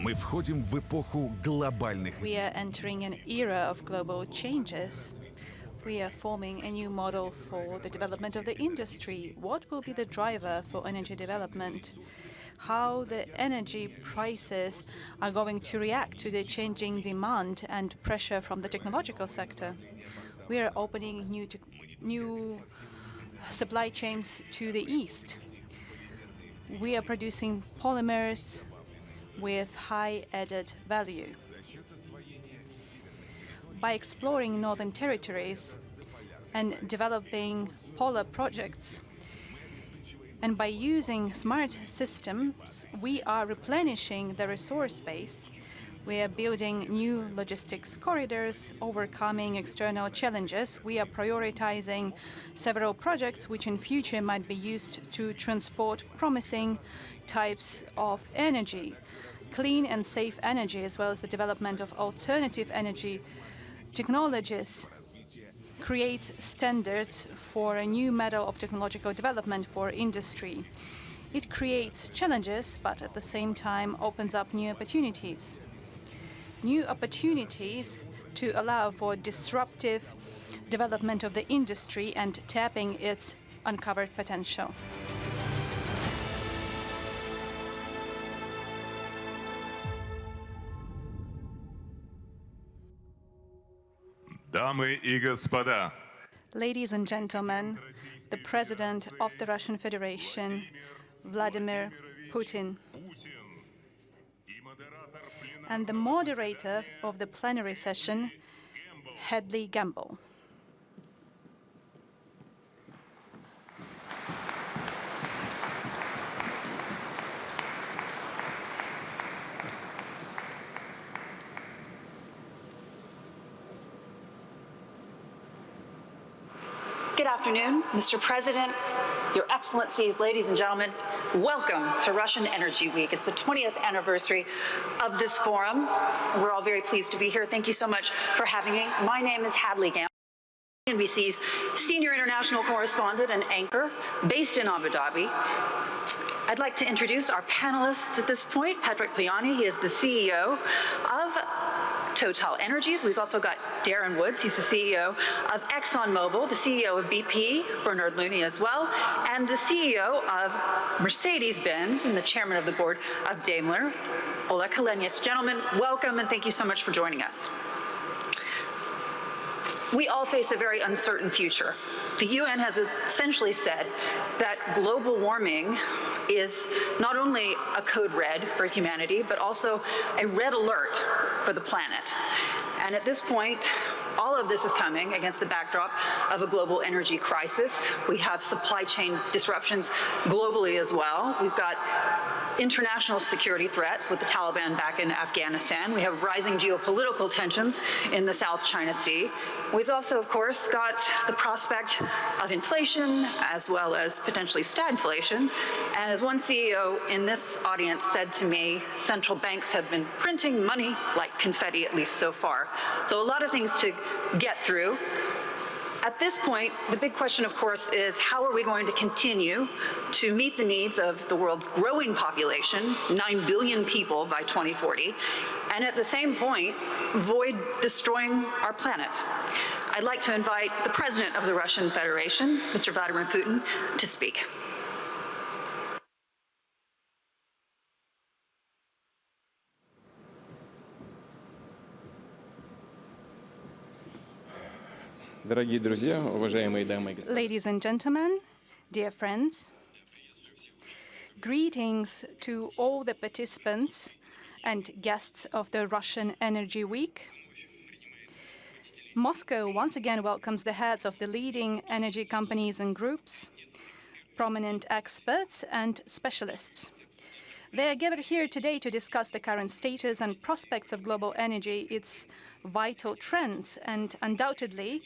Мы входим в эпоху глобальных We are entering an era of global changes. We are forming a new model for the development of the industry. What will be the driver for energy development? How the energy prices are going to react to the changing demand and pressure from the technological sector? We are opening new supply chains to the east. We are producing polymers with high added value. By exploring northern territories and developing polar projects, and by using smart systems, we are replenishing the resource base. We are building new logistics corridors, overcoming external challenges. We are prioritizing several projects which in future might be used to transport promising types of energy, clean and safe energy, as well as the development of alternative energy technologies creates standards for a new model of technological development for industry. It creates challenges, but at the same time opens up new opportunities. New opportunities to allow for disruptive development of the industry and tapping its uncovered potential. Дамы и господа, Ladies and gentlemen, the President of the Russian Federation, Vladimir Putin, and the moderator of the plenary session, Hadley Gamble. Good afternoon, Mr. President, Your Excellencies, ladies and gentlemen. Welcome to Russian Energy Week. It's the 20th anniversary of this forum. We're all very pleased to be here. Thank you so much for having me. My name is Hadley Gamble, NBC's senior international correspondent and anchor based in Abu Dhabi. I'd like to introduce our panelists at this point. Patrick Piani, he is the CEO of Total Energies. We've also got Darren Woods, he's the CEO of ExxonMobil, the CEO of BP, Bernard Looney as well, and the CEO of Mercedes-Benz and the chairman of the board of Daimler, Oleg Kalenyets. Gentlemen, welcome and thank you so much for joining us. We all face a very uncertain future. The UN has essentially said that global warming is not only a code red for humanity, but also a red alert for the planet. And at this point, all of this is coming against the backdrop of a global energy crisis. We have supply chain disruptions globally as well. We've got international security threats with the Taliban back in Afghanistan. We have rising geopolitical tensions in the South China Sea. We've also, of course, got the prospect of inflation as well as potentially stagflation. And as one CEO in this audience said to me, central banks have been printing money like confetti, at least so far. So a lot of things to get through. At this point, the big question, of course, is how are we going to continue to meet the needs of the world's growing population, 9 billion people by 2040, and at the same point, avoid destroying our planet? I'd like to invite the President of the Russian Federation, Mr. Vladimir Putin, to speak. Ladies and gentlemen, dear friends, greetings to all the participants and guests of the Russian Energy Week. Moscow once again welcomes the heads of the leading energy companies and groups, prominent experts and specialists. They are gathered here today to discuss the current status and prospects of global energy, its vital trends, and undoubtedly,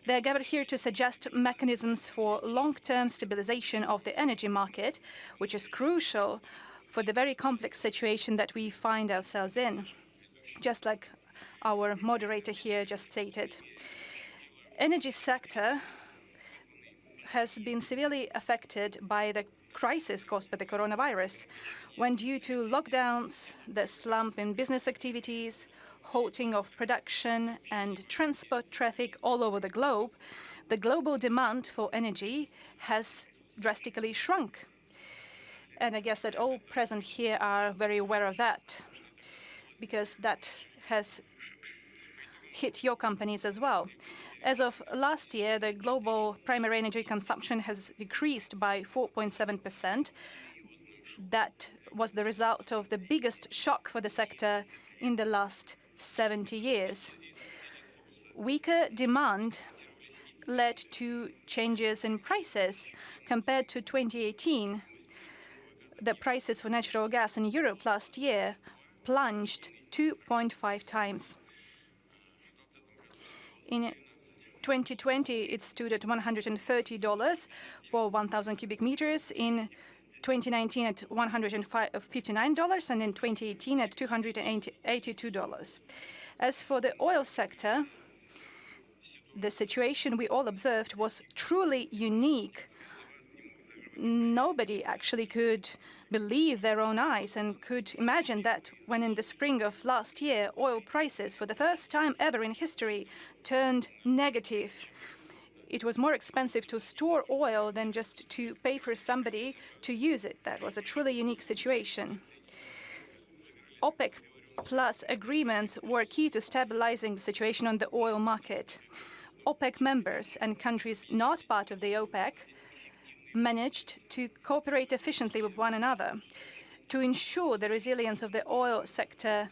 they are gathered here to suggest mechanisms for long-term stabilization of the energy market, which is crucial for the very complex situation that we find ourselves in, just like our moderator here just stated. Energy sector has been severely affected by the crisis caused by the coronavirus, when due to lockdowns, the slump in business activities, halting of production and transport traffic all over the globe, the global demand for energy has drastically shrunk. And I guess that all present here are very aware of that, because that has hit your companies as well. As of last year, the global primary energy consumption has decreased by 4.7%. That was the result of the biggest shock for the sector in the last 70 years. Weaker demand led to changes in prices. Compared to 2018, the prices for natural gas in Europe last year plunged 2.5 times. In 2020, it stood at $130 for 1,000 cubic meters. In 2019 at $159, and in 2018 at $282. As for the oil sector, the situation we all observed was truly unique. Nobody actually could believe their own eyes and could imagine that when in the spring of last year, oil prices, for the first time ever in history, turned negative. It was more expensive to store oil than just to pay for somebody to use it. That was a truly unique situation. OPEC Plus agreements were key to stabilizing the situation on the oil market. OPEC members and countries not part of the OPEC managed to cooperate efficiently with one another to ensure the resilience of the oil sector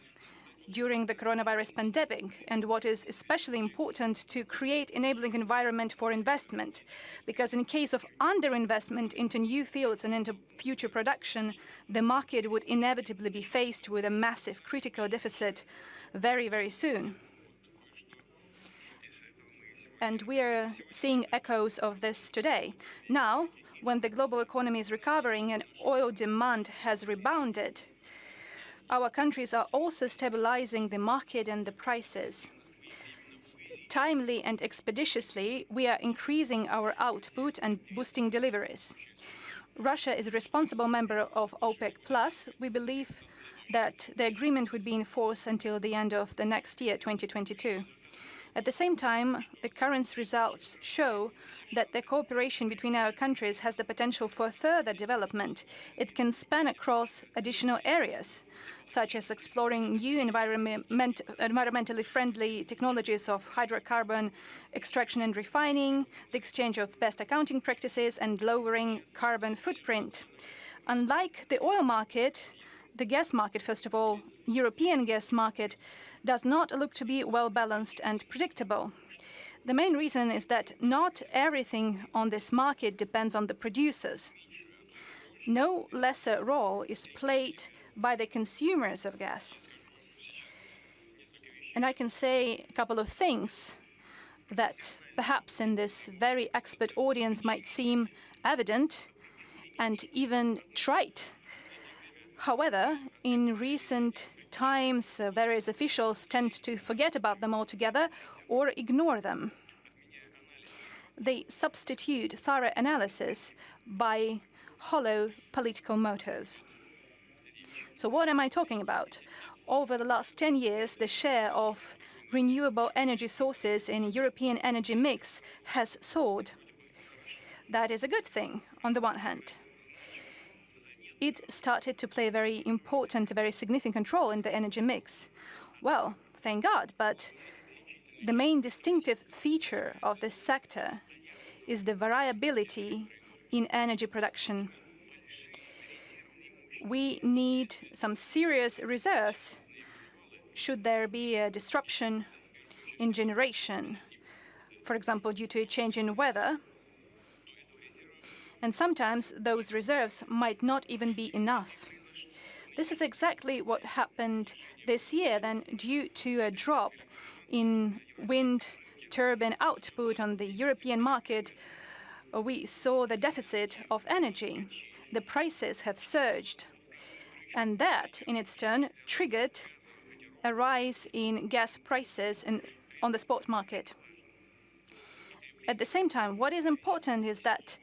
during the coronavirus pandemic, and what is especially important, to create enabling environment for investment. Because in case of underinvestment into new fields and into future production, the market would inevitably be faced with a massive critical deficit very, very soon. And we are seeing echoes of this today. Now, when the global economy is recovering and oil demand has rebounded, our countries are also stabilizing the market and the prices. Timely and expeditiously, we are increasing our output and boosting deliveries. Russia is a responsible member of OPEC+. We believe that the agreement would be in force until the end of the next year, 2022. At the same time, the current results show that the cooperation between our countries has the potential for further development. It can span across additional areas, such as exploring new environmentally friendly technologies of hydrocarbon extraction and refining, the exchange of best accounting practices, and lowering carbon footprint. Unlike the oil market, the gas market, first of all, European gas market, does not look to be well-balanced and predictable. The main reason is that not everything on this market depends on the producers. No lesser role is played by the consumers of gas. And I can say a couple of things that perhaps in this very expert audience might seem evident and even trite. However, in recent times, various officials tend to forget about them altogether or ignore them. They substitute thorough analysis by hollow political motives. So what am I talking about? Over the last 10 years, the share of renewable energy sources in European energy mix has soared. That is a good thing, on the one hand. It started to play a very important, a very significant role in the energy mix. Well, thank God, but the main distinctive feature of this sector is the variability in energy production. We need some serious reserves should there be a disruption in generation, for example, due to a change in weather. And sometimes those reserves might not even be enough. This is exactly what happened this year. Then, due to a drop in wind turbine output on the European market, we saw the deficit of energy. The prices have surged. And that, in its turn, triggered a rise in gas prices on the spot market. At the same time, what is important is that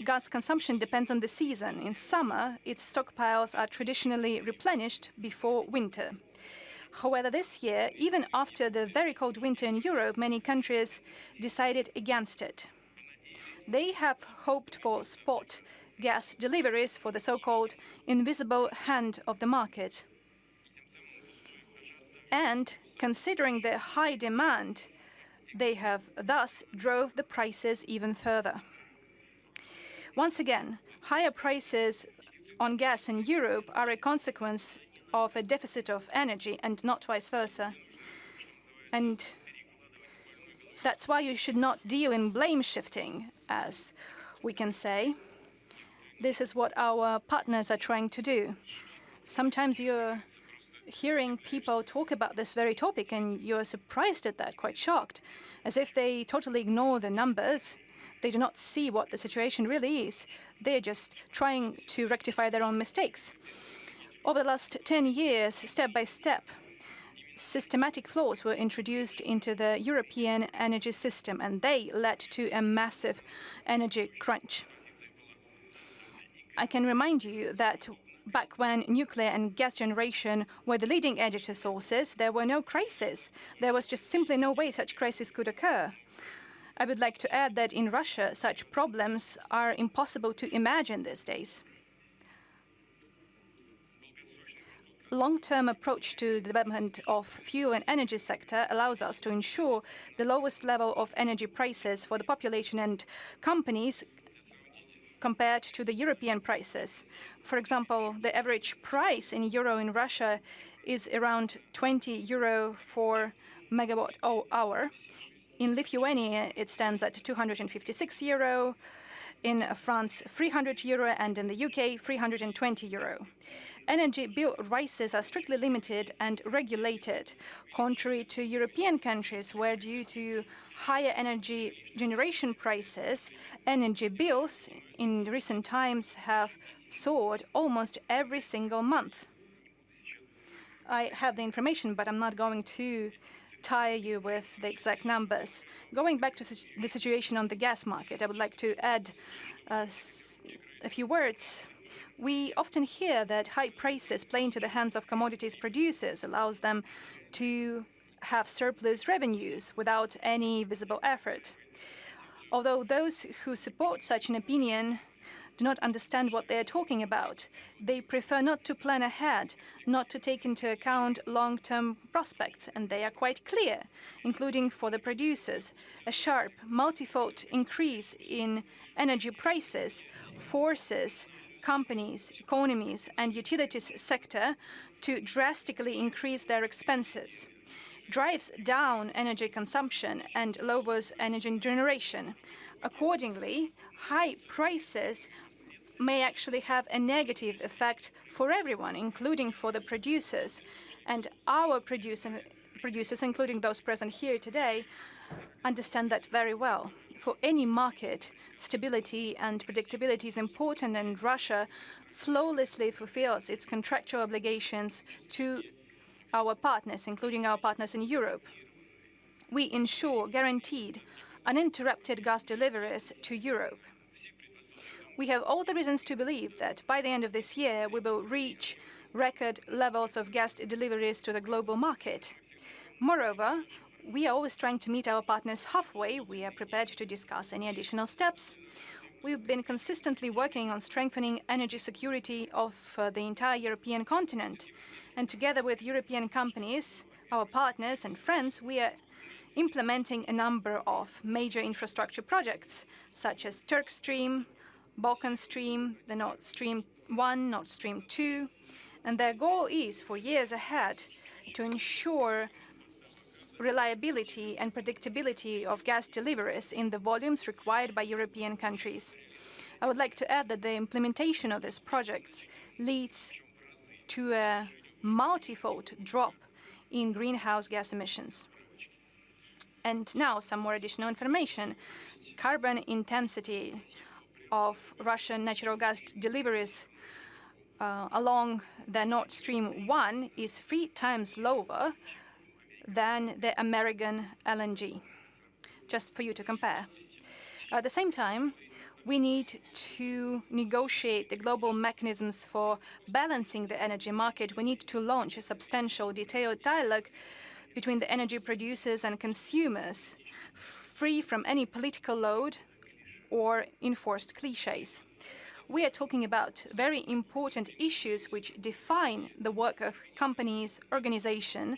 gas consumption depends on the season. In summer, its stockpiles are traditionally replenished before winter. However, this year, even after the very cold winter in Europe, many countries decided against it. They have hoped for spot gas deliveries for the so-called invisible hand of the market. And considering the high demand, they have thus drove the prices even further. Once again, higher prices on gas in Europe are a consequence of a deficit of energy and not vice versa. And that's why you should not deal in blame shifting, as we can say. This is what our partners are trying to do. Sometimes you're hearing people talk about this very topic and you're surprised at that, quite shocked, as if they totally ignore the numbers. They do not see what the situation really is. They're just trying to rectify their own mistakes. Over the last 10 years, step by step, systematic flaws were introduced into the European energy system, and they led to a massive energy crunch. I can remind you that back when nuclear and gas generation were the leading energy sources, there were no crises. There was just simply no way such crises could occur. I would like to add that in Russia, such problems are impossible to imagine these days. Long-term approach to the development of fuel and energy sector allows us to ensure the lowest level of energy prices for the population and companies compared to the European prices. For example, the average price in euro in Russia is around 20 euro for megawatt hour. In Lithuania, it stands at 256 euro, in France 300 euro, and in the UK 320 euro. Energy bill rises are strictly limited and regulated, contrary to European countries where, due to higher energy generation prices, energy bills in recent times have soared almost every single month. I have the information, but I'm not going to tire you with the exact numbers. Going back to the situation on the gas market, I would like to add a few words. We often hear that high prices play into the hands of commodities producers, allows them to have surplus revenues without any visible effort. Although those who support such an opinion do not understand what they are talking about. They prefer not to plan ahead, not to take into account long-term prospects, and they are quite clear, including for the producers. A sharp, multifold increase in energy prices forces companies, economies, and utilities sector to drastically increase their expenses, drives down energy consumption, and lowers energy generation. Accordingly, high prices may actually have a negative effect for everyone, including for the producers. And our producers, including those present here today, understand that very well. For any market, stability and predictability is important, and Russia flawlessly fulfills its contractual obligations to our partners, including our partners in Europe. We ensure guaranteed, uninterrupted gas deliveries to Europe. We have all the reasons to believe that by the end of this year, we will reach record levels of gas deliveries to the global market. Moreover, we are always trying to meet our partners halfway. We are prepared to discuss any additional steps. We've been consistently working on strengthening energy security of the entire European continent. And together with European companies, our partners and friends, we are implementing a number of major infrastructure projects, such as Turk Stream, Balkan Stream, the Nord Stream 1, Nord Stream 2. And their goal is, for years ahead, to ensure reliability and predictability of gas deliveries in the volumes required by European countries. I would like to add that the implementation of these projects leads to a multifold drop in greenhouse gas emissions. And now some more additional information. Carbon intensity of Russian natural gas deliveries along the Nord Stream 1 is 3 times lower than the American LNG, just for you to compare. At the same time, We need to negotiate the global mechanisms for balancing the energy market. We need to launch a substantial, detailed dialogue between the energy producers and consumers, free from any political load or enforced cliches. We are talking about very important issues which define the work of companies, organizations,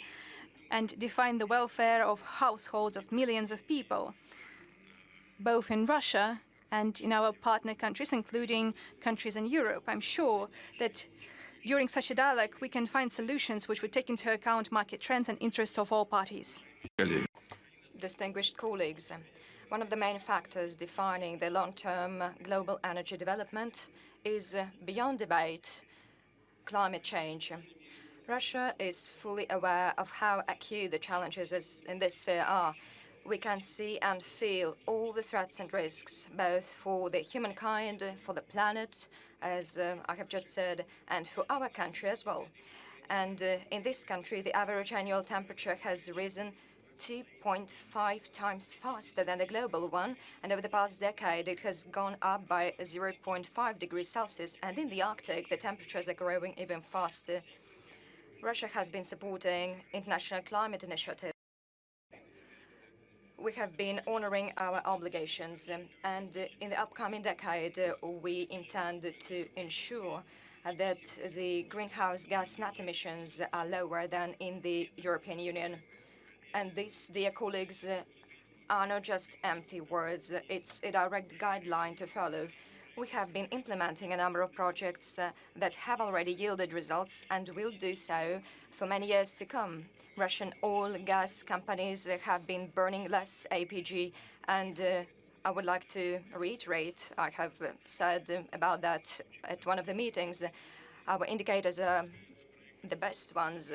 and define the welfare of households of millions of people, both in Russia and in our partner countries, including countries in Europe. I'm sure that during such a dialogue, we can find solutions which would take into account market trends and interests of all parties. Distinguished colleagues, one of the main factors defining the long-term global energy development is, beyond debate, climate change. Russia is fully aware of how acute the challenges in this sphere are. We can see and feel all the threats and risks, both for the humankind, for the planet, as I have just said, and for our country as well. And in this country, the average annual temperature has risen 2.5 times faster than the global one, and over the past decade it has gone up by 0.5 degrees Celsius, and in the Arctic the temperatures are growing even faster. Russia has been supporting international climate initiatives. We have been honoring our obligations, and in the upcoming decade we intend to ensure that the greenhouse gas net emissions are lower than in the European Union. And this, dear colleagues, are not just empty words. It's a direct guideline to follow. We have been implementing a number of projects that have already yielded results and will do so for many years to come. Russian oil gas companies have been burning less APG, and I would like to reiterate, I have said about that at one of the meetings, our indicators are the best ones.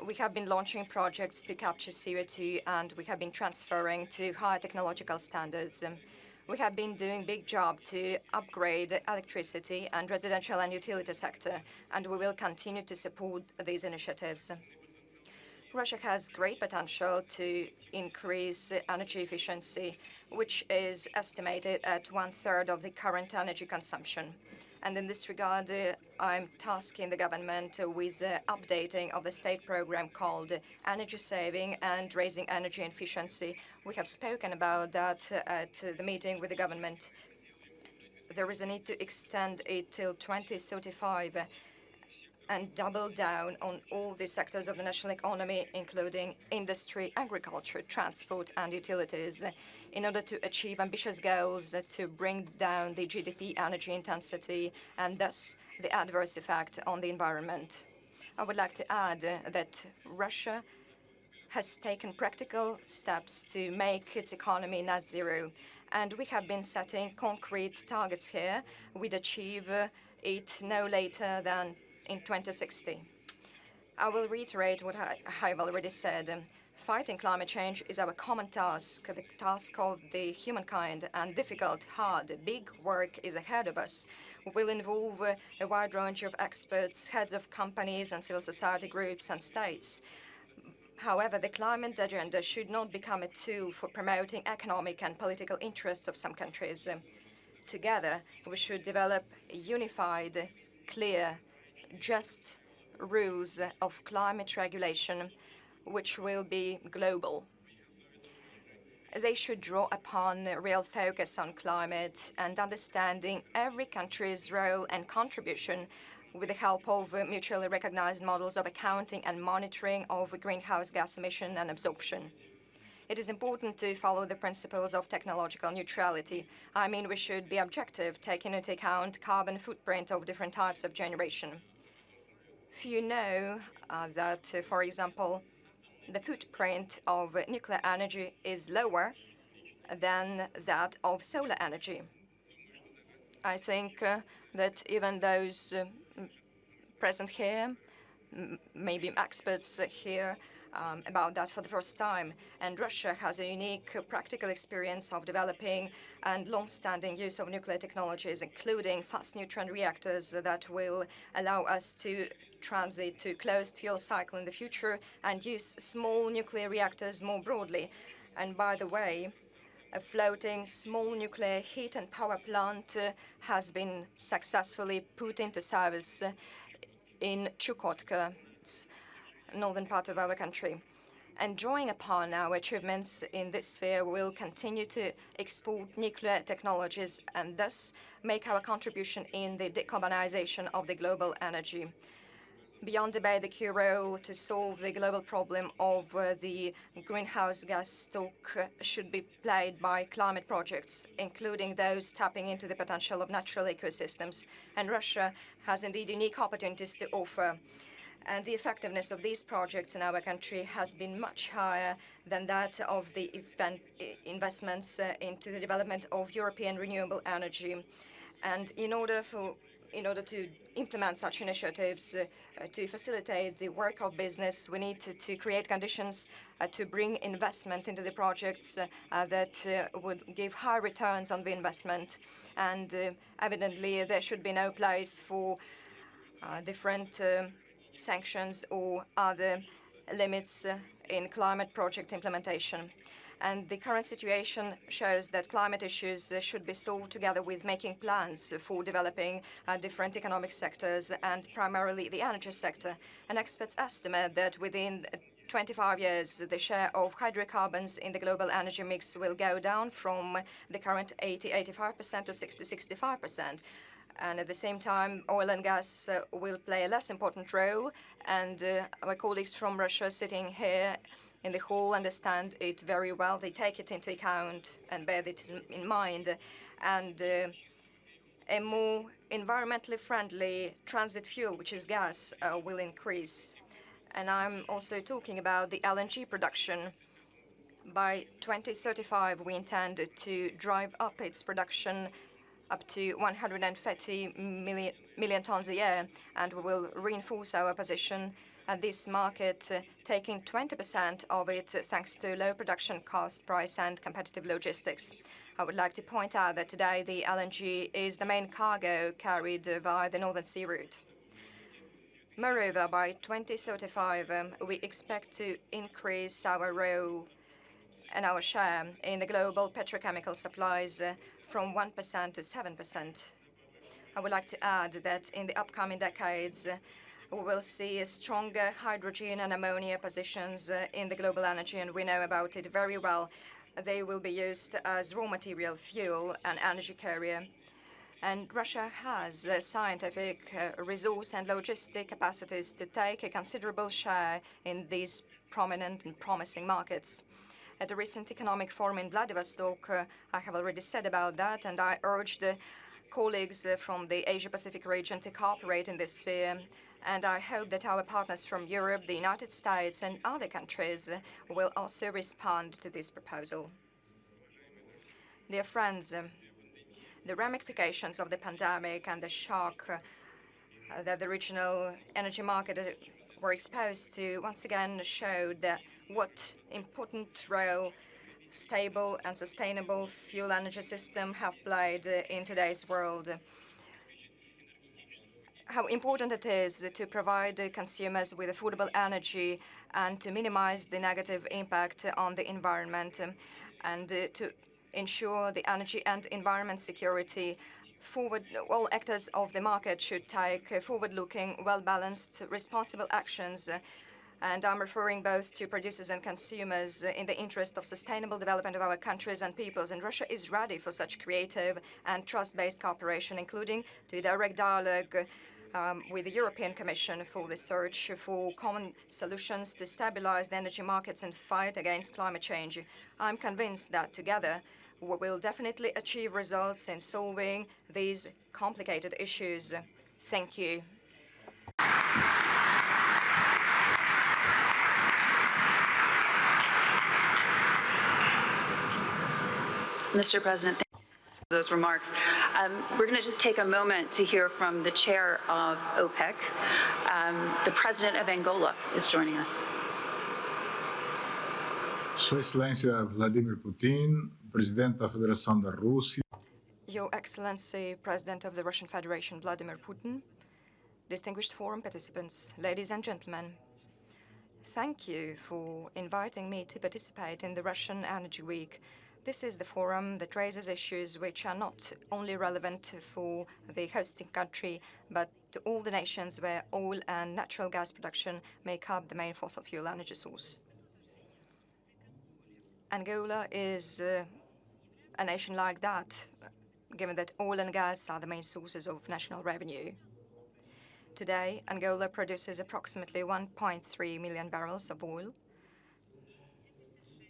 We have been launching projects to capture CO2, and we have been transferring to higher technological standards. We have been doing a big job to upgrade electricity and residential and utility sector, and we will continue to support these initiatives. Russia has great potential to increase energy efficiency, which is estimated at 1/3 of the current energy consumption. And in this regard, I'm tasking the government with the updating of the state program called Energy Saving and Raising Energy Efficiency. We have spoken about that at the meeting with the government. There is a need to extend it till 2035 and double down on all the sectors of the national economy, including industry, agriculture, transport, and utilities, in order to achieve ambitious goals to bring down the GDP energy intensity and thus the adverse effect on the environment. I would like to add that Russia has taken practical steps to make its economy net zero, and we have been setting concrete targets here. We'd achieve it no later than in 2060. I will reiterate what I've already said. Fighting climate change is our common task, the task of the humankind, and difficult, hard, big work is ahead of us. It will involve a wide range of experts, heads of companies and civil society groups and states. However, the climate agenda should not become a tool for promoting economic and political interests of some countries. Together, we should develop unified, clear, just rules of climate regulation, which will be global. They should draw upon a real focus on climate and understanding every country's role and contribution with the help of mutually recognized models of accounting and monitoring of greenhouse gas emission and absorption. It is important to follow the principles of technological neutrality. I mean, we should be objective, taking into account carbon footprint of different types of generation. Few know that, for example, the footprint of nuclear energy is lower than that of solar energy. I think that even those present here, maybe experts here about that for the first time. And Russia has a unique practical experience of developing and long-standing use of nuclear technologies, including fast neutron reactors that will allow us to transit to closed fuel cycle in the future and use small nuclear reactors more broadly. And by the way, A floating small nuclear heat and power plant has been successfully put into service in Chukotka, it's northern part of our country. And drawing upon our achievements in this sphere, we'll continue to export nuclear technologies and thus make our contribution in the decarbonization of the global energy. Beyond debate, the key role to solve the global problem of the greenhouse gas stock should be played by climate projects, including those tapping into the potential of natural ecosystems. And Russia has indeed unique opportunities to offer. And the effectiveness of these projects in our country has been much higher than that of the investments into the development of European renewable energy. And in order to implement such initiatives, to facilitate the work of business, we need to create conditions to bring investment into the projects that would give high returns on the investment. And evidently, there should be no place for different sanctions or other limits in climate project implementation. And the current situation shows that climate issues should be solved together with making plans for developing different economic sectors and primarily the energy sector. And experts estimate that within 25 years, the share of hydrocarbons in the global energy mix will go down from the current 80-85% to 60-65%. And at the same time, oil and gas will play a less important role. And our colleagues from Russia sitting here in the hall understand it very well. They take it into account and bear it in mind. And a more environmentally friendly transit fuel, which is gas, will increase. And I'm also talking about the LNG production. By 2035, we intend to drive up its production up to 130 million tons a year, and we will reinforce our position at this market, taking 20% of it thanks to low production cost, price, and competitive logistics. I would like to point out that today the LNG is the main cargo carried via the Northern Sea route. Moreover, by 2035, we expect to increase our role and our share in the global petrochemical supplies from 1% to 7%. I would like to add that in the upcoming decades, we will see stronger hydrogen and ammonia positions in the global energy, and we know about it very well. They will be used as raw material, fuel, and energy carrier. And Russia has scientific, resource, and logistic capacities to take a considerable share in these prominent and promising markets. At the recent economic forum in Vladivostok, I have already said about that, and I urged colleagues from the Asia-Pacific region to cooperate in this sphere. And I hope that our partners from Europe, the United States, and other countries will also respond to this proposal. Dear friends, the ramifications of the pandemic and the shock that the regional energy market were exposed to once again showed that what important role stable and sustainable fuel energy system have played in today's world. How important it is to provide consumers with affordable energy and to minimize the negative impact on the environment and to ensure the energy and environment security. All actors of the market should take forward-looking, well-balanced, responsible actions. And I'm referring both to producers and consumers in the interest of sustainable development of our countries and peoples. And Russia is ready for such creative and trust-based cooperation, including to direct dialogue with the European Commission for the search for common solutions to stabilize the energy markets and fight against climate change. I'm convinced that together we will definitely achieve results in solving these complicated issues. Thank you. Mr. President, thank you for those remarks. We're going to just take a moment to hear from the chair of OPEC. The president of Angola is joining us. Sua Excelência Vladimir Putin, Presidente da Federação da Rússia. Your Excellency, President of the Russian Federation, Vladimir Putin, distinguished forum participants, ladies and gentlemen, thank you for inviting me to participate in the Russian Energy Week. This is the forum that raises issues which are not only relevant for the hosting country, but to all the nations where oil and natural gas production make up the main fossil fuel energy source. Angola is a nation like that, given that oil and gas are the main sources of national revenue. Today, Angola produces approximately 1.3 million barrels of oil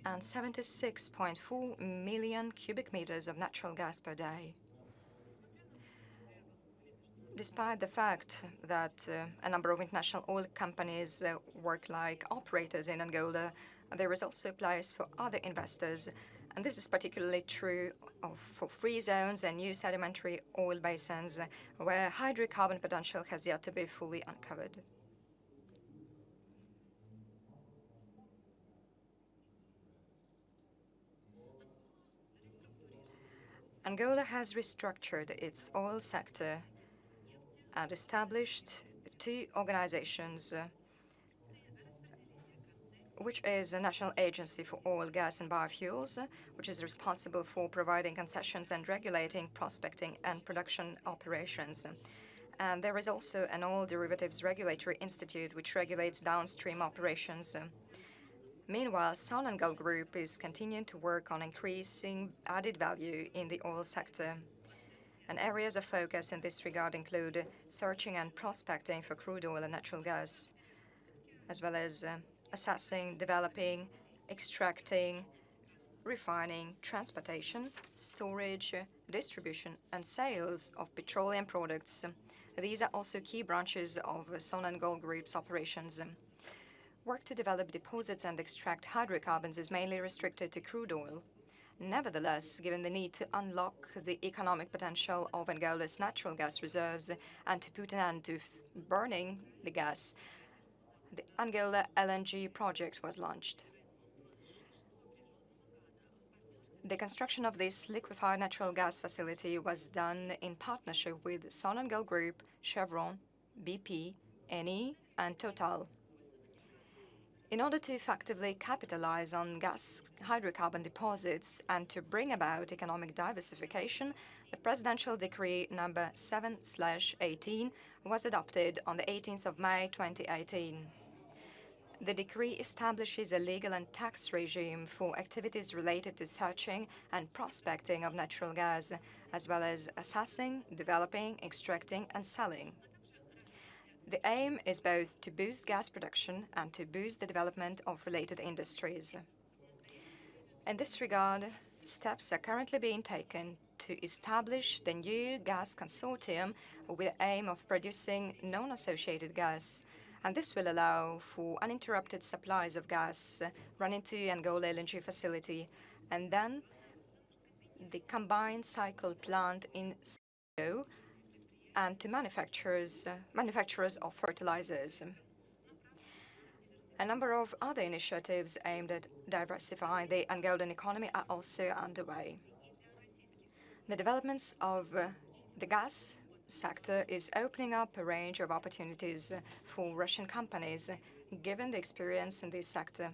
and 76.4 million cubic meters of natural gas per day. Despite the fact that a number of international oil companies work like operators in Angola, there is also a place for other investors, and this is particularly true for free zones and new sedimentary oil basins where hydrocarbon potential has yet to be fully uncovered. Angola has restructured its oil sector and established two organizations, which is a National Agency for Oil, Gas and Biofuels, which is responsible for providing concessions and regulating prospecting and production operations. And there is also an Oil Derivatives Regulatory Institute, which regulates downstream operations. Meanwhile, Sonangol Group is continuing to work on increasing added value in the oil sector. And areas of focus in this regard include searching and prospecting for crude oil and natural gas, as well as assessing, developing, extracting, refining, transportation, storage, distribution, and sales of petroleum products. These are also key branches of Sonangol Group's operations. Work to develop deposits and extract hydrocarbons is mainly restricted to crude oil. Nevertheless, given the need to unlock the economic potential of Angola's natural gas reserves and to put an end to burning the gas, the Angola LNG project was launched. The construction of this liquefied natural gas facility was done in partnership with Sonangol Group, Chevron, BP, Eni, and Total. In order to effectively capitalize on gas hydrocarbon deposits and to bring about economic diversification, the Presidential Decree number 7/18 was adopted on the 18th of May 2018. The decree establishes a legal and tax regime for activities related to searching and prospecting of natural gas, as well as assessing, developing, extracting, and selling. The aim is both to boost gas production and to boost the development of related industries. In this regard, steps are currently being taken to establish the new gas consortium with the aim of producing non-associated gas, and this will allow for uninterrupted supplies of gas running to Angola LNG facility, and then the combined cycle plant in Sao and to manufacturers of fertilizers. A number of other initiatives aimed at diversifying the Angolan economy are also underway. The developments of the gas sector is opening up a range of opportunities for Russian companies, given the experience in this sector.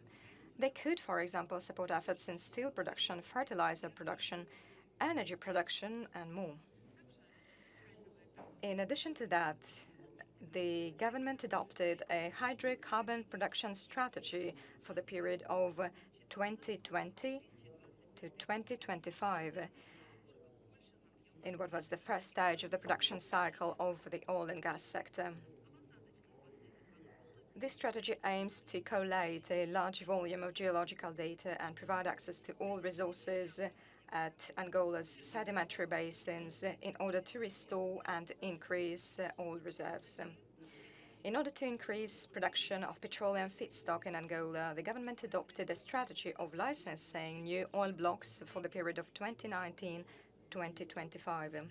They could, for example, support efforts in steel production, fertilizer production, energy production, and more. In addition to that, the government adopted a hydrocarbon production strategy for the period of 2020 to 2025 in what was the first stage of the production cycle of the oil and gas sector. This strategy aims to collate a large volume of geological data and provide access to all resources at Angola's sedimentary basins in order to restore and increase oil reserves. In order to increase production of petroleum feedstock in Angola, the government adopted a strategy of licensing new oil blocks for the period of 2019-2025.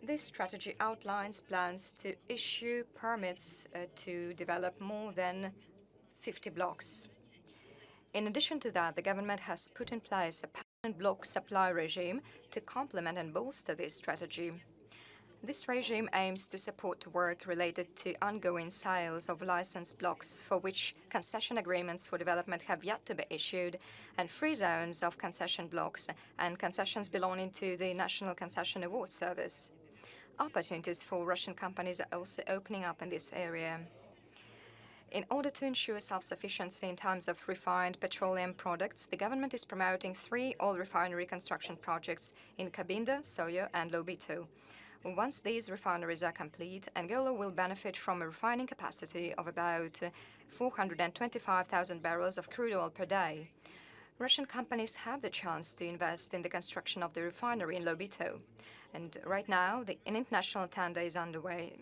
This strategy outlines plans to issue permits to develop more than 50 blocks. In addition to that, the government has put in place a block supply regime to complement and bolster this strategy. This regime aims to support work related to ongoing sales of licensed blocks for which concession agreements for development have yet to be issued, and free zones of concession blocks and concessions belonging to the National Concession Award Service. Opportunities for Russian companies are also opening up in this area. In order to ensure self-sufficiency in terms of refined petroleum products, the government is promoting 3 oil refinery construction projects in Cabinda, Soyo, and Lobito. Once these refineries are complete, Angola will benefit from a refining capacity of about 425,000 barrels of crude oil per day. Russian companies have the chance to invest in the construction of the refinery in Lobito. And right now, an international tender is underway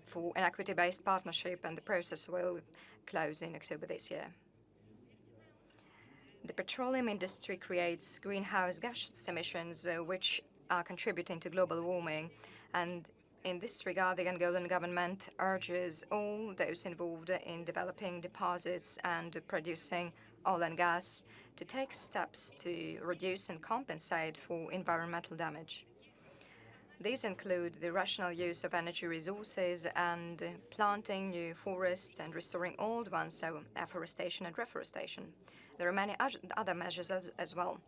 for an equity-based partnership, and the process will close in October this year. The petroleum industry creates greenhouse gas emissions, which are contributing to global warming. And in this regard, the Angolan government urges all those involved in developing deposits and producing oil and gas to take steps to reduce and compensate for environmental damage. These include the rational use of energy resources and planting new forests and restoring old ones, so afforestation and reforestation. There are many other measures as well.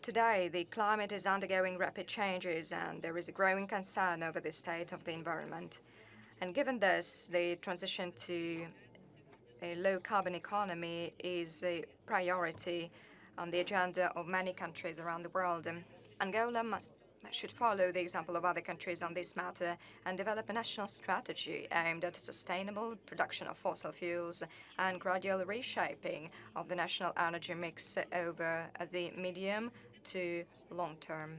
Today, the climate is undergoing rapid changes, and there is a growing concern over the state of the environment. And given this, the transition to a low-carbon economy is a priority on the agenda of many countries around the world. Angola should follow the example of other countries on this matter and develop a national strategy aimed at sustainable production of fossil fuels and gradual reshaping of the national energy mix over the medium to long term.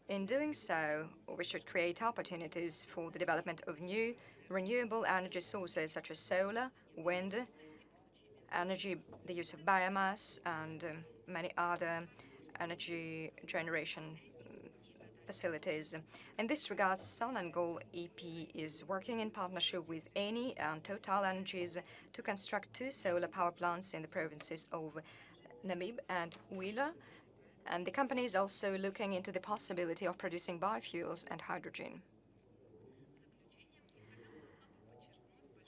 In doing so, we should create opportunities for the development of new renewable energy sources such as solar, wind, energy, the use of biomass, and many other energy generation facilities. In this regard, Sonangol EP is working in partnership with Eni and Total Energies to construct 2 solar power plants in the provinces of Namib and Huila. And the company is also looking into the possibility of producing biofuels and hydrogen.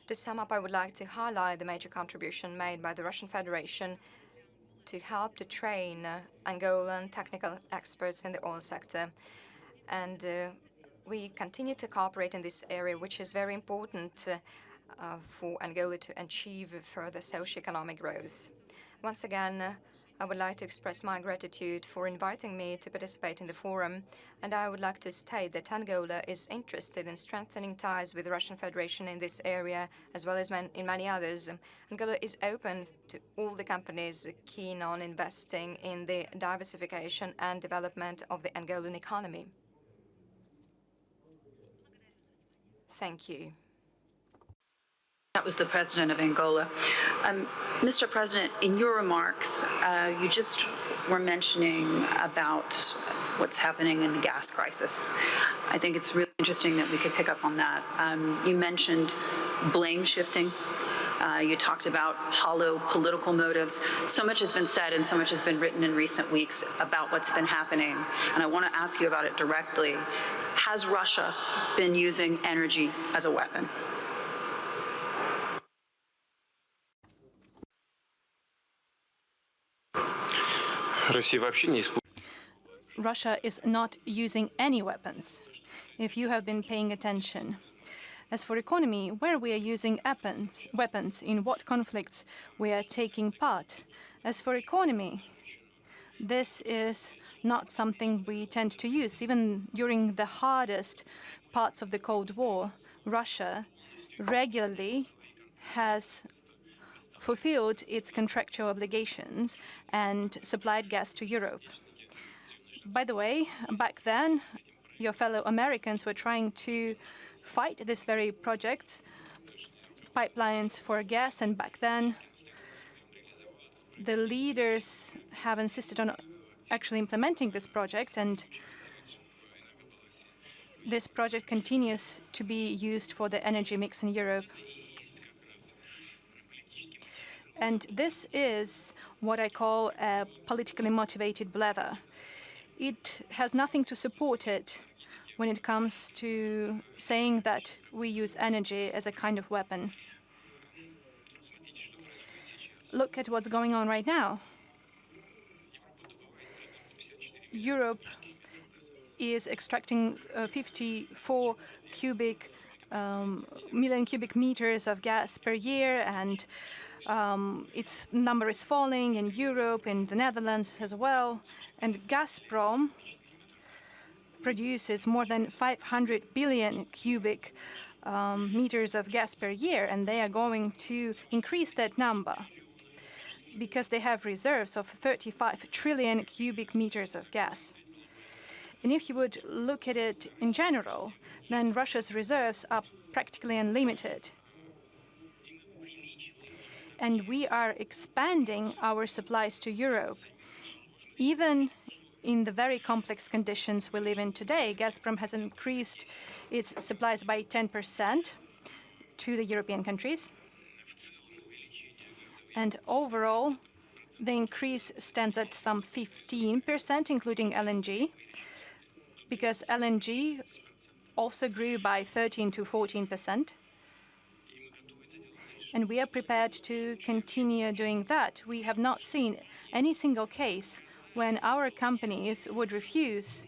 To sum up, I would like to highlight the major contribution made by the Russian Federation to help to train Angolan technical experts in the oil sector. And we continue to cooperate in this area, which is very important for Angola to achieve further socio-economic growth. Once again, I would like to express my gratitude for inviting me to participate in the forum, and I would like to state that Angola is interested in strengthening ties with the Russian Federation in this area, as well as in many others. Angola is open to all the companies keen on investing in the diversification and development of the Angolan economy. Thank you. That was the president of Angola. Mr. President, in your remarks, you just were mentioning about what's happening in the gas crisis. I think it's really interesting that we could pick up on that. You mentioned blame shifting. You talked about hollow political motives. So much has been said and so much has been written in recent weeks about what's been happening. And I want to ask you about it directly. Has Russia been using energy as a weapon? Russia is not using any weapons, if you have been paying attention. As for economy, where we are using weapons, in what conflicts we are taking part. As for economy, this is not something we tend to use. Even during the hardest parts of the Cold War, Russia regularly has fulfilled its contractual obligations and supplied gas to Europe. By the way, back then, your fellow Americans were trying to fight this very project, pipelines for gas, and back then, the leaders have insisted on actually implementing this project, and this project continues to be used for the energy mix in Europe. And this is what I call a politically motivated blather. It has nothing to support it when it comes to saying that we use energy as a kind of weapon. Look at what's going on right now. Europe is extracting 54 million cubic meters of gas per year, and its number is falling in Europe, in the Netherlands as well. And Gazprom produces more than 500 billion cubic meters of gas per year, and they are going to increase that number because they have reserves of 35 trillion cubic meters of gas. And if you would look at it in general, then Russia's reserves are practically unlimited. And we are expanding our supplies to Europe. Even in the very complex conditions we live in today, Gazprom has increased its supplies by 10% to the European countries. And overall, the increase stands at some 15%, including LNG, because LNG also grew by 13 to 14%. And we are prepared to continue doing that. We have not seen any single case when our companies would refuse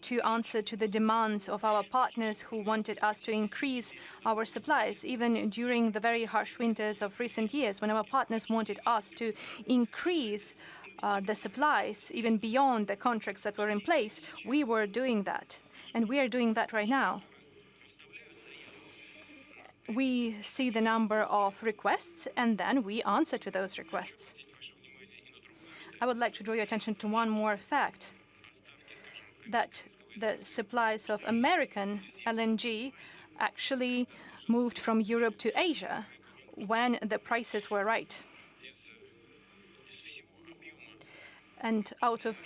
to answer to the demands of our partners who wanted us to increase our supplies, even during the very harsh winters of recent years, when our partners wanted us to increase the supplies even beyond the contracts that were in place. We were doing that, and we are doing that right now. We see the number of requests, and then we answer to those requests. I would like to draw your attention to one more fact, that the supplies of American LNG actually moved from Europe to Asia when the prices were right. And out of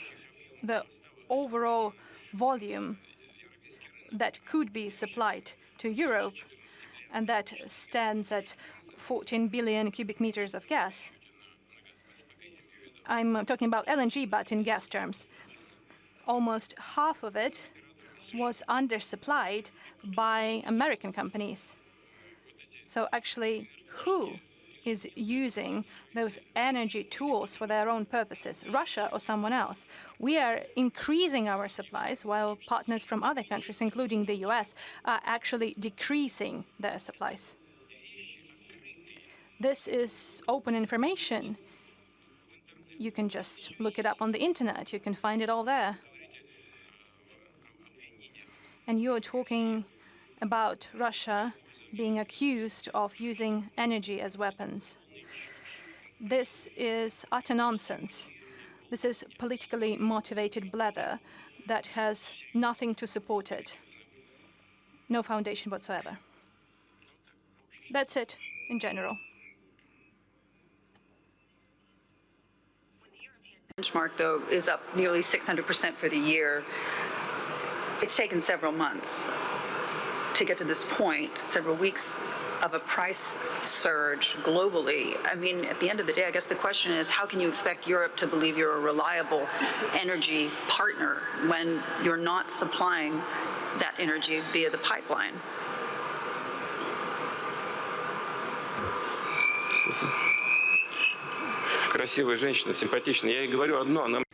the overall volume that could be supplied to Europe, and that stands at 14 billion cubic meters of gas. I'm talking about LNG, but in gas terms. Almost half of it was undersupplied by American companies. So actually, who is using those energy tools for their own purposes, Russia or someone else? We are increasing our supplies while partners from other countries, including the US, are actually decreasing their supplies. This is open information. You can just look it up on the internet. You can find it all there. And you're talking about Russia being accused of using energy as weapons. This is utter nonsense. This is politically motivated blather that has nothing to support it. No foundation whatsoever. That's it, in general. Benchmark, though, is up nearly 600% for the year. It's taken several months to get to this point, several weeks of a price surge globally. I mean, at the end of the day, I guess the question is, how can you expect Europe to believe you're a reliable energy partner when you're not supplying that energy via the pipeline? Красивая женщина, симпатичная. Я ей говорю одно, она...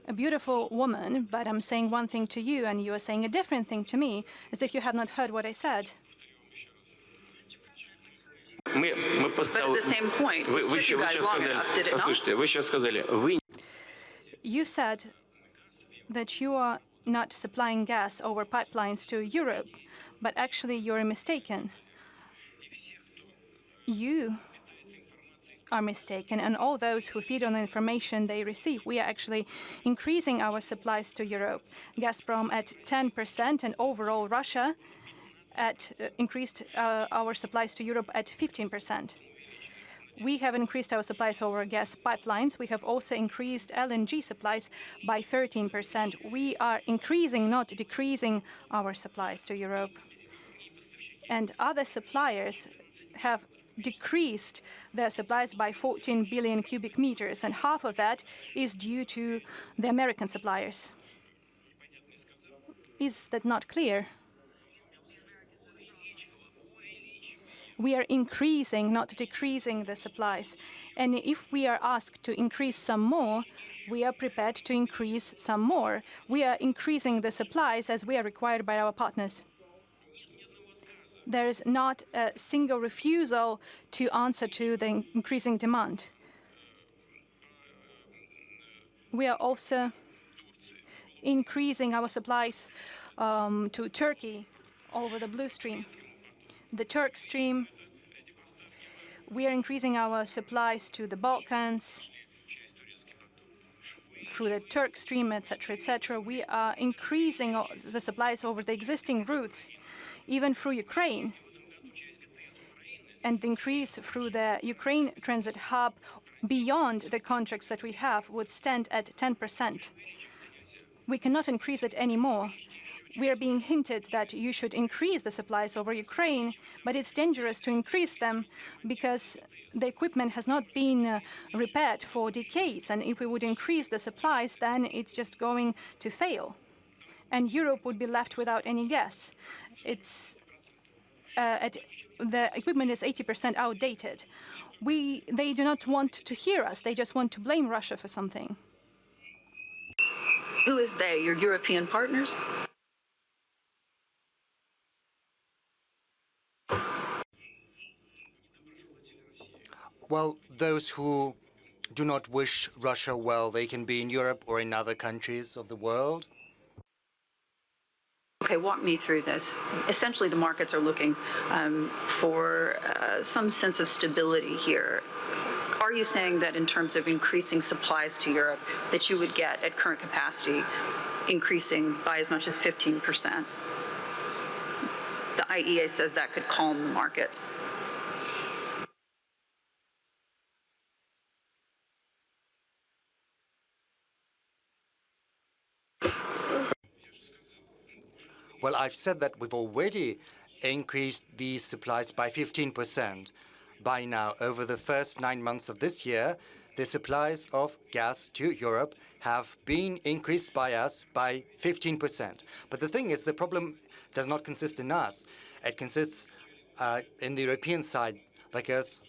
A beautiful woman, but I'm saying one thing to you and you are saying a different thing to me, as if you have not heard what I said. Мы But at the same point, it took you guys long enough, did it not? Послушайте, вы сейчас сказали, вы... You said that you are not supplying gas over pipelines to Europe, but actually you're mistaken. You are mistaken, and all those who feed on the information they receive. We are actually increasing our supplies to Europe. Gazprom at 10%, and overall Russia increased our supplies to Europe at 15%. We have increased our supplies over gas pipelines. We have also increased LNG supplies by 13%. We are increasing, not decreasing, our supplies to Europe. And other suppliers have decreased their supplies by 14 billion cubic meters, and half of that is due to the American suppliers. Is that not clear? We are increasing, not decreasing the supplies. And if we are asked to increase some more, we are prepared to increase some more. We are increasing the supplies as we are required by our partners. There is not a single refusal to answer to the increasing demand. We are also increasing our supplies to Turkey over the Blue Stream. The Turk Stream, we are increasing our supplies to the Balkans through the Turk Stream, etc., etc. We are increasing the supplies over the existing routes, even through Ukraine. And the increase through the Ukraine transit hub beyond the contracts that we have would stand at 10%. We cannot increase it anymore. We are being hinted that you should increase the supplies over Ukraine, but it's dangerous to increase them because the equipment has not been repaired for decades. And if we would increase the supplies, then it's just going to fail. And Europe would be left without any gas. The equipment is 80% outdated. They do not want to hear us. They just want to blame Russia for something. Who is they? Your European partners? Well, those who do not wish Russia well, they can be in Europe or in other countries of the world. Okay, walk me through this. Essentially, the markets are looking for some sense of stability here. Are you saying that in terms of increasing supplies to Europe, that you would get at current capacity increasing by as much as 15%? The IEA says that could calm the markets. Well, I've said that we've already increased these supplies by 15%. By now, over the first 9 months of this year, the supplies of gas to Europe have been increased by us by 15%. But the thing is, the problem does not consist in us. It consists in the European side, because,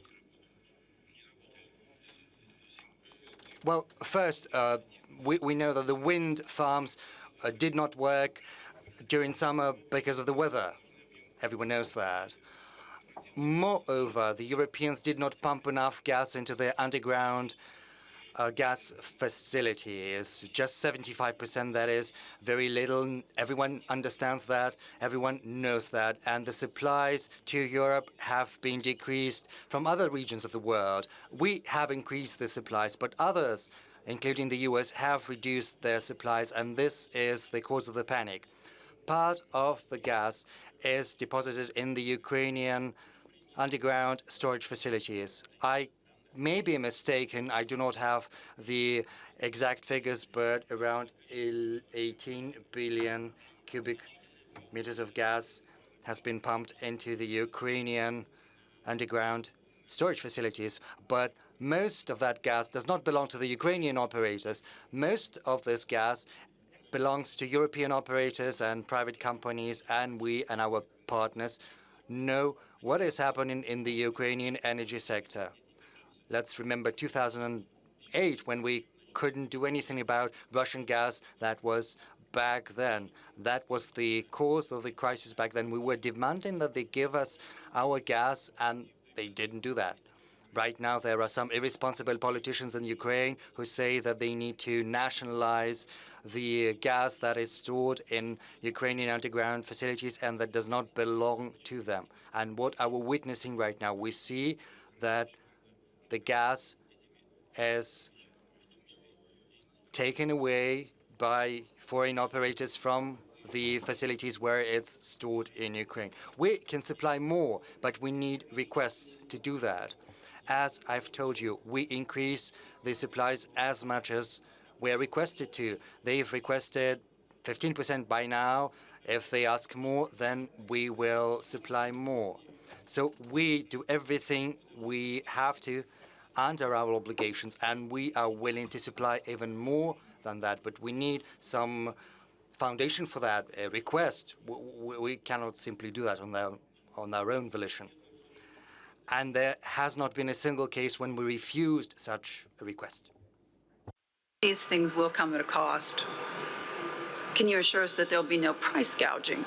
well, first, we know that the wind farms did not work during summer because of the weather. Everyone knows that. Moreover, the Europeans did not pump enough gas into their underground gas facilities. Just 75%, that is very little. Everyone understands that. Everyone knows that. And the supplies to Europe have been decreased from other regions of the world. We have increased the supplies, but others, including the US, have reduced their supplies, and this is the cause of the panic. Part of the gas is deposited in the Ukrainian underground storage facilities. I may be mistaken. I do not have the exact figures, but around 18 billion cubic meters of gas has been pumped into the Ukrainian underground storage facilities. But most of that gas does not belong to the Ukrainian operators. Most of this gas belongs to European operators and private companies, and we and our partners know what is happening in the Ukrainian energy sector. Let's remember 2008, when we couldn't do anything about Russian gas. That was back then. That was the cause of the crisis back then. We were demanding that they give us our gas, and they didn't do that. Right now, there are some irresponsible politicians in Ukraine who say that they need to nationalize the gas that is stored in Ukrainian underground facilities and that does not belong to them. And what are we witnessing right now? We see that the gas is taken away by foreign operators from the facilities where it's stored in Ukraine. We can supply more, but we need requests to do that. As I've told you, we increase the supplies as much as we're requested to. They've requested 15% by now. If they ask more, then we will supply more. So we do everything we have to under our obligations, and we are willing to supply even more than that. But we need some foundation for that, a request. We cannot simply do that on our own volition. And there has not been a single case when we refused such a request. These things will come at a cost. Can you assure us that there'll be no price gouging?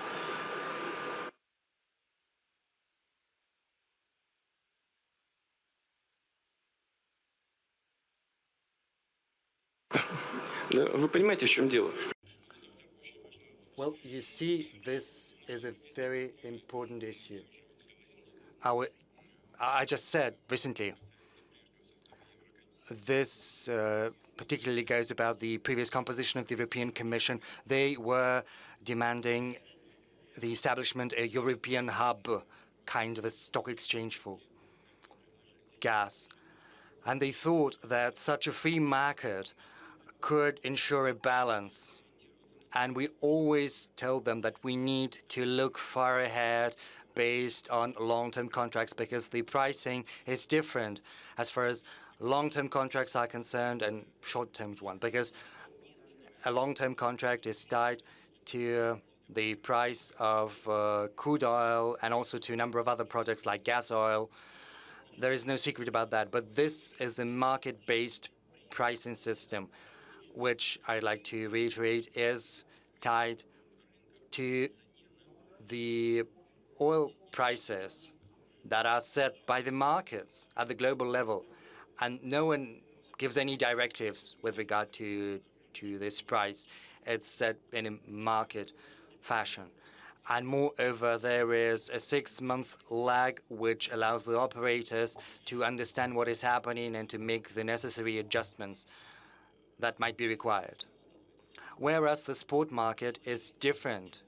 Вы понимаете, в чем дело? Well, you see, this is a very important issue. I just said recently, this particularly goes about the previous composition of the European Commission. They were demanding the establishment a European hub, kind of a stock exchange for gas. And they thought that such a free market could ensure a balance. And we always told them that we need to look far ahead based on long-term contracts, because the pricing is different as far as long-term contracts are concerned and short-term one, because a long-term contract is tied to the price of crude oil and also to a number of other products like gas oil. There is no secret about that, but this is a market-based pricing system, which I'd like to reiterate is tied to the oil prices that are set by the markets at the global level. And no one gives any directives with regard to this price. It's set in a market fashion. And moreover, there is a 6-month lag which allows the operators to understand what is happening and to make the necessary adjustments that might be required. Whereas the spot market is different.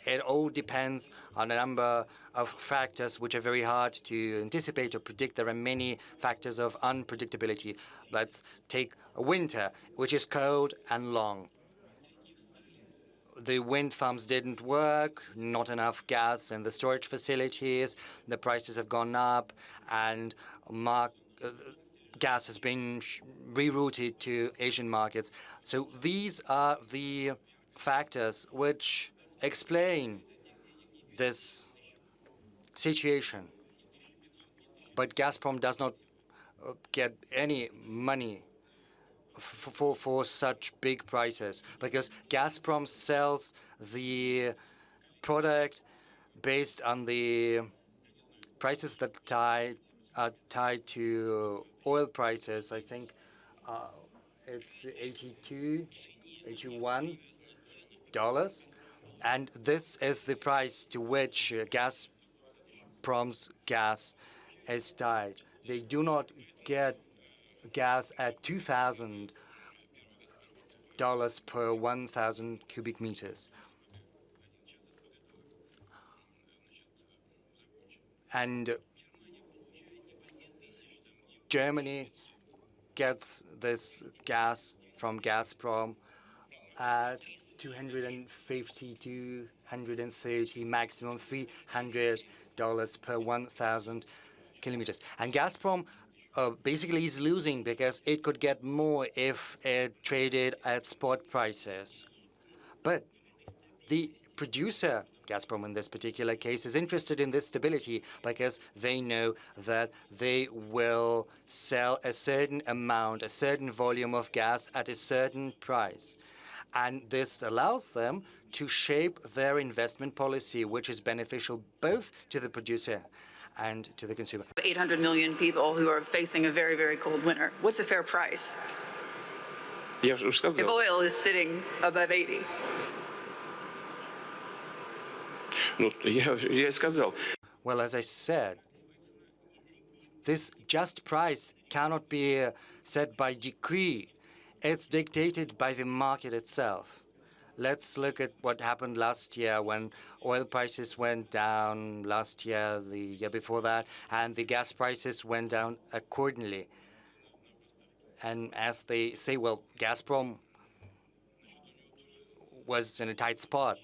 It all depends on a number of factors which are very hard to anticipate or predict. There are many factors of unpredictability. Let's take a winter, which is cold and long. The wind farms didn't work, not enough gas in the storage facilities, the prices have gone up, and gas has been rerouted to Asian markets. So these are the factors which explain this situation. But Gazprom does not get any money for such big prices, because Gazprom sells the product based on the prices that are tied to oil prices. I think it's $81. And this is the price to which Gazprom's gas is tied. They do not get gas at $2,000 per 1,000 cubic meters. And Germany gets this gas from Gazprom at 250 to 130, maximum $300 per 1,000 kilometers. And Gazprom basically is losing because it could get more if it traded at spot prices. But the producer, Gazprom in this particular case, is interested in this stability because they know that they will sell a certain amount, a certain volume of gas at a certain price. And this allows them to shape their investment policy, which is beneficial both to the producer and to the consumer. 800 million people who are facing a very, very cold winter. What's a fair price? Я же уже If сказал. oil is sitting above 80. Ну, я и сказал. Well, as I said, this just price cannot be set by decree. It's dictated by the market itself. Let's look at what happened last year when oil prices went down last year, the year before that, and the gas prices went down accordingly. And as they say, well, Gazprom was in a tight spot.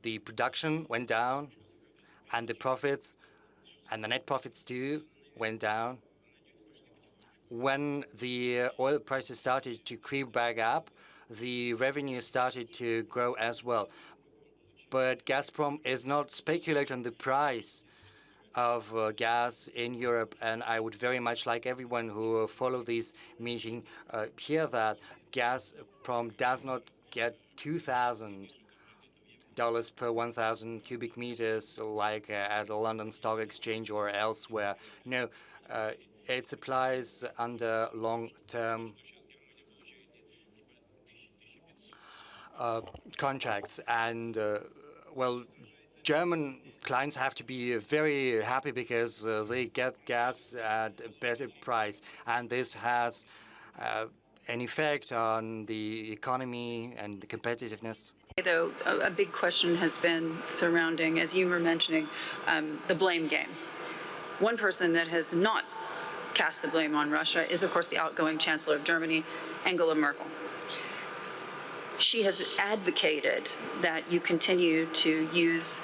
The production went down, and the profits, and the net profits too, went down. When the oil prices started to creep back up, the revenue started to grow as well. But Gazprom is not speculating on the price of gas in Europe, and I would very much like everyone who follow this meeting hear that Gazprom does not get $2,000 per 1,000 cubic meters like at the London Stock Exchange or elsewhere. No, it supplies under long-term contracts, and well, German clients have to be very happy because they get gas at a better price, and this has an effect on the economy and the competitiveness. Though a big question has been surrounding, as you were mentioning, the blame game. One person that has not cast the blame on Russia is, of course, the outgoing Chancellor of Germany, Angela Merkel. She has advocated that you continue to use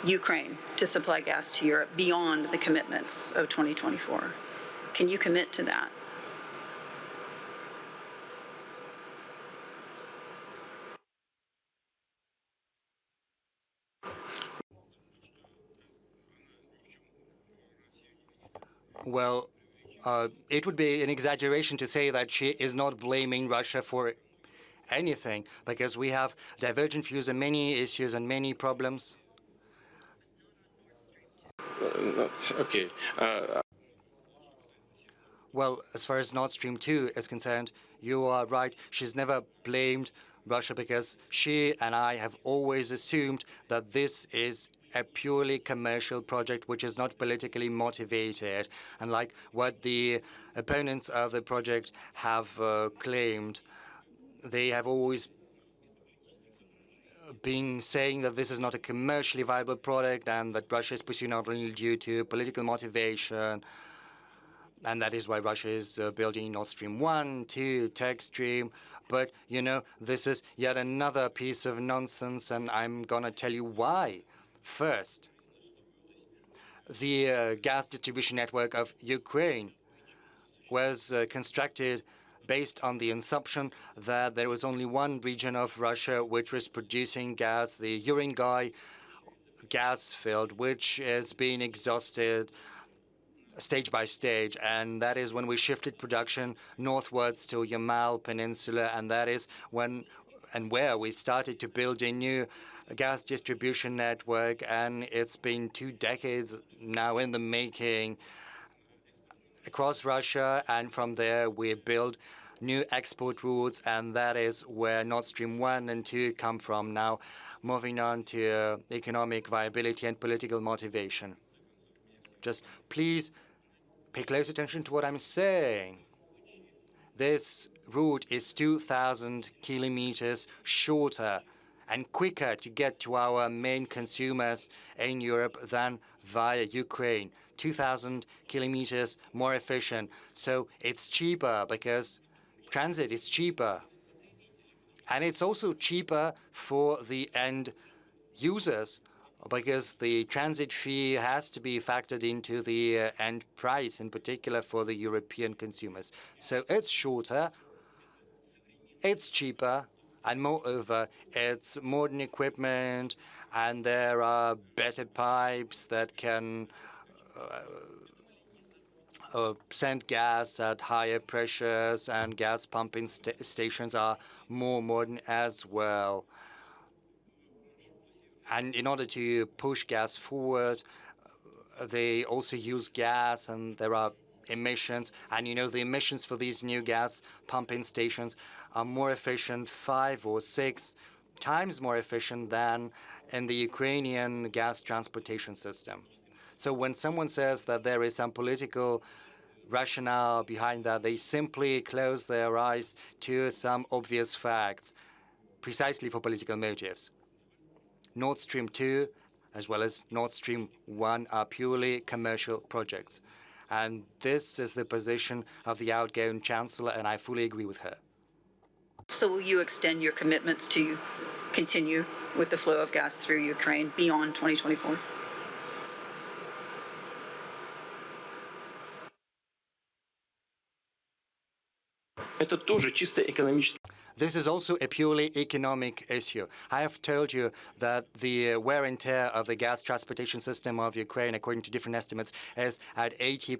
Ukraine to supply gas to Europe beyond the commitments of 2024. Can you commit to that? Well, it would be an exaggeration to say that she is not blaming Russia for anything, because we have divergent views on many issues and many problems. Okay. Well, as far as Nord Stream 2 is concerned, you are right. She's never blamed Russia because she and I have always assumed that this is a purely commercial project which is not politically motivated, unlike what the opponents of the project have claimed. They have always been saying that this is not a commercially viable product and that Russia is pursuing not only due to political motivation, and that is why Russia is building Nord Stream 1, 2, Turk Stream. But, you know, this is yet another piece of nonsense, and I'm going to tell you why. First, the gas distribution network of Ukraine was constructed based on the assumption that there was only one region of Russia which was producing gas, the Urengoy gas field, which is being exhausted stage by stage, and that is when we shifted production northwards to Yamal Peninsula, and that is when and where we started to build a new gas distribution network, and it's been 2 decades now in the making across Russia, and from there we build new export routes, and that is where Nord Stream 1 and 2 come from now, moving on to economic viability and political motivation. Just please pay close attention to what I'm saying. This route is 2,000 kilometers shorter and quicker to get to our main consumers in Europe than via Ukraine. 2,000 kilometers more efficient. So it's cheaper because transit is cheaper. And it's also cheaper for the end users because the transit fee has to be factored into the end price, in particular for the European consumers. So it's shorter, it's cheaper, and moreover, it's modern equipment, and there are better pipes that can send gas at higher pressures, and gas pumping stations are more modern as well. And in order to push gas forward, they also use gas, and there are emissions. And you know, the emissions for these new gas pumping stations are more efficient, 5 or 6 times more efficient than in the Ukrainian gas transportation system. So when someone says that there is some political rationale behind that, they simply close their eyes to some obvious facts, precisely for political motives. Nord Stream 2, as well as Nord Stream 1, are purely commercial projects. And this is the position of the outgoing chancellor, and I fully agree with her. So will you extend your commitments to continue with the flow of gas through Ukraine beyond 2024? Это тоже чисто экономически. This is also a purely economic issue. I have told you that the wear and tear of the gas transportation system of Ukraine, according to different estimates, is at 80%,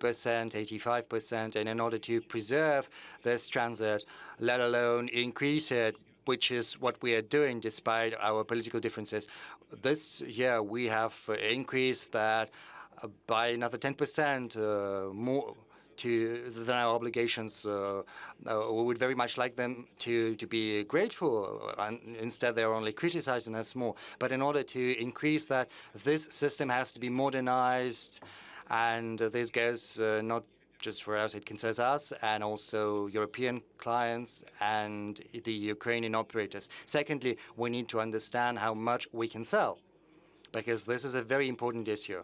85%. And in order to preserve this transit, let alone increase it, which is what we are doing despite our political differences, this year we have increased that by another 10% more than our obligations. We would very much like them to be grateful, and instead they're only criticizing us more. But in order to increase that, this system has to be modernized, and this goes not just for us, it concerns us and also European clients and the Ukrainian operators. Secondly, we need to understand how much we can sell, because this is a very important issue.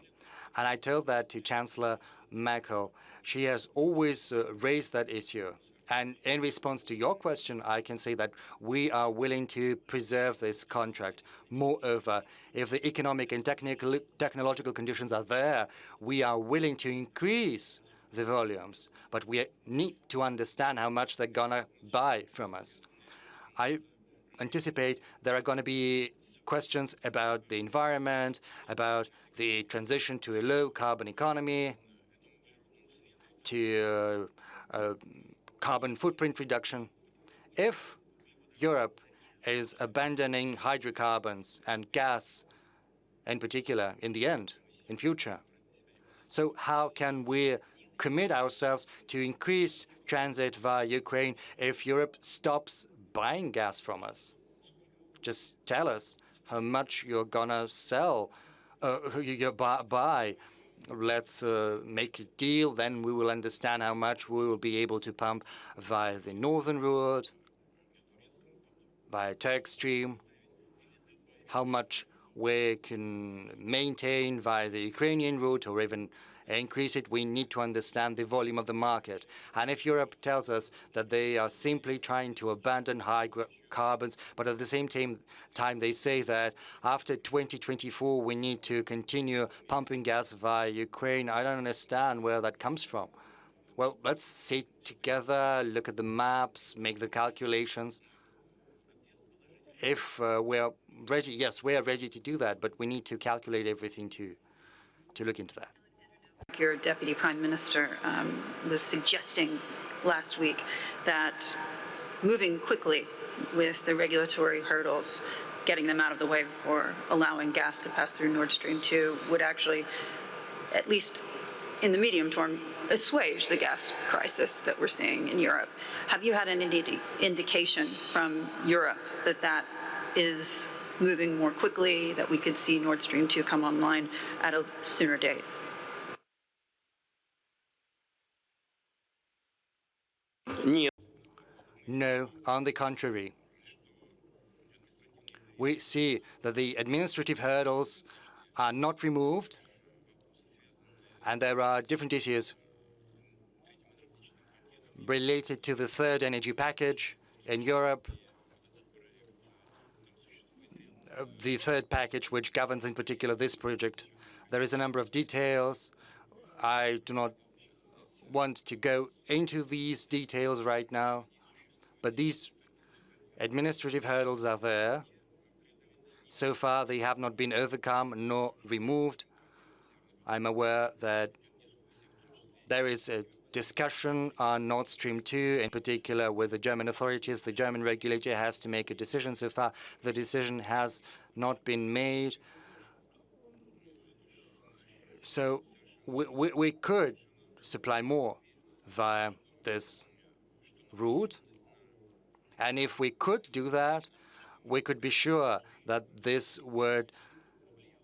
And I told that to Chancellor Merkel. She has always raised that issue. And in response to your question, I can say that we are willing to preserve this contract. Moreover, if the economic and technological conditions are there, we are willing to increase the volumes. But we need to understand how much they're going to buy from us. I anticipate there are going to be questions about the environment, about the transition to a low-carbon economy, to carbon footprint reduction. If Europe is abandoning hydrocarbons and gas in particular in the end, in future, so how can we commit ourselves to increase transit via Ukraine if Europe stops buying gas from us? Just tell us how much you're gonna sell, you buy. Let's make a deal, then we will understand how much we will be able to pump via the northern route, via Turk Stream, how much we can maintain via the Ukrainian route or even increase it. We need to understand the volume of the market. And if Europe tells us that they are simply trying to abandon hydrocarbons, but at the same time they say that after 2024 we need to continue pumping gas via Ukraine, I don't understand where that comes from. Well, let's sit together, look at the maps, make the calculations. If we're ready, yes, we are ready to do that, but we need to calculate everything to look into that. Your Deputy Prime Minister was suggesting last week that moving quickly with the regulatory hurdles, getting them out of the way before allowing gas to pass through Nord Stream 2 would actually, at least in the medium term, assuage the gas crisis that we're seeing in Europe. Have you had an indication from Europe that that is moving more quickly, that we could see Nord Stream 2 come online at a sooner date? No, on the contrary. We see that the administrative hurdles are not removed, and there are different issues related to the third energy package in Europe, the third package which governs in particular this project. There is a number of details. I do not want to go into these details right now, but these administrative hurdles are there. So far, they have not been overcome nor removed. I'm aware that there is a discussion on Nord Stream 2, in particular with the German authorities. The German regulator has to make a decision. So far, the decision has not been made. So we could supply more via this route. And if we could do that, we could be sure that this would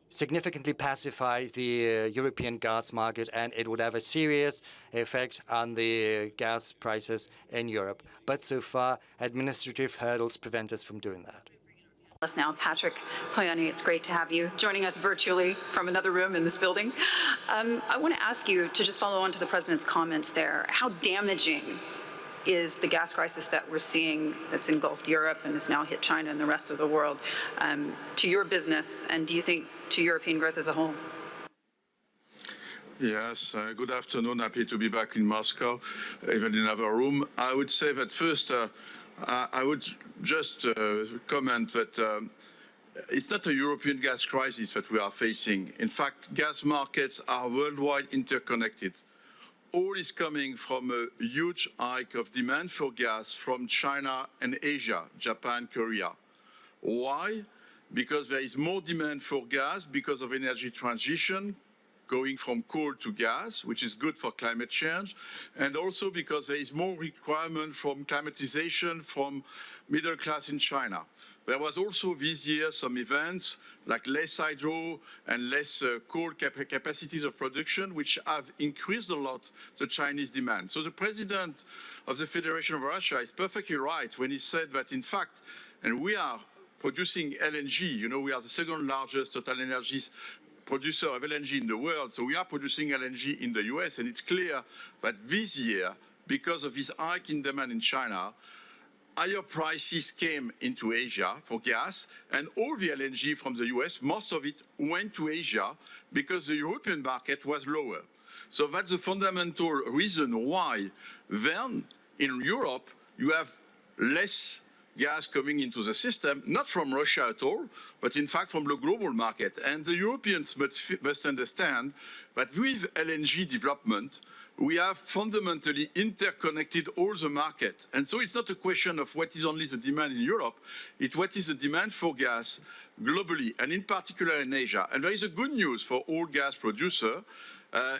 significantly pacify the European gas market, and it would have a serious effect on the gas prices in Europe. But so far, administrative hurdles prevent us from doing that. Us now, Patrick Poyani, it's great to have you joining us virtually from another room in this building. I want to ask you to just follow on to the President's comments there. How damaging is the gas crisis that we're seeing that's engulfed Europe and has now hit China and the rest of the world to your business, and do you think to European growth as a whole? Yes, good afternoon. Happy to be back in Moscow, even in another room. I would say that first, I would just comment that it's not a European gas crisis that we are facing. In fact, gas markets are worldwide interconnected. All is coming from a huge hike of demand for gas from China and Asia, Japan, Korea. Why? Because there is more demand for gas because of energy transition, going from coal to gas, which is good for climate change, and also because there is more requirement from climatization from middle class in China. There was also this year some events like less hydro and less coal capacities of production, which have increased a lot the Chinese demand. So the president of the Federation of Russia is perfectly right when he said that, in fact, and we are producing LNG, you know, we are the second largest total energies producer of LNG in the world, so we are producing LNG in the US, and it's clear that this year, because of this hike in demand in China, higher prices came into Asia for gas, and all the LNG from the US, most of it went to Asia because the European market was lower. So that's the fundamental reason why then in Europe you have less gas coming into the system, not from Russia at all, but in fact from the global market. And the Europeans must understand that with LNG development, we have fundamentally interconnected all the market. And so it's not a question of what is only the demand in Europe, it's what is the demand for gas globally, and in particular in Asia. And there is a good news for all gas producers,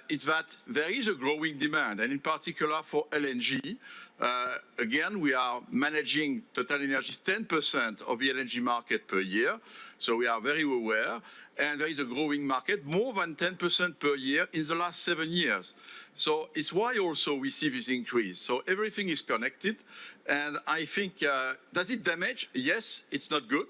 it's that there is a growing demand, and in particular for LNG. Again, we are managing TotalEnergies 10% of the LNG market per year, so we are very aware. And there is a growing market, more than 10% per year in the last 7 years. So it's why also we see this increase. So everything is connected, and I think, does it damage? Yes, it's not good.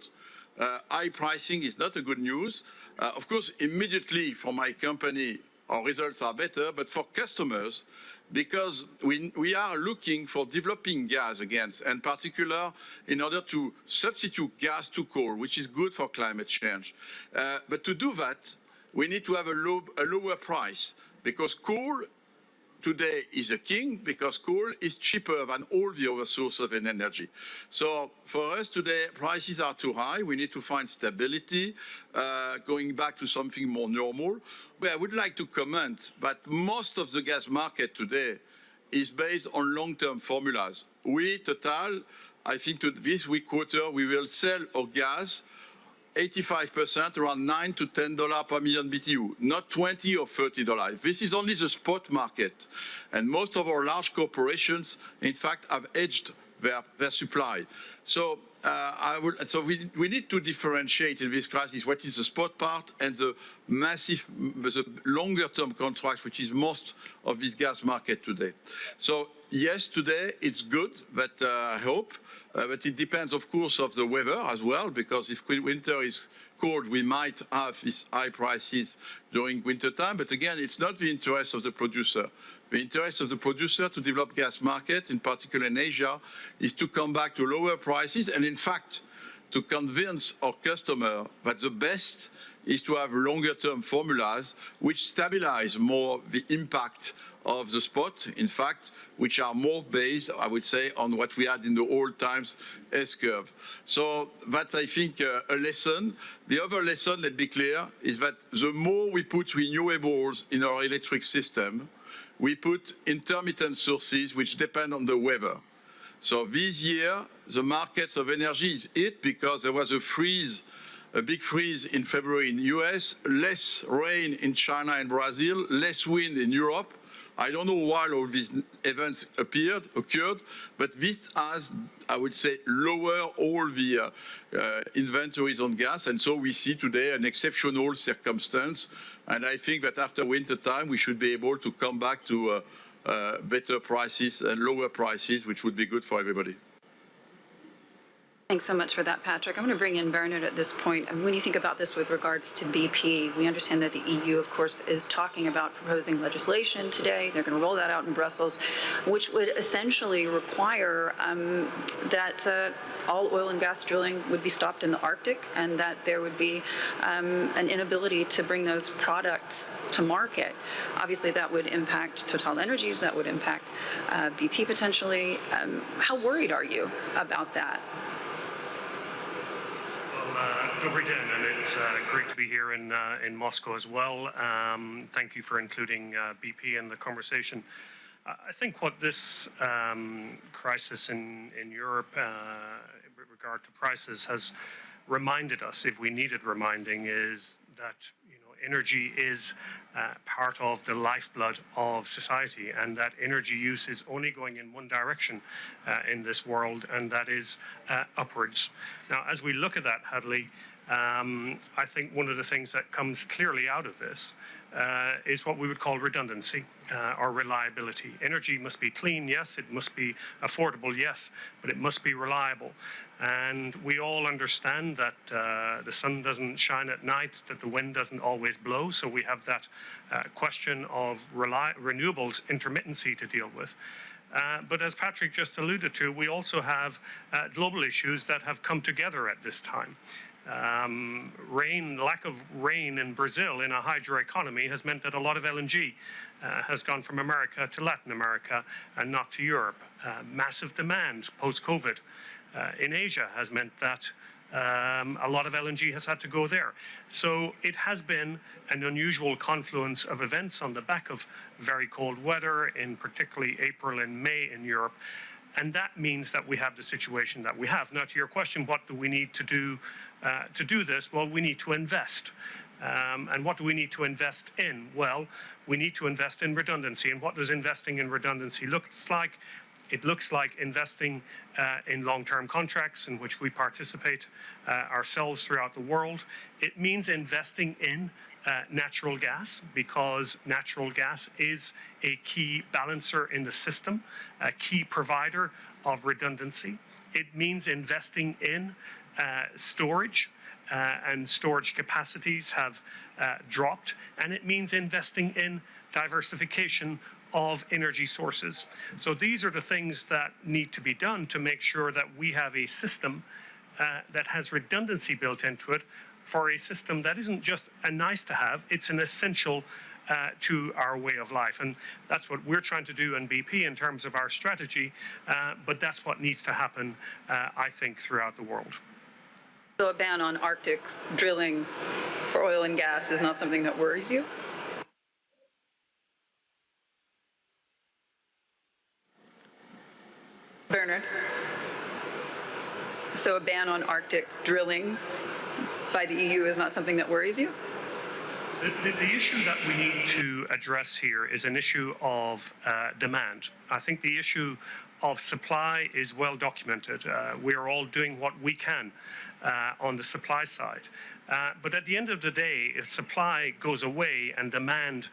High pricing is not a good news. Of course, immediately for my company, our results are better, but for customers, because we are looking for developing gas again, and particular in order to substitute gas to coal, which is good for climate change. But to do that, we need to have a lower price, because coal today is a king, because coal is cheaper than all the other sources of energy. So for us today, prices are too high. We need to find stability, going back to something more normal. But I would like to comment that most of the gas market today is based on long-term formulas. We, Total, I think to this quarter, we will sell our gas 85%, around $9 to $10 per million BTU, not $20 or $30. This is only the spot market. And most of our large corporations, in fact, have hedged their supply. So, we need to differentiate in this crisis what is the spot part and the longer-term contract, which is most of this gas market today. So, yes, today it's good, but I hope. But it depends, of course, of the weather as well, because if winter is cold, we might have these high prices during winter time. But again, it's not the interest of the producer. The interest of the producer to develop gas market, in particular in Asia, is to come back to lower prices and, in fact, to convince our customer that the best is to have longer-term formulas which stabilize more the impact of the spot, in fact, which are more based, I would say, on what we had in the old times S-curve. So that's, I think, a lesson. The other lesson, let's be clear, is that the more we put renewables in our electric system, we put intermittent sources which depend on the weather. So this year, the markets of energy is hit because there was a big freeze in February in the US, less rain in China and Brazil, less wind in Europe. I don't know why all these events occurred, but this has, I would say, lower all the inventories on gas, and so we see today an exceptional circumstance. And I think that after winter time, we should be able to come back to better prices and lower prices, which would be good for everybody. Thanks so much for that, Patrick. I'm going to bring in Bernard at this point. And when you think about this with regards to BP, we understand that the EU, of course, is talking about proposing legislation today. They're going to roll that out in Brussels, which would essentially require that all oil and gas drilling would be stopped in the Arctic, and that there would be an inability to bring those products to market. Obviously, that would impact TotalEnergies, that would impact BP potentially. How worried are you about that? Dobry den, and it's great to be here in Moscow as well. Thank you for including BP in the conversation. I think what this crisis in Europe with regard to prices has reminded us, if we needed reminding, is that energy is part of the lifeblood of society, and that energy use is only going in one direction in this world, and that is upwards. Now, as we look at that, Hadley, I think one of the things that comes clearly out of this is what we would call redundancy or reliability. Energy must be clean, yes. It must be affordable, yes. But it must be reliable. And we all understand that the sun doesn't shine at night, that the wind doesn't always blow. So we have that question of renewables intermittency to deal with. But as Patrick just alluded to, we also have global issues that have come together at this time. Lack of rain in Brazil in a hydro economy has meant that a lot of LNG has gone from America to Latin America and not to Europe. Massive demand post-COVID in Asia has meant that a lot of LNG has had to go there. So it has been an unusual confluence of events on the back of very cold weather in particularly April and May in Europe. And that means that we have the situation that we have. Now, to your question, what do we need to do this? Well, we need to invest. And what do we need to invest in? Well, we need to invest in redundancy. And what does investing in redundancy look like? It looks like investing in long-term contracts in which we participate ourselves throughout the world. It means investing in natural gas, because natural gas is a key balancer in the system, a key provider of redundancy. It means investing in storage, and storage capacities have dropped, and it means investing in diversification of energy sources. So these are the things that need to be done to make sure that we have a system that has redundancy built into it, for a system that isn't just a nice to have, it's an essential to our way of life. And that's what we're trying to do in BP in terms of our strategy, but that's what needs to happen, I think, throughout the world. So a ban on Arctic drilling for oil and gas is not something that worries you? Bernard? So a ban on Arctic drilling by the EU is not something that worries you? The issue that we need to address here is an issue of demand. I think the issue of supply is well documented. We are all doing what we can on the supply side. But at the end of the day, if supply goes away and demand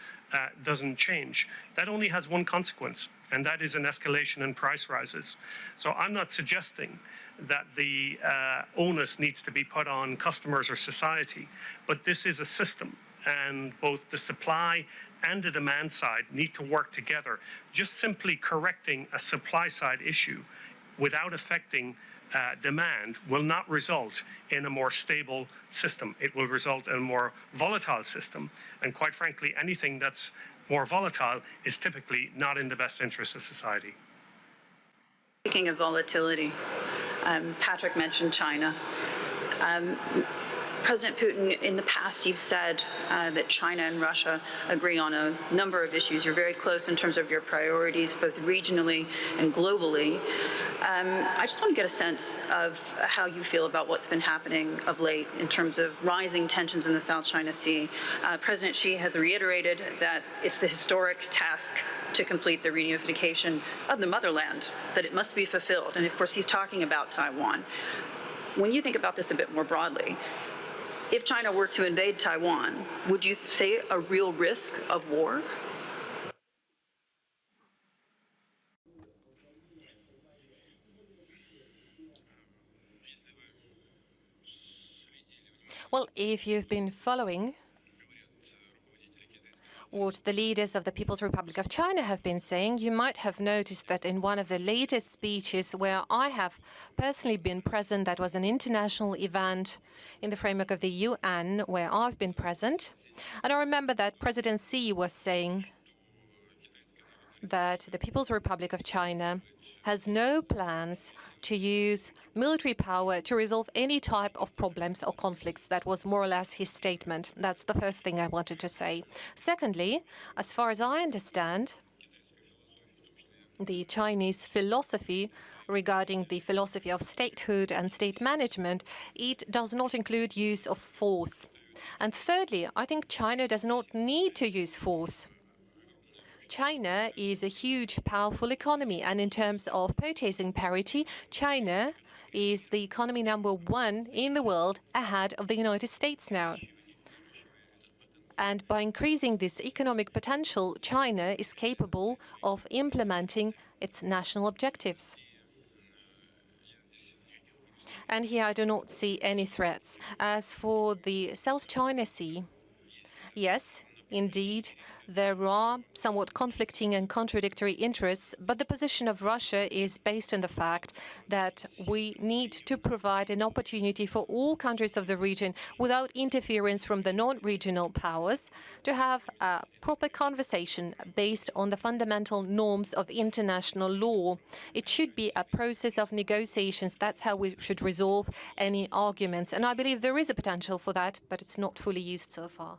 doesn't change, that only has one consequence, and that is an escalation in price rises. So I'm not suggesting that the onus needs to be put on customers or society, but this is a system, and both the supply and the demand side need to work together. Just simply correcting a supply side issue without affecting demand will not result in a more stable system. It will result in a more volatile system. And quite frankly, anything that's more volatile is typically not in the best interest of society. Speaking of volatility, Patrick mentioned China. President Putin, in the past, you've said that China and Russia agree on a number of issues. You're very close in terms of your priorities, both regionally and globally. I just want to get a sense of how you feel about what's been happening of late in terms of rising tensions in the South China Sea. President Xi has reiterated that it's the historic task to complete the reunification of the motherland, that it must be fulfilled. And of course, he's talking about Taiwan. When you think about this a bit more broadly, if China were to invade Taiwan, would you say a real risk of war? Well, if you've been following what the leaders of the People's Republic of China have been saying, you might have noticed that in one of the latest speeches where I have personally been present, that was an international event in the framework of the UN where I've been present. And I remember that President Xi was saying that the People's Republic of China has no plans to use military power to resolve any type of problems or conflicts. That was more or less his statement. That's the first thing I wanted to say. Secondly, as far as I understand, the Chinese philosophy regarding the philosophy of statehood and state management, it does not include use of force. And thirdly, I think China does not need to use force. China is a huge, powerful economy, and in terms of purchasing parity, China is the economy #1 in the world, ahead of the United States now. And by increasing this economic potential, China is capable of implementing its national objectives. And here I do not see any threats. As for the South China Sea, yes, indeed, there are somewhat conflicting and contradictory interests, but the position of Russia is based on the fact that we need to provide an opportunity for all countries of the region, without interference from the non-regional powers, to have a proper conversation based on the fundamental norms of international law. It should be a process of negotiations. That's how we should resolve any arguments. And I believe there is a potential for that, but it's not fully used so far.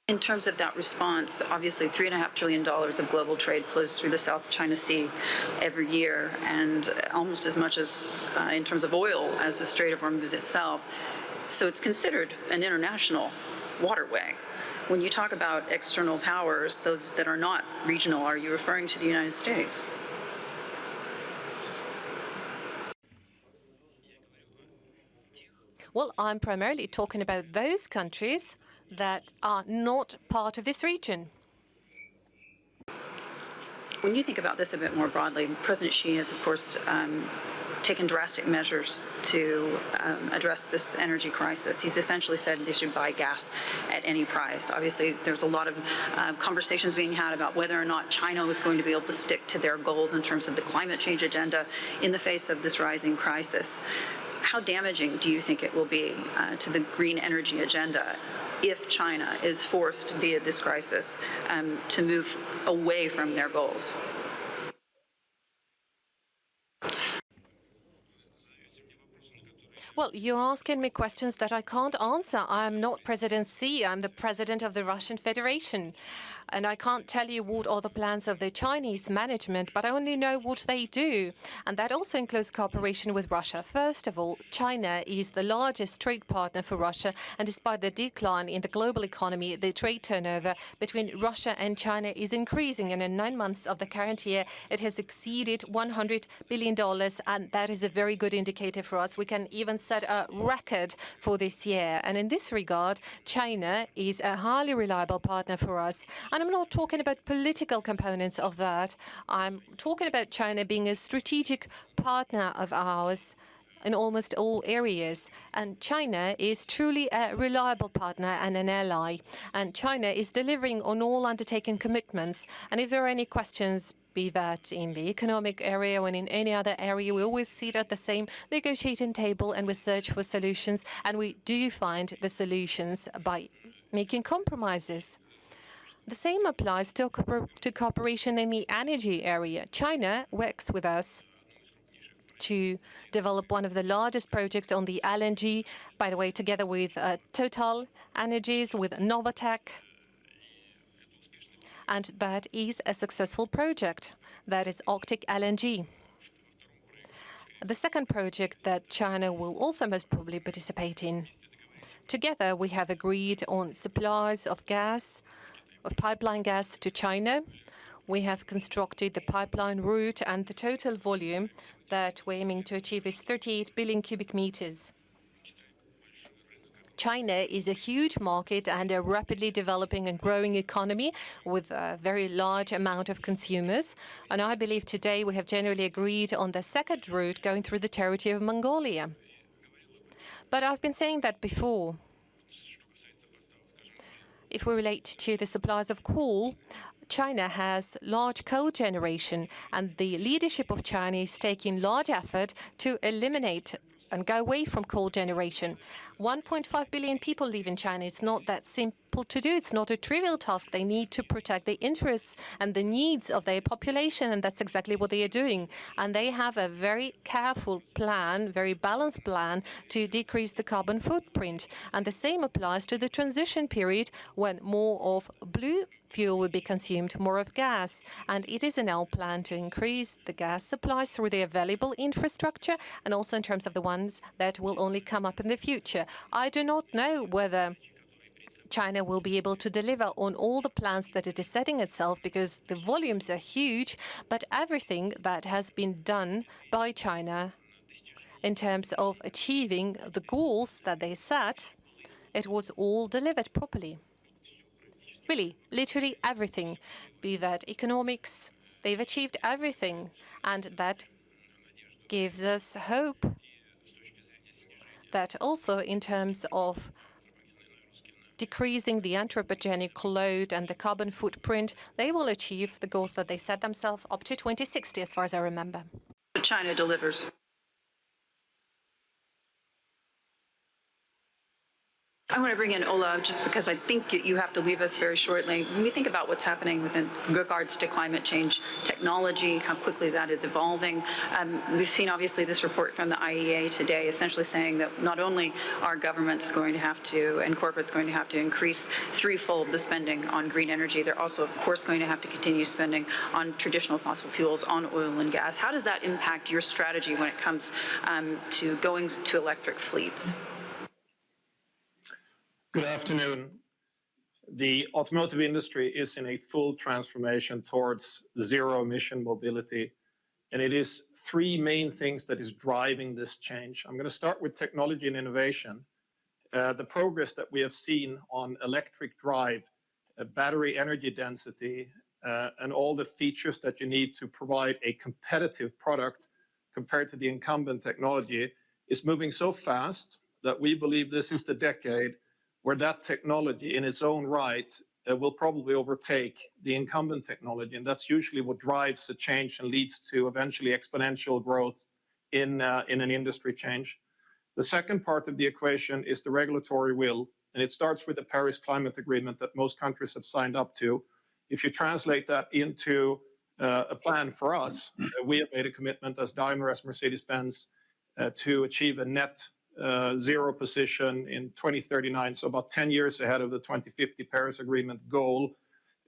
In terms of that response, obviously $3.5 trillion of global trade flows through the South China Sea every year, and almost as much as in terms of oil as the Strait of Hormuz itself. So it's considered an international waterway. When you talk about external powers, those that are not regional, are you referring to the United States? Well, I'm primarily talking about those countries that are not part of this region. When you think about this a bit more broadly, President Xi has, of course, taken drastic measures to address this energy crisis. He's essentially said they should buy gas at any price. Obviously, there's a lot of conversations being had about whether or not China was going to be able to stick to their goals in terms of the climate change agenda in the face of this rising crisis. How damaging do you think it will be to the green energy agenda if China is forced via this crisis to move away from their goals? Well, you're asking me questions that I can't answer. I'm not President Xi. I'm the president of the Russian Federation. And I can't tell you what are the plans of the Chinese management, but I only know what they do. And that also includes cooperation with Russia. First of all, China is the largest trade partner for Russia. And despite the decline in the global economy, the trade turnover between Russia and China is increasing. And in 9 months of the current year, it has exceeded $100 billion. And that is a very good indicator for us. We can even set a record for this year. And in this regard, China is a highly reliable partner for us. And I'm not talking about political components of that. I'm talking about China being a strategic partner of ours in almost all areas. And China is truly a reliable partner and an ally. And China is delivering on all undertaken commitments. And if there are any questions, be that in the economic area or in any other area, we always sit at the same negotiating table and we search for solutions. And we do find the solutions by making compromises. The same applies to cooperation in the energy area. China works with us to develop one of the largest projects on the LNG, by the way, together with Total Energies, with Novatec. And that is a successful project. That is Arctic LNG. The second project that China will also most probably participate in. Together, we have agreed on supplies of gas, of pipeline gas to China. We have constructed the pipeline route, and the total volume that we're aiming to achieve is 38 billion cubic meters. China is a huge market and a rapidly developing and growing economy with a very large amount of consumers. And I believe today we have generally agreed on the second route going through the territory of Mongolia. But I've been saying that before. If we relate to the supplies of coal, China has large coal generation, and the leadership of China is taking large effort to eliminate and go away from coal generation. 1.5 billion people live in China. It's not that simple to do. It's not a trivial task. They need to protect the interests and the needs of their population, and that's exactly what they are doing. And they have a very careful plan, very balanced plan to decrease the carbon footprint. And the same applies to the transition period when more of blue fuel will be consumed, more of gas. And it is in our plan to increase the gas supplies through the available infrastructure and also in terms of the ones that will only come up in the future. I do not know whether China will be able to deliver on all the plans that it is setting itself, because the volumes are huge, but everything that has been done by China in terms of achieving the goals that they set, it was all delivered properly. Really, literally everything, be that economics, they've achieved everything, and that gives us hope that also in terms of decreasing the anthropogenic load and the carbon footprint, they will achieve the goals that they set themselves up to 2060, as far as I remember. China delivers. I want to bring in Ola just because I think you have to leave us very shortly. When we think about what's happening within regards to climate change technology, how quickly that is evolving, we've seen obviously this report from the IEA today essentially saying that not only are governments going to have to and corporates going to have to increase threefold the spending on green energy, they're also of course going to have to continue spending on traditional fossil fuels, on oil and gas. How does that impact your strategy when it comes to going to electric fleets? Good afternoon. The automotive industry is in a full transformation towards zero-emission mobility, and it is three main things that is driving this change. I'm going to start with technology and innovation. The progress that we have seen on electric drive, battery energy density, and all the features that you need to provide a competitive product compared to the incumbent technology is moving so fast that we believe this is the decade where that technology in its own right will probably overtake the incumbent technology. And that's usually what drives the change and leads to eventually exponential growth in an industry change. The second part of the equation is the regulatory will, and it starts with the Paris Climate Agreement that most countries have signed up to. If you translate that into a plan for us, we have made a commitment as Daimler, as Mercedes-Benz, to achieve a net zero position in 2039, so about 10 years ahead of the 2050 Paris Agreement goal,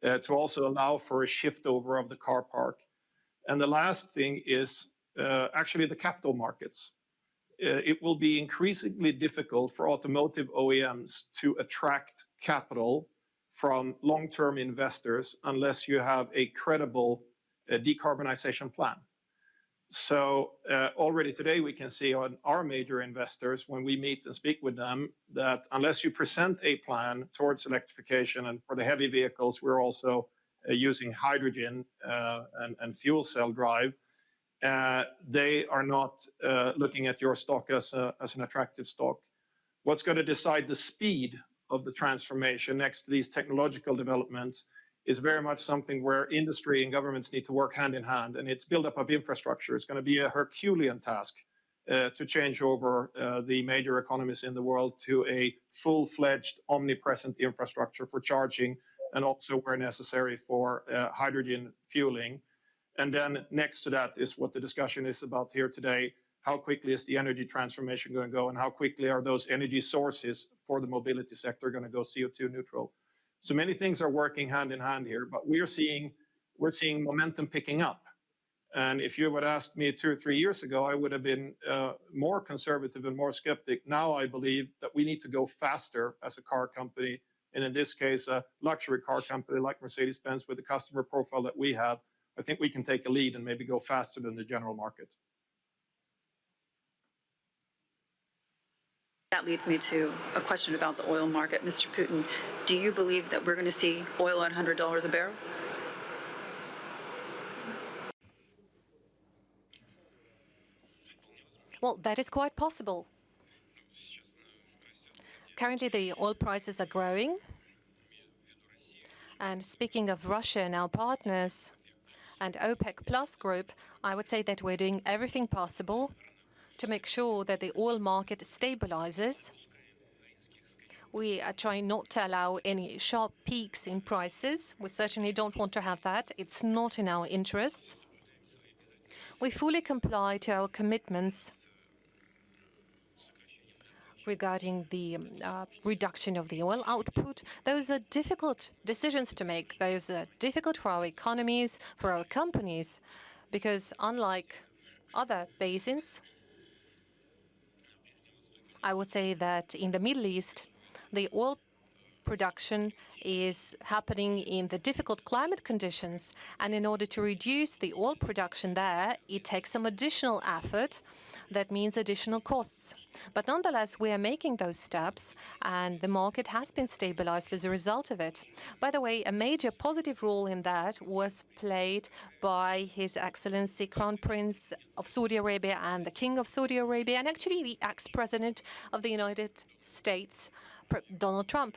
to also allow for a shift over of the car park. And the last thing is actually the capital markets. It will be increasingly difficult for automotive OEMs to attract capital from long-term investors unless you have a credible decarbonization plan. So already today we can see on our major investors when we meet and speak with them that unless you present a plan towards electrification, and for the heavy vehicles we're also using hydrogen and fuel cell drive, they are not looking at your stock as an attractive stock. What's going to decide the speed of the transformation next to these technological developments is very much something where industry and governments need to work hand in hand, and its buildup of infrastructure is going to be a Herculean task to change over the major economies in the world to a full-fledged, omnipresent infrastructure for charging and also where necessary for hydrogen fueling. And then next to that is what the discussion is about here today. How quickly is the energy transformation going to go, and how quickly are those energy sources for the mobility sector going to go CO2 neutral? So many things are working hand in hand here, but we're seeing momentum picking up. And if you would ask me 2 or 3 years ago, I would have been more conservative and more skeptic. Now I believe that we need to go faster as a car company, and in this case, a luxury car company like Mercedes-Benz with the customer profile that we have. I think we can take a lead and maybe go faster than the general market. That leads me to a question about the oil market. Mr. Putin, do you believe that we're going to see oil at $100 a barrel? Well, that is quite possible. Currently, the oil prices are growing. And speaking of Russia and our partners and OPEC Plus group, I would say that we're doing everything possible to make sure that the oil market stabilizes. We are trying not to allow any sharp peaks in prices. We certainly don't want to have that. It's not in our interests. We fully comply to our commitments regarding the reduction of the oil output. Those are difficult decisions to make. Those are difficult for our economies, for our companies, because unlike other basins, I would say that in the Middle East, the oil production is happening in the difficult climate conditions. And in order to reduce the oil production there, it takes some additional effort. That means additional costs. But nonetheless, we are making those steps, and the market has been stabilized as a result of it. By the way, a major positive role in that was played by His Excellency Crown Prince of Saudi Arabia and the King of Saudi Arabia, and actually the ex-president of the United States, Donald Trump.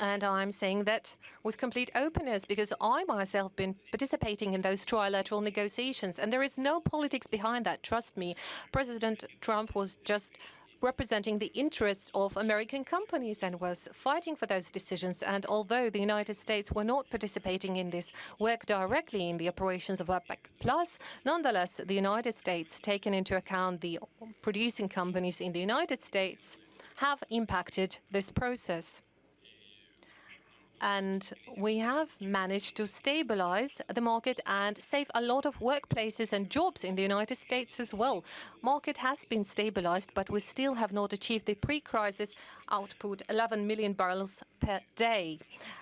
And I'm saying that with complete openness, because I myself have been participating in those trilateral negotiations, and there is no politics behind that, trust me. President Trump was just representing the interests of American companies and was fighting for those decisions. And although the United States were not participating in this work directly in the operations of OPEC Plus, nonetheless, the United States, taking into account the producing companies in the United States, have impacted this process. And we have managed to stabilize the market and save a lot of workplaces and jobs in the United States as well. Market has been stabilized, but we still have not achieved the pre-crisis output, 11 million barrels per day.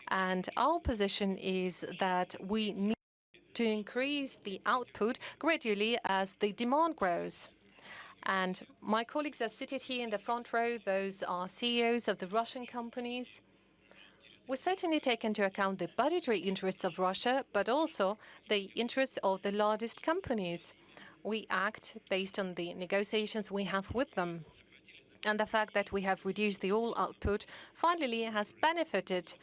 And our position is that we need to increase the output gradually as the demand grows. And my colleagues are seated here in the front row. Those are CEOs of the Russian companies. We certainly take into account the budgetary interests of Russia, but also the interests of the largest companies. We act based on the negotiations we have with them. And the fact that we have reduced the oil output finally has benefited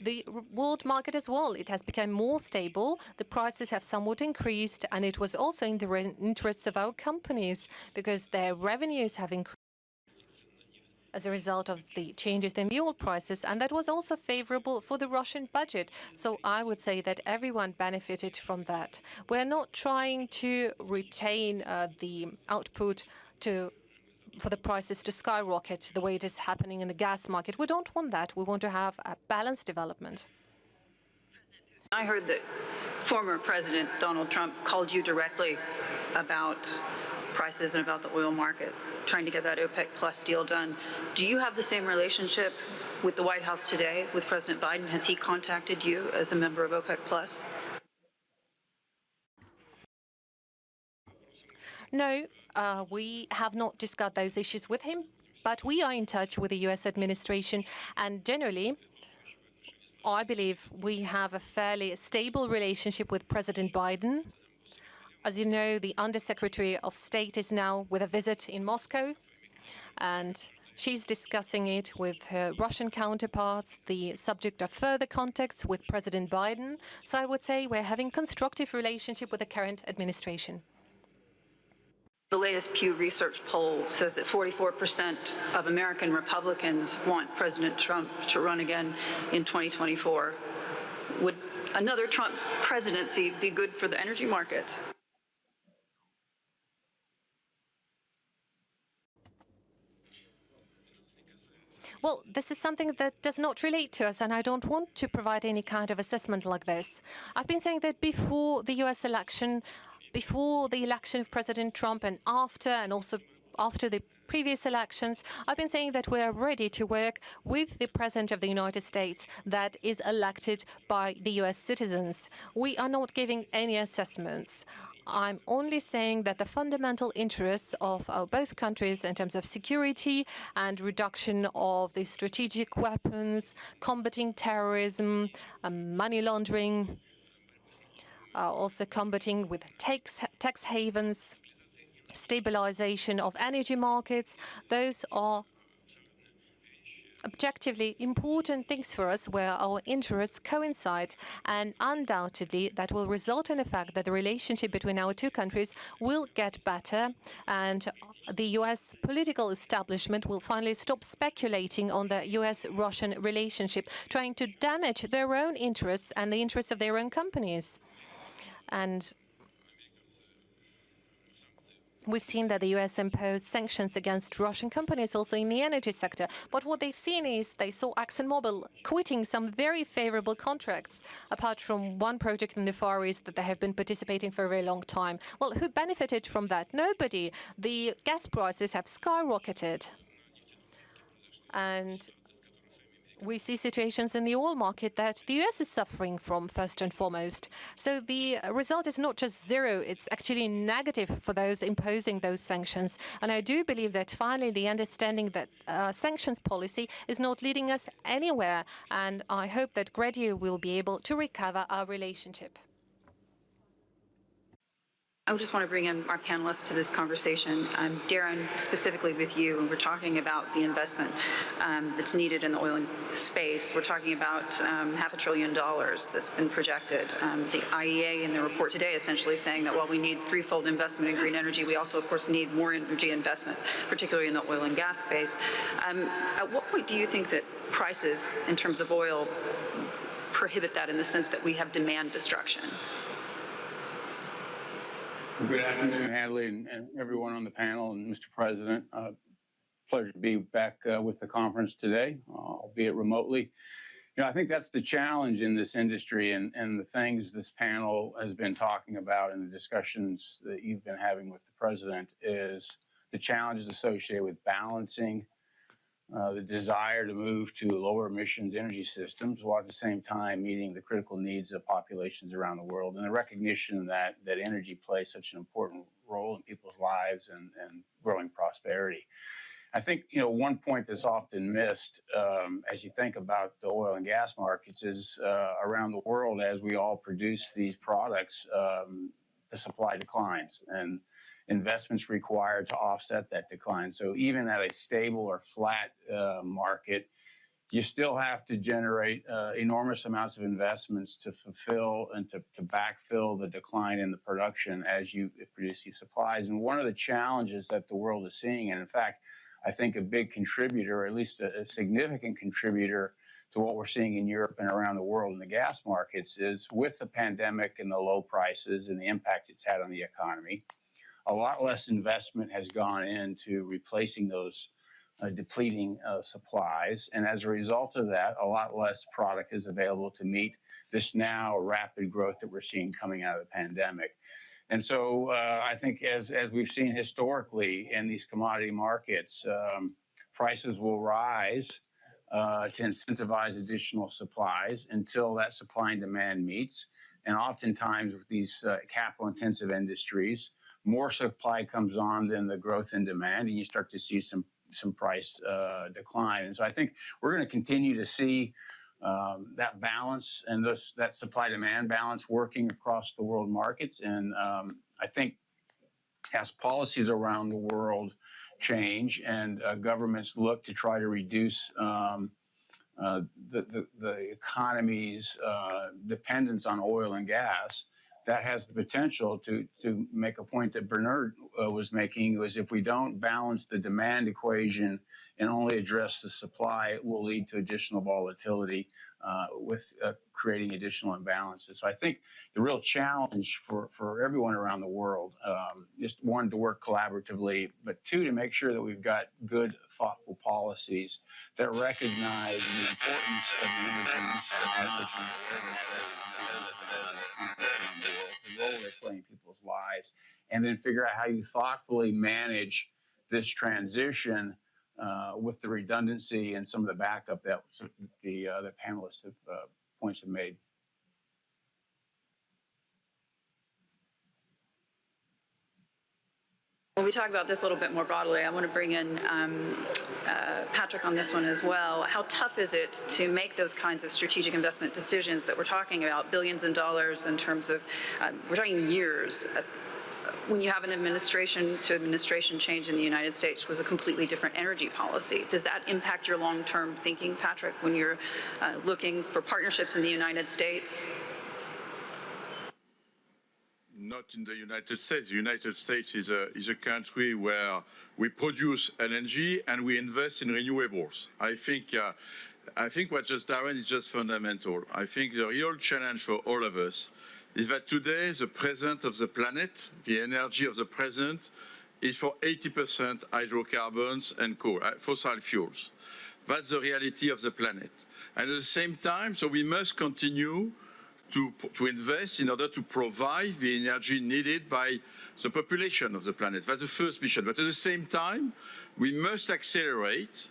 the world market as well. It has become more stable, the prices have somewhat increased, and it was also in the interests of our companies because their revenues have increased as a result of the changes in the oil prices, and that was also favorable for the Russian budget. So I would say that everyone benefited from that. We're not trying to retain the output for the prices to skyrocket the way it is happening in the gas market. We don't want that. We want to have a balanced development. I heard that former President Donald Trump called you directly about prices and about the oil market, trying to get that OPEC Plus deal done. Do you have the same relationship with the White House today with President Biden? Has he contacted you as a member of OPEC Plus? No, we have not discussed those issues with him, but we are in touch with the U.S. administration, and generally, I believe we have a fairly stable relationship with President Biden. As you know, the Undersecretary of State is now with a visit in Moscow, and she's discussing it with her Russian counterparts, the subject of further contacts with President Biden. So I would say we're having constructive relationship with the current administration. The latest Pew Research poll says that 44% of American Republicans want President Trump to run again in 2024. Would another Trump presidency be good for the energy markets? Well, this is something that does not relate to us, and I don't want to provide any kind of assessment like this. I've been saying that before the U.S. election, before the election of President Trump, and also after the previous elections, I've been saying that we are ready to work with the President of the United States that is elected by the U.S. citizens. We are not giving any assessments. I'm only saying that the fundamental interests of both countries in terms of security and reduction of the strategic weapons, combating terrorism, money laundering, also combating with tax havens, stabilization of energy markets, those are objectively important things for us where our interests coincide, and undoubtedly that will result in the fact that the relationship between our two countries will get better, and the US political establishment will finally stop speculating on the US-Russian relationship, trying to damage their own interests and the interests of their own companies. And we've seen that the US imposed sanctions against Russian companies also in the energy sector. But what they've seen is they saw ExxonMobil quitting some very favorable contracts, apart from one project in the Far East that they have been participating for a very long time. Well, who benefited from that? Nobody. The gas prices have skyrocketed. And we see situations in the oil market that the US is suffering from, first and foremost. So the result is not just zero, it's actually negative for those imposing those sanctions. And I do believe that finally the understanding that sanctions policy is not leading us anywhere. And I hope that gradually we'll be able to recover our relationship. I just want to bring in our panelists to this conversation. Darren, specifically with you, and we're talking about the investment that's needed in the oil space. We're talking about $500 billion that's been projected. The IEA in the report today essentially saying that while we need threefold investment in green energy, we also, of course, need more energy investment, particularly in the oil and gas space. At what point do you think that prices in terms of oil prohibit that in the sense that we have demand destruction? Good afternoon, Hadley, and everyone on the panel, and Mr. President. Pleasure to be back with the conference today, albeit remotely. I think that's the challenge in this industry, and the things this panel has been talking about and the discussions that you've been having with the President is the challenges associated with balancing the desire to move to lower emissions energy systems while at the same time meeting the critical needs of populations around the world, and the recognition that energy plays such an important role in people's lives and growing prosperity. I think, one point that's often missed as you think about the oil and gas markets is around the world, as we all produce these products, the supply declines and investments required to offset that decline. So even at a stable or flat market, you still have to generate enormous amounts of investments to fulfill and to backfill the decline in the production as you produce these supplies. And one of the challenges that the world is seeing, and in fact, I think a big contributor, or at least a significant contributor to what we're seeing in Europe and around the world in the gas markets, is with the pandemic and the low prices and the impact it's had on the economy, a lot less investment has gone into replacing those depleting supplies. And as a result of that, a lot less product is available to meet this now rapid growth that we're seeing coming out of the pandemic. And so I think as we've seen historically in these commodity markets, prices will rise to incentivize additional supplies until that supply and demand meets. And oftentimes with these capital-intensive industries, more supply comes on than the growth in demand, and you start to see some price decline. And so I think we're going to continue to see that balance and that supply-demand balance working across the world markets. And I think as policies around the world change and governments look to try to reduce the economy's dependence on oil and gas, that has the potential to make a point that Bernard was making, was if we don't balance the demand equation and only address the supply, it will lead to additional volatility with creating additional imbalances. So I think the real challenge for everyone around the world is, one, to work collaboratively, but two, to make sure that we've got good, thoughtful policies that recognize the importance of the energy the role they play in people's lives, and then figure out how you thoughtfully manage this transition with the redundancy and some of the backup that the panelists have points have made. When we talk about this a little bit more broadly, I want to bring in Patrick on this one as well. How tough is it to make those kinds of strategic investment decisions that we're talking about, billions of dollars in terms of, we're talking years when you have an administration-to-administration change in the United States with a completely different energy policy, does that impact your long-term thinking, Patrick, when you're looking for partnerships in the United States? Not in the United States. The United States is a country where we produce energy and we invest in renewables. I think what just Darren is just fundamental. I think the real challenge for all of us is that today the present of the planet, the energy of the present, is for 80% hydrocarbons and coal, fossil fuels. That's the reality of the planet. And at the same time, so we must continue to invest in order to provide the energy needed by the population of the planet. That's the first mission. But at the same time, we must accelerate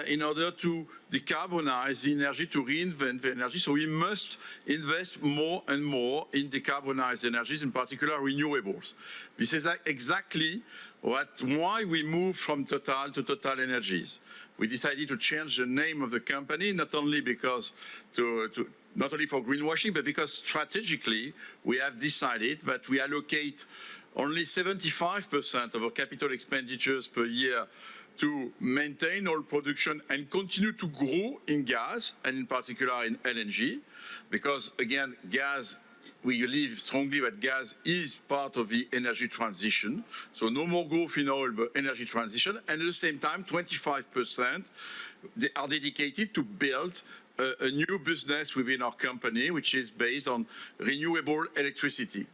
in order to decarbonize the energy, to reinvent the energy. So we must invest more and more in decarbonized energies, in particular renewables. This is exactly why we moved from Total to Total Energies. We decided to change the name of the company, not only because not only for greenwashing, but because strategically we have decided that we allocate only 75% of our capital expenditures per year to maintain oil production and continue to grow in gas, and in particular in LNG, because again, gas, we believe strongly that gas is part of the energy transition. So no more growth in oil, but energy transition. And at the same time, 25% they are dedicated to build a new business within our company, which is based on renewable electricity.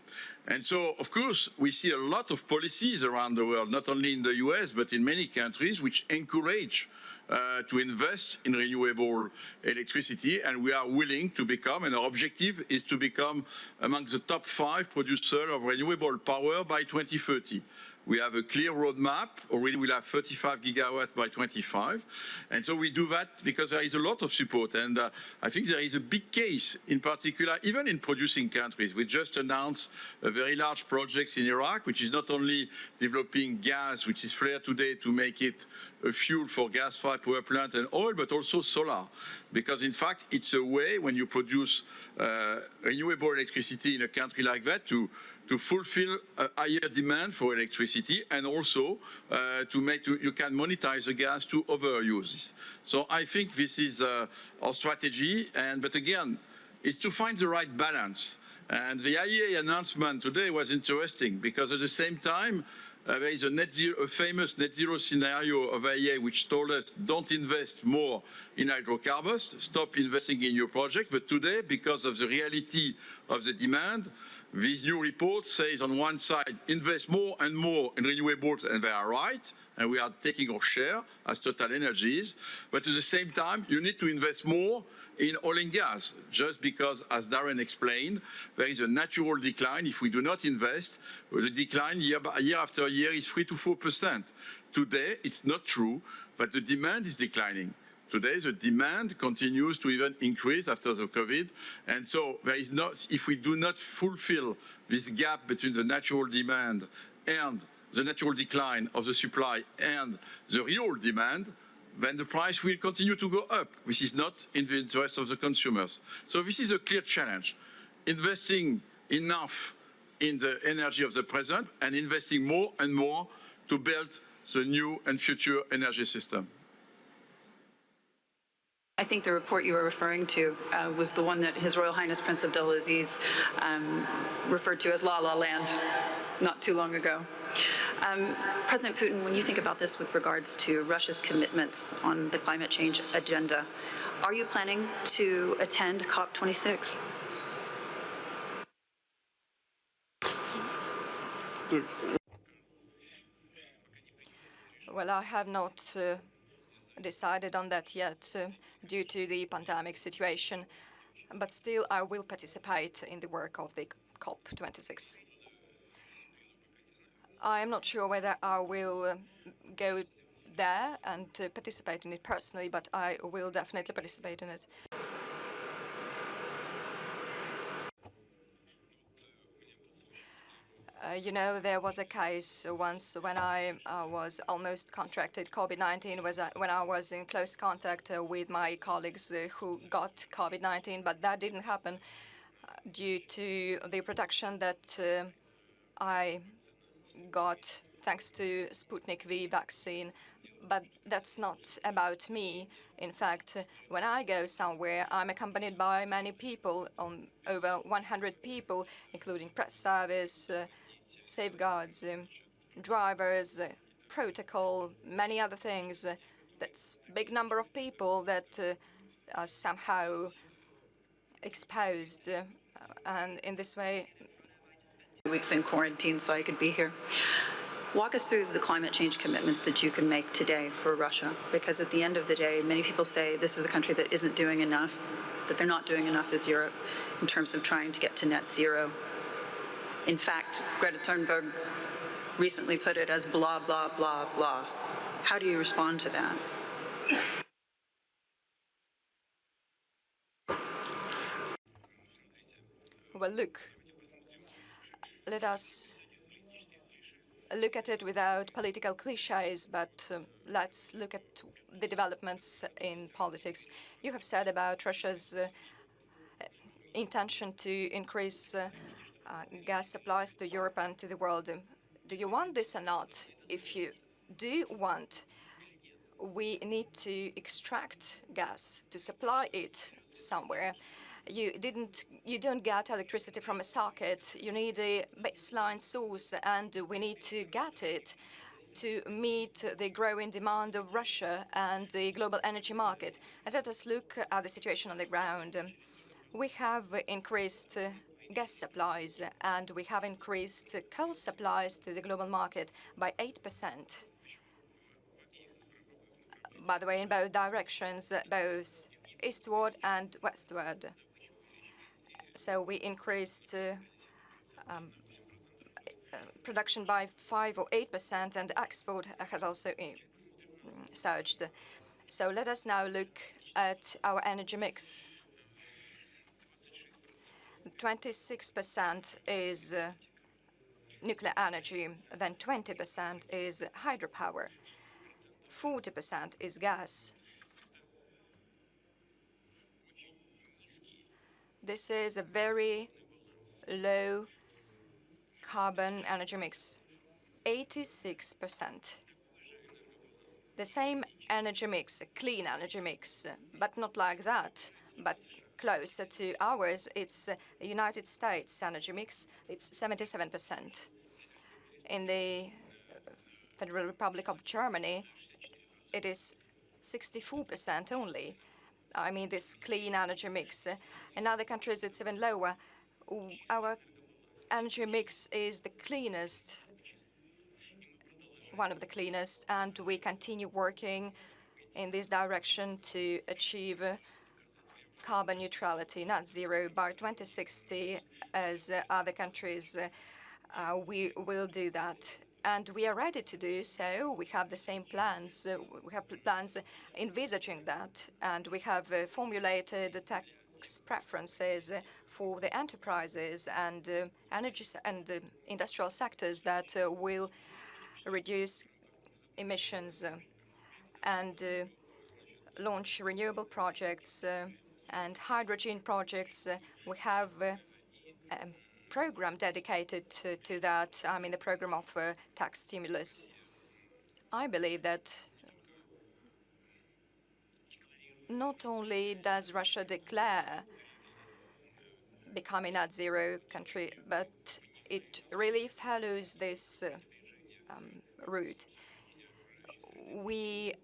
And so, of course, we see a lot of policies around the world, not only in the US, but in many countries, which encourage to invest in renewable electricity, and we are willing to become, and our objective is to become among the top 5 producers of renewable power by 2030. We have a clear roadmap. Already we'll have 35 gigawatts by 25. And so we do that because there is a lot of support. And I think there is a big case, in particular, even in producing countries. We just announced a very large project in Iraq, which is not only developing gas, which is flared today, to make it a fuel for gas-fired power plant and oil, but also solar. Because in fact, it's a way when you produce renewable electricity in a country like that to fulfill a higher demand for electricity, and also you can monetize the gas to other uses. So I think this is our strategy. But again, it's to find the right balance. And the IEA announcement today was interesting because at the same time, there is a famous net zero scenario of IEA which told us don't invest more in hydrocarbons, stop investing in your projects. But today, because of the reality of the demand, this new report says on one side, invest more and more in renewables, and they are right, and we are taking our share as Total Energies. But at the same time, you need to invest more in oil and gas, just because, as Darren explained, there is a natural decline. If we do not invest, the decline year after year is 3 to 4%. Today, it's not true, but the demand is declining. Today, the demand continues to even increase after the COVID. And so there is not, if we do not fulfill this gap between the natural demand and the natural decline of the supply and the real demand, then the price will continue to go up, which is not in the interest of the consumers. So this is a clear challenge. Investing enough in the energy of the present and investing more and more to build the new and future energy system. I think the report you were referring to was the one that His Royal Highness Prince Abdulaziz referred to as La La Land not too long ago. President Putin, when you think about this with regards to Russia's commitments on the climate change agenda, are you planning to attend COP26? Well, I have not decided on that yet due to the pandemic situation, but still I will participate in the work of the COP26. I am not sure whether I will go there and participate in it personally, but I will definitely participate in it. You know, there was a case once when I was almost contracted COVID-19, when I was in close contact with my colleagues who got COVID-19, but that didn't happen due to the protection that I got thanks to Sputnik V vaccine, but that's not about me. In fact, when I go somewhere, I'm accompanied by many people, over 100 people, including press service, safeguards, drivers, protocol, many other things. That's a big number of people that are somehow exposed, and in this way, Weeks in quarantine so I could be here. Walk us through the climate change commitments that you can make today for Russia, because at the end of the day, many people say this is a country that isn't doing enough, that they're not doing enough as Europe in terms of trying to get to net zero. In fact, Greta Thunberg recently put it as blah, blah, blah, blah. How do you respond to that? well, look, let us look at it without political cliches, but let's look at the developments in politics. You have said about Russia's intention to increase gas supplies to Europe and to the world. Do you want this or not? If you do want, we need to extract gas to supply it somewhere. You don't get electricity from a socket. You need a baseline source, and we need to get it to meet the growing demand of Russia and the global energy market. And let us look at the situation on the ground. We have increased gas supplies, and we have increased coal supplies to the global market by 8%. By the way, in both directions, both eastward and westward. So we increased production by 5 or 8%, and export has also surged. So let us now look at our energy mix. 26% is nuclear energy, then 20% is hydropower, 40% is gas. This is a very low carbon energy mix, 86%. The same energy mix, a clean energy mix, but not like that, but closer to ours. It's the United States energy mix, it's 77%. In the Federal Republic of Germany, it is 64% only. I mean, this clean energy mix. In other countries, it's even lower. Our energy mix is the cleanest, one of the cleanest, and we continue working in this direction to achieve carbon neutrality, net zero, by 2060, as other countries. We will do that. And we are ready to do so. We have the same plans. We have plans envisaging that. And we have formulated tax preferences for the enterprises and energy and industrial sectors that will reduce emissions and launch renewable projects and hydrogen projects. We have a program dedicated to that, I mean the program of tax stimulus. I believe that not only does Russia declare becoming a net zero country, but it really follows this route. We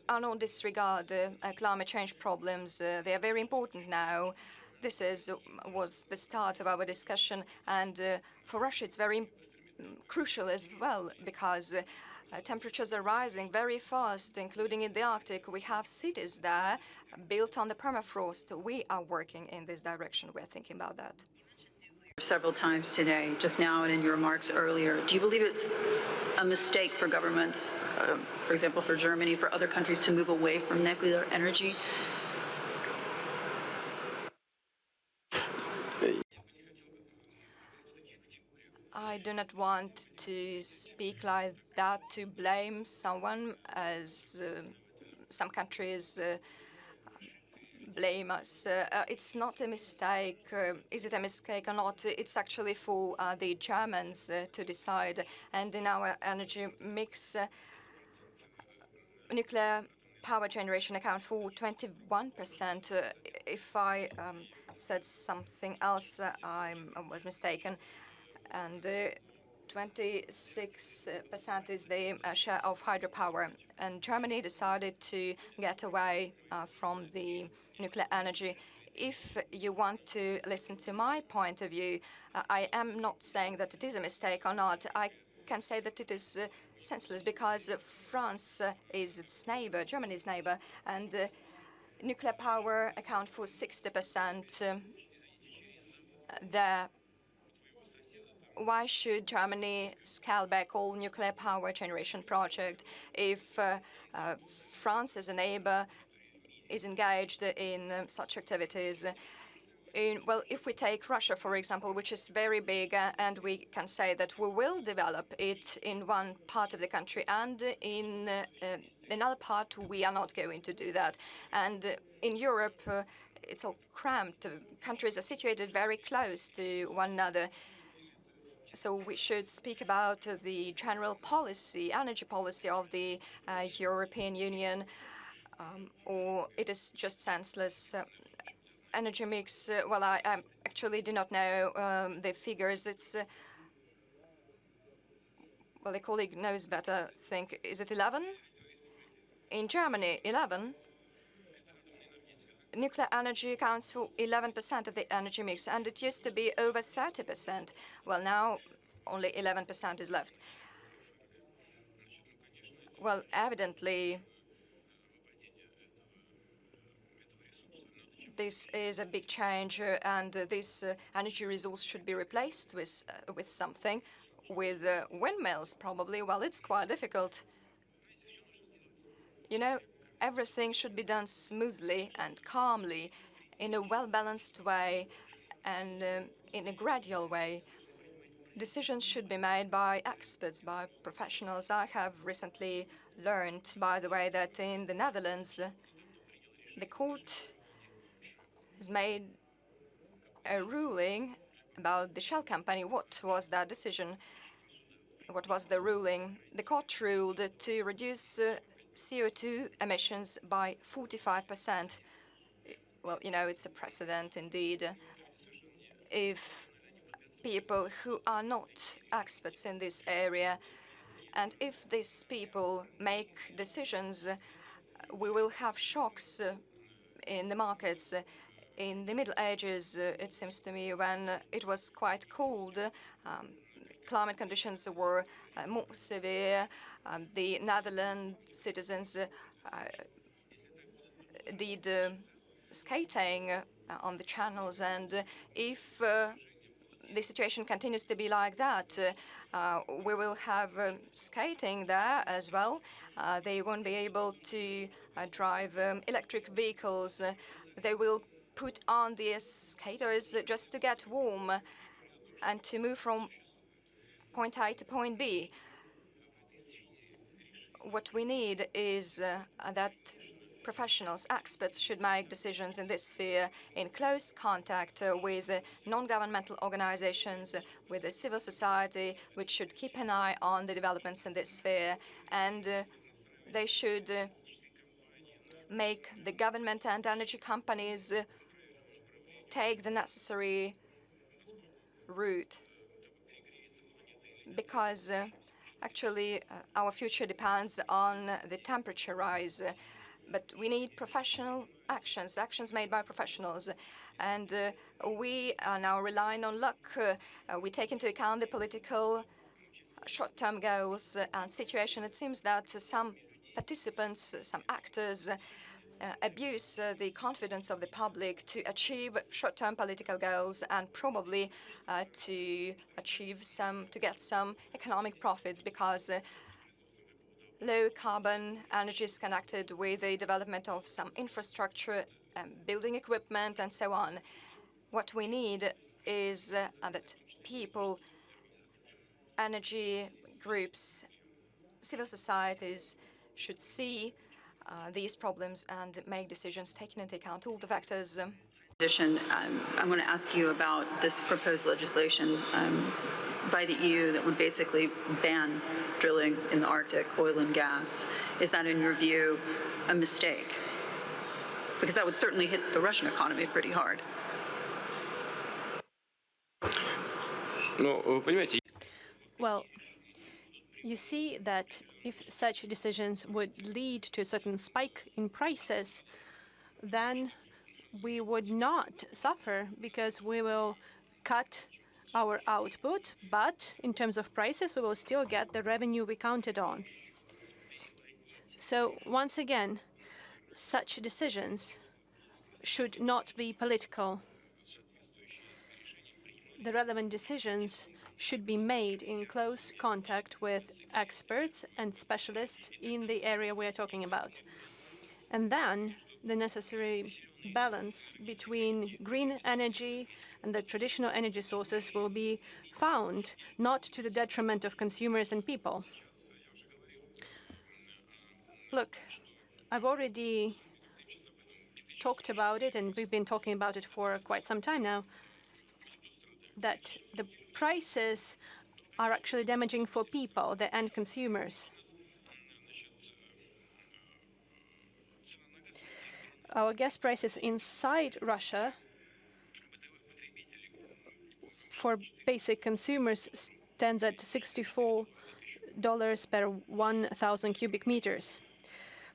are not disregard climate change problems. They are very important now. This was the start of our discussion, and for Russia it's very crucial as well, because temperatures are rising very fast, including in the Arctic. We have cities there built on the permafrost. We are working in this direction. We're thinking about that. Several times today, just now and in your remarks earlier, do you believe it's a mistake for governments, for example, for Germany, for other countries to move away from nuclear energy? I do not want to speak like that to blame someone, as some countries blame us. It's not a mistake. Is it a mistake or not? It's actually for the Germans to decide. And in our energy mix, nuclear power generation account for 21%. If I said something else, I was mistaken. And 26% is the share of hydropower. And Germany decided to get away from the nuclear energy. If you want to listen to my point of view, I am not saying that it is a mistake or not. I can say that it is senseless because France is its neighbor, Germany's neighbor, and nuclear power account for 60% there. Why should Germany scale back all nuclear power generation project if France as a neighbor is engaged in such activities? Well, if we take Russia, for example, which is very big, and we can say that we will develop it in one part of the country, and in another part we are not going to do that. And in Europe, it's all cramped. Countries are situated very close to one another. So we should speak about the general policy, energy policy of the European Union, or it is just senseless. Energy mix, well, I actually do not know the figures. It's, well, the colleague knows better, I think. Is it 11? In Germany, 11? Nuclear energy accounts for 11% of the energy mix, and it used to be over 30%. Well, now only 11% is left. Well, evidently, this is a big change, and this energy resource should be replaced with something, with windmills, probably. Well, it's quite difficult. You know, everything should be done smoothly and calmly, in a well-balanced way, and in a gradual way. Decisions should be made by experts, by professionals. I have recently learned, by the way, that in the Netherlands, the court has made a ruling about the Shell company. What was that decision? What was the ruling? The court ruled to reduce CO2 emissions by 45%. Well, you know, it's a precedent indeed. If people who are not experts in this area, and if these people make decisions, we will have shocks in the markets. In the Middle Ages, it seems to me, when it was quite cold, climate conditions were more severe. The Netherlands citizens did skating on the channels, and if the situation continues to be like that, we will have skating there as well. They won't be able to drive electric vehicles. They will put on the skaters just to get warm and to move from point A to point B. What we need is that professionals, experts should make decisions in this sphere in close contact with non-governmental organizations, with the civil society, which should keep an eye on the developments in this sphere, and they should make the government and energy companies take the necessary route, because actually our future depends on the temperature rise. But we need professional actions, actions made by professionals. And we are now relying on luck. We take into account the political short-term goals and situation. It seems that some participants, some actors, abuse the confidence of the public to achieve short-term political goals and probably to get some economic profits, because low-carbon energy is connected with the development of some infrastructure, building equipment, and so on. What we need is that people, energy groups, civil societies should see these problems and make decisions taking into account all the factors. In addition, I'm going to ask you about this proposed legislation by the EU that would basically ban drilling in the Arctic, oil and gas. Is that, in your view, a mistake? Because that would certainly hit the Russian economy pretty hard. Well, you see that if such decisions would lead to a certain spike in prices, then we would not suffer because we will cut our output, but in terms of prices, we will still get the revenue we counted on. So once again, such decisions should not be political. The relevant decisions should be made in close contact with experts and specialists in the area we are talking about. And then the necessary balance between green energy and the traditional energy sources will be found, not to the detriment of consumers and people. Look, I've already talked about it, and we've been talking about it for quite some time now, that the prices are actually damaging for people, the end consumers. Our gas prices inside Russia for basic consumers stands at $64 per 1,000 cubic meters.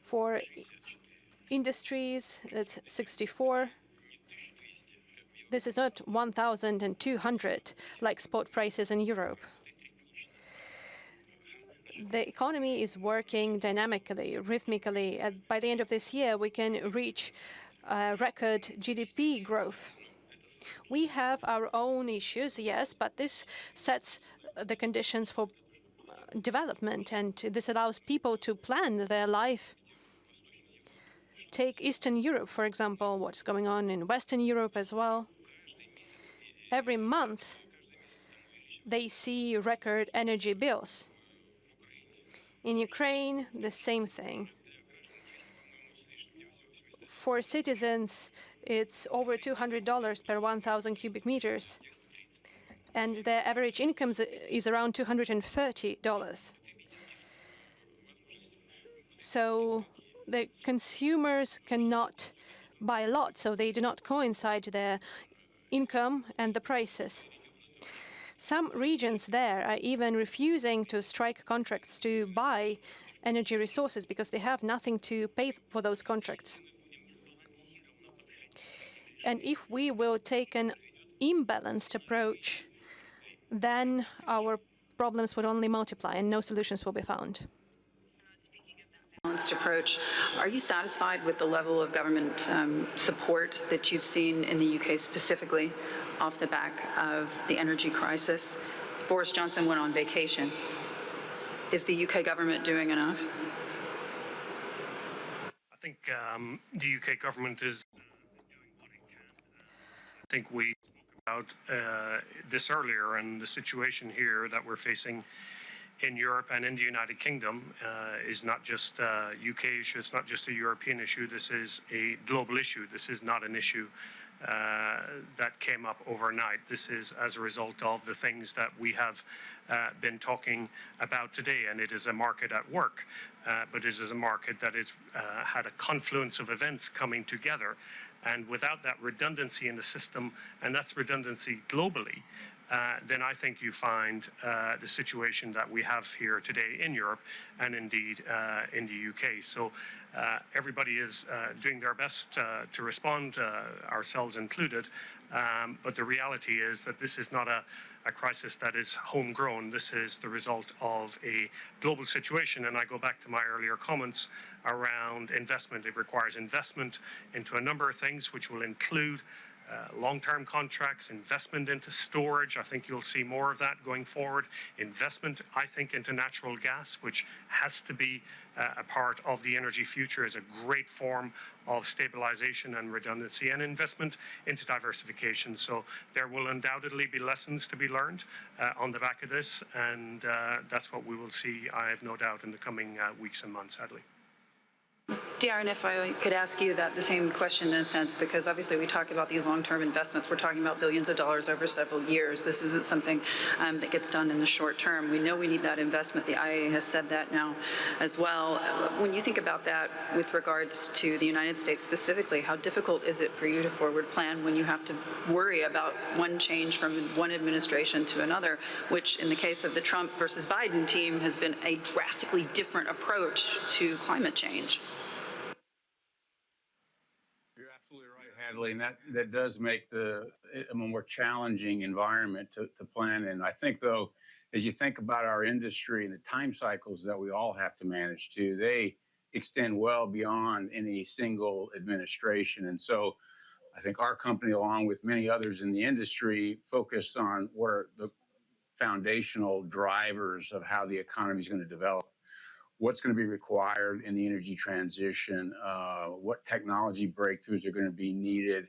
For industries, it's 64. This is not 1,200 like spot prices in Europe. The economy is working dynamically, rhythmically. By the end of this year, we can reach record GDP growth. We have our own issues, yes, but this sets the conditions for development, and this allows people to plan their life. Take Eastern Europe, for example, what's going on in Western Europe as well. Every month, they see record energy bills. In Ukraine, the same thing. For citizens, it's over $200 per 1,000 cubic meters, and their average income is around $230. So the consumers cannot buy a lot, so they do not coincide their income and the prices. Some regions there are even refusing to strike contracts to buy energy resources because they have nothing to pay for those contracts. And if we will take an imbalanced approach, then our problems would only multiply and no solutions will be found. Balanced approach. Are you satisfied with the level of government support that you've seen in the UK specifically off the back of the energy crisis? Boris Johnson went on vacation. Is the UK government doing enough? I think the UK government is. I think we talked about this earlier, and the situation here that we're facing in Europe and in the United Kingdom is not just a UK issue, it's not just a European issue, this is a global issue. This is not an issue that came up overnight. This is as a result of the things that we have been talking about today, and it is a market at work, but it is a market that has had a confluence of events coming together, and without that redundancy in the system, and that's redundancy globally, then I think you find the situation that we have here today in Europe and indeed in the UK. So everybody is doing their best to respond, ourselves included, but the reality is that this is not a crisis that is homegrown. This is the result of a global situation, and I go back to my earlier comments around investment. It requires investment into a number of things, which will include long-term contracts, investment into storage. I think you'll see more of that going forward. Investment, I think, into natural gas, which has to be a part of the energy future, is a great form of stabilization and redundancy, and investment into diversification. So there will undoubtedly be lessons to be learned on the back of this, and that's what we will see, I have no doubt, in the coming weeks and months, sadly. Darren, if I could ask you that the same question in a sense, because obviously we talk about these long-term investments. We're talking about billions of dollars over several years. This isn't something that gets done in the short term. We know we need that investment. The IEA has said that now as well. When you think about that with regards to the United States specifically, how difficult is it for you to forward plan when you have to worry about one change from one administration to another, which in the case of the Trump versus Biden team has been a drastically different approach to climate change? Hadley, and that does make a more challenging environment to plan in. I think, though, as you think about our industry and the time cycles that we all have to manage to, they extend well beyond any single administration. And so I think our company, along with many others in the industry, focus on what are the foundational drivers of how the economy is going to develop. What's going to be required in the energy transition, what technology breakthroughs are going to be needed,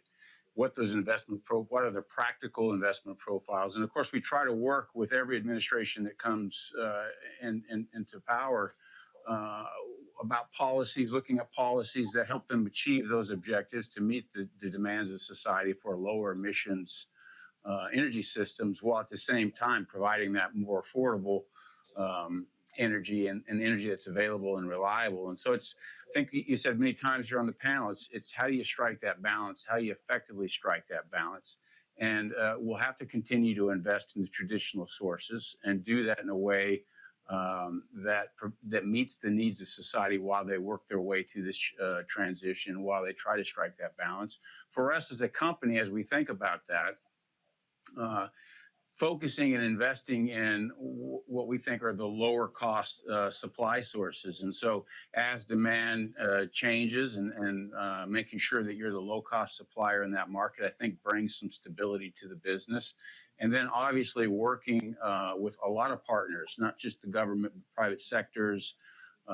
what are the practical investment profiles. And of course, we try to work with every administration that comes into power about policies, looking at policies that help them achieve those objectives to meet the demands of society for lower emissions energy systems, while at the same time providing that more affordable energy and energy that's available and reliable. And so I think you said many times here on the panel, it's how do you strike that balance, how you effectively strike that balance. And we'll have to continue to invest in the traditional sources and do that in a way that meets the needs of society while they work their way through this transition, while they try to strike that balance. For us as a company, as we think about that, focusing and investing in what we think are the lower cost supply sources. And so as demand changes and making sure that you're the low cost supplier in that market, I think brings some stability to the business. And then obviously working with a lot of partners, not just the government, but private sectors,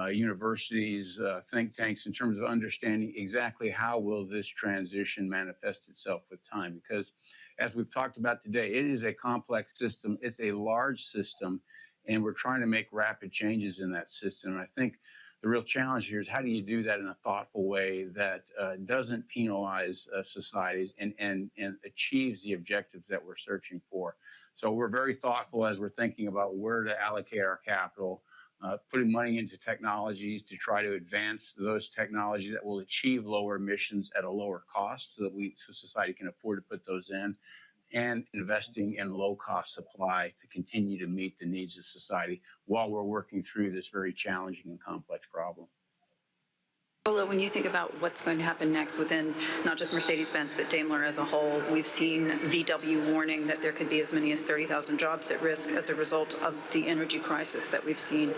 universities, think tanks, in terms of understanding exactly how will this transition manifest itself with time. Because as we've talked about today, it is a complex system. It's a large system, and we're trying to make rapid changes in that system. And I think the real challenge here is how do you do that in a thoughtful way that doesn't penalize societies and achieves the objectives that we're searching for. So we're very thoughtful as we're thinking about where to allocate our capital, putting money into technologies to try to advance those technologies that will achieve lower emissions at a lower cost so that society can afford to put those in, and investing in low-cost supply to continue to meet the needs of society while we're working through this very challenging and complex problem. Ola, when you think about what's going to happen next within not just Mercedes-Benz, but Daimler as a whole, we've seen VW warning that there could be as many as 30,000 jobs at risk as a result of the energy crisis that we've seen.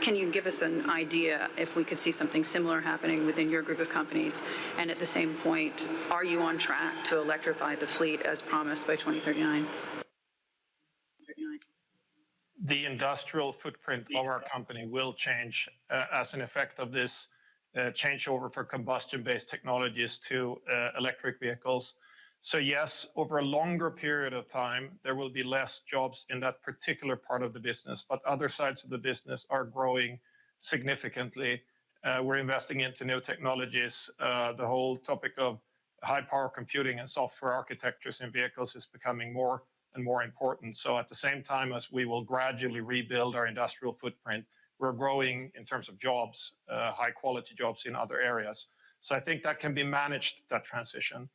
Can you give us an idea if we could see something similar happening within your group of companies? And at the same point, are you on track to electrify the fleet as promised by 2039? The industrial footprint of our company will change as an effect of this changeover for combustion-based technologies to electric vehicles. So yes, over a longer period of time, there will be less jobs in that particular part of the business, but other sides of the business are growing significantly. We're investing into new technologies. The whole topic of high power computing and software architectures in vehicles is becoming more and more important. So at the same time as we will gradually rebuild our industrial footprint, we're growing in terms of jobs, high quality jobs in other areas. So I think that can be managed, that transition.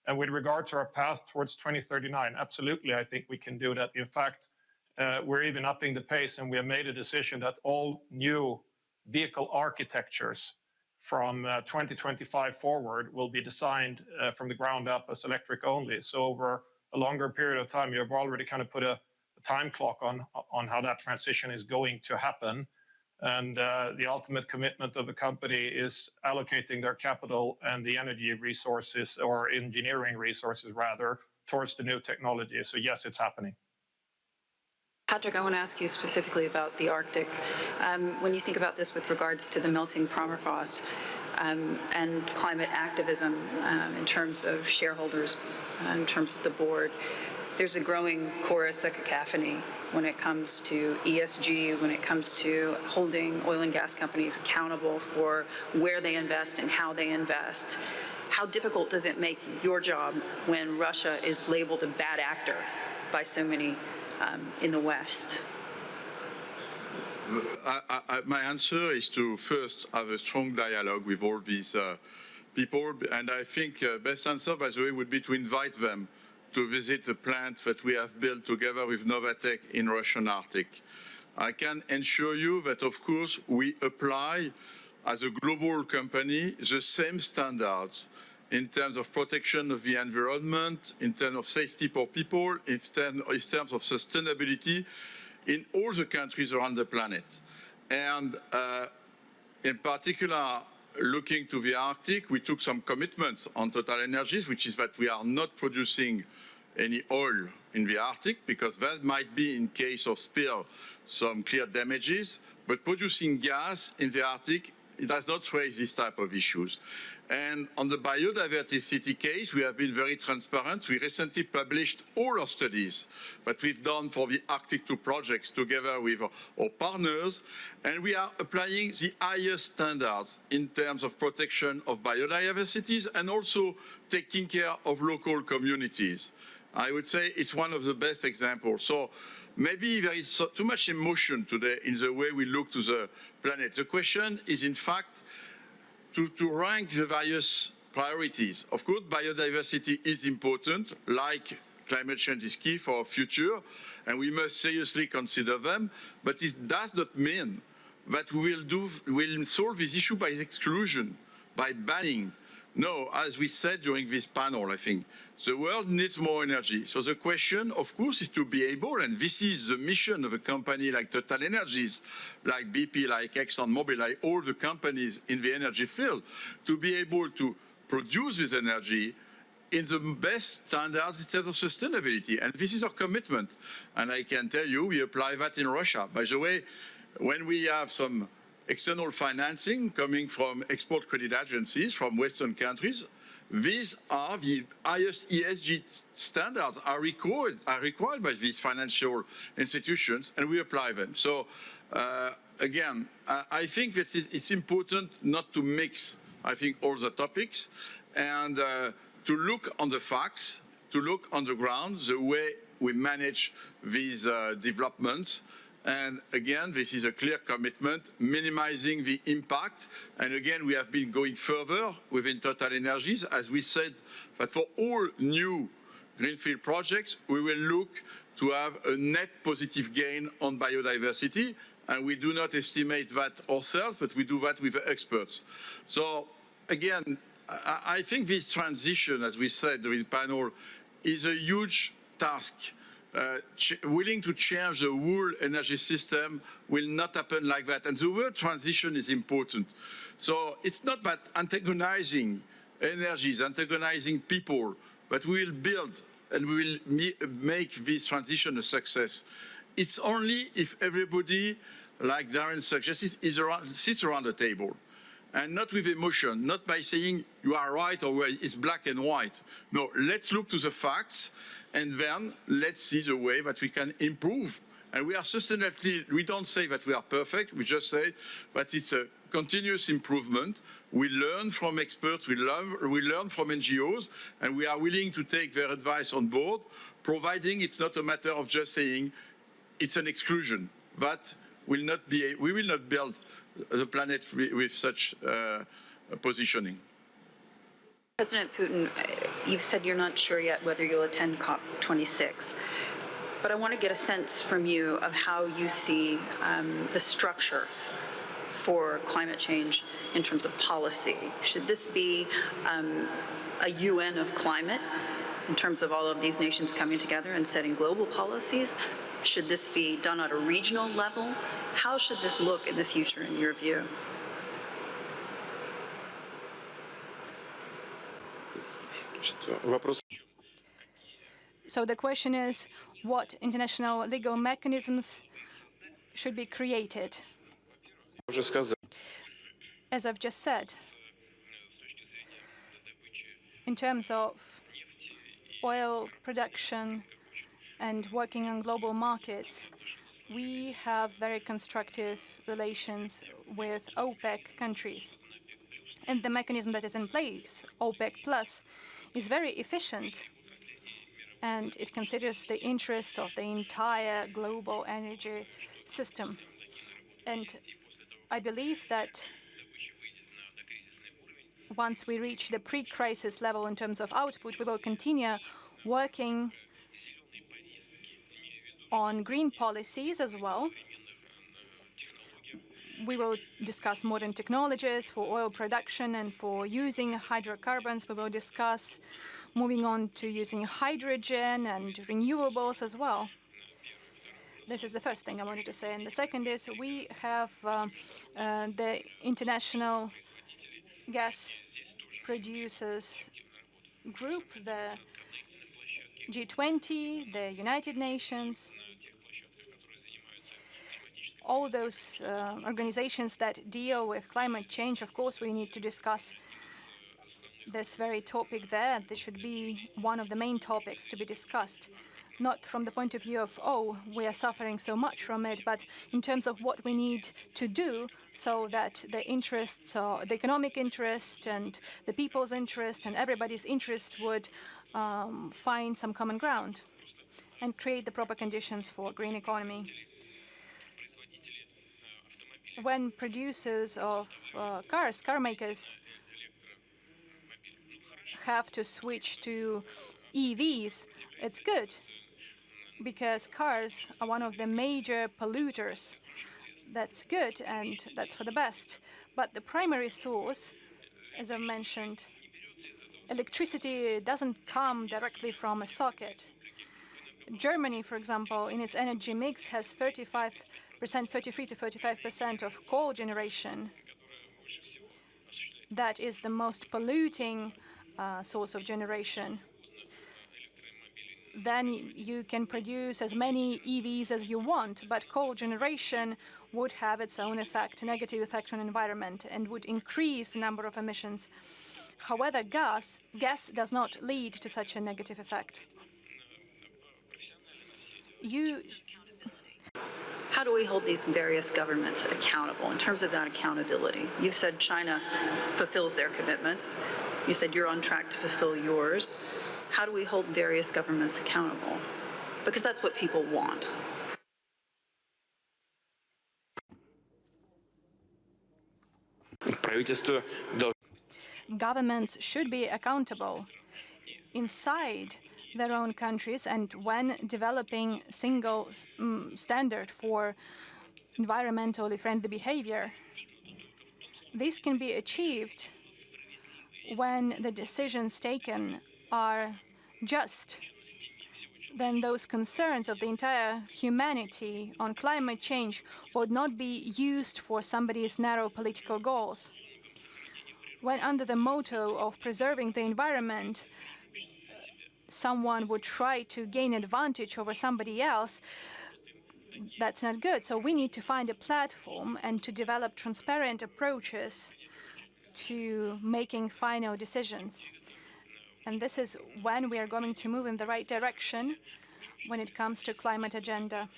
And with regard to our path towards 2039, absolutely, I think we can do that. In fact, we're even upping the pace, and we have made a decision that all new vehicle architectures from 2025 forward will be designed from the ground up as electric only. So over a longer period of time, you have already kind of put a time clock on how that transition is going to happen. And the ultimate commitment of the company is allocating their capital and the energy resources, or engineering resources rather, towards the new technology. So yes, it's happening. Patrick, I want to ask you specifically about the Arctic. When you think about this with regards to the melting permafrost and climate activism in terms of shareholders, in terms of the board, there's a growing chorus, a cacophony when it comes to ESG, when it comes to holding oil and gas companies accountable for where they invest and how they invest. How difficult does it make your job when Russia is labeled a bad actor by so many in the West? My answer is to first have a strong dialogue with all these people, and I think best answer, by the way, would be to invite them to visit the plant that we have built together with Novatek in Russian Arctic. I can assure you that, of course, we apply, as a global company, the same standards in terms of protection of the environment, in terms of safety for people, in terms of sustainability in all the countries around the planet. And in particular, looking to the Arctic, we took some commitments on Total Energies, which is that we are not producing any oil in the Arctic, because that might be, in case of spill, some clear damages. But producing gas in the Arctic, it does not raise this type of issues. And on the biodiversity case, we have been very transparent. We recently published all our studies that we've done for the Arctic 2 projects together with our partners, and we are applying the highest standards in terms of protection of biodiversities and also taking care of local communities. I would say it's one of the best examples. So maybe there is too much emotion today in the way we look to the planet. The question is, in fact, to rank the various priorities. Of course, biodiversity is important, like climate change is key for our future, and we must seriously consider them, but it does not mean that we will solve this issue by exclusion, by banning. No, as we said during this panel, I think, the world needs more energy. So the question, of course, is to be able, and this is the mission of a company like Total Energies, like BP, like ExxonMobil, like all the companies in the energy field, to be able to produce this energy in the best standards in terms of sustainability. And this is our commitment. And I can tell you, we apply that in Russia. By the way, when we have some external financing coming from export credit agencies from Western countries, these are the highest ESG standards are required by these financial institutions, and we apply them. So again, I think that it's important not to mix, I think, all the topics, and to look on the facts, to look on the ground, the way we manage these developments. And again, this is a clear commitment, minimizing the impact. And again, we have been going further within Total Energies. As we said, that for all new greenfield projects, we will look to have a net positive gain on biodiversity. And we do not estimate that ourselves, but we do that with the experts. So again, I think this transition, as we said during the panel, is a huge task. Willing to change the whole energy system will not happen like that. And the word transition is important. So it's not about antagonizing energies, antagonizing people, but we will build and we will make this transition a success. It's only if everybody, like Darren suggested, sits around the table. And not with emotion, not by saying you are right or it's black and white. No, let's look to the facts, and then let's see the way that we can improve. And we are sustainably, we don't say that we are perfect, we just say that it's a continuous improvement. We learn from experts, we learn from NGOs, and we are willing to take their advice on board, providing it's not a matter of just saying it's an exclusion. That will not be, we will not build the planet with such positioning. President Putin, you've said you're not sure yet whether you'll attend COP26, but I want to get a sense from you of how you see the structure for climate change in terms of policy. Should this be a UN of climate in terms of all of these nations coming together and setting global policies? Should this be done at a regional level? How should this look in the future, in your view? So the question is, what international legal mechanisms should be created? As I've just said, in terms of oil production and working on global markets, we have very constructive relations with OPEC countries. And the mechanism that is in place, OPEC Plus, is very efficient, and it considers the interest of the entire global energy system. And I believe that once we reach the pre-crisis level in terms of output, we will continue working on green policies as well. We will discuss modern technologies for oil production and for using hydrocarbons. We will discuss moving on to using hydrogen and renewables as well. This is the first thing I wanted to say. And the second is we have the International Gas Producers Group, the G20, the United Nations, all those organizations that deal with climate change. Of course, we need to discuss this very topic there. This should be one of the main topics to be discussed, not from the point of view of, oh, we are suffering so much from it, but in terms of what we need to do so that the interests, the economic interest and the people's interest and everybody's interest would find some common ground and create the proper conditions for green economy. When producers of cars, car makers, have to switch to EVs, it's good, because cars are one of the major polluters. That's good, and that's for the best. But the primary source, as I mentioned, electricity doesn't come directly from a socket. Germany, for example, in its energy mix has 33 to 35% of coal generation. That is the most polluting source of generation. Then you can produce as many EVs as you want, but coal generation would have its own effect, negative effect on the environment, and would increase the number of emissions. However, gas does not lead to such a negative effect. How do we hold these various governments accountable in terms of that accountability? You've said China fulfills their commitments. You said you're on track to fulfill yours. How do we hold various governments accountable? Because that's what people want. Governments should be accountable inside their own countries and when developing single standard for environmentally friendly behavior. This can be achieved when the decisions taken are just. Then those concerns of the entire humanity on climate change would not be used for somebody's narrow political goals. When under the motto of preserving the environment, someone would try to gain advantage over somebody else, that's not good. So we need to find a platform and to develop transparent approaches to making final decisions. And this is when we are going to move in the right direction when it comes to climate agenda.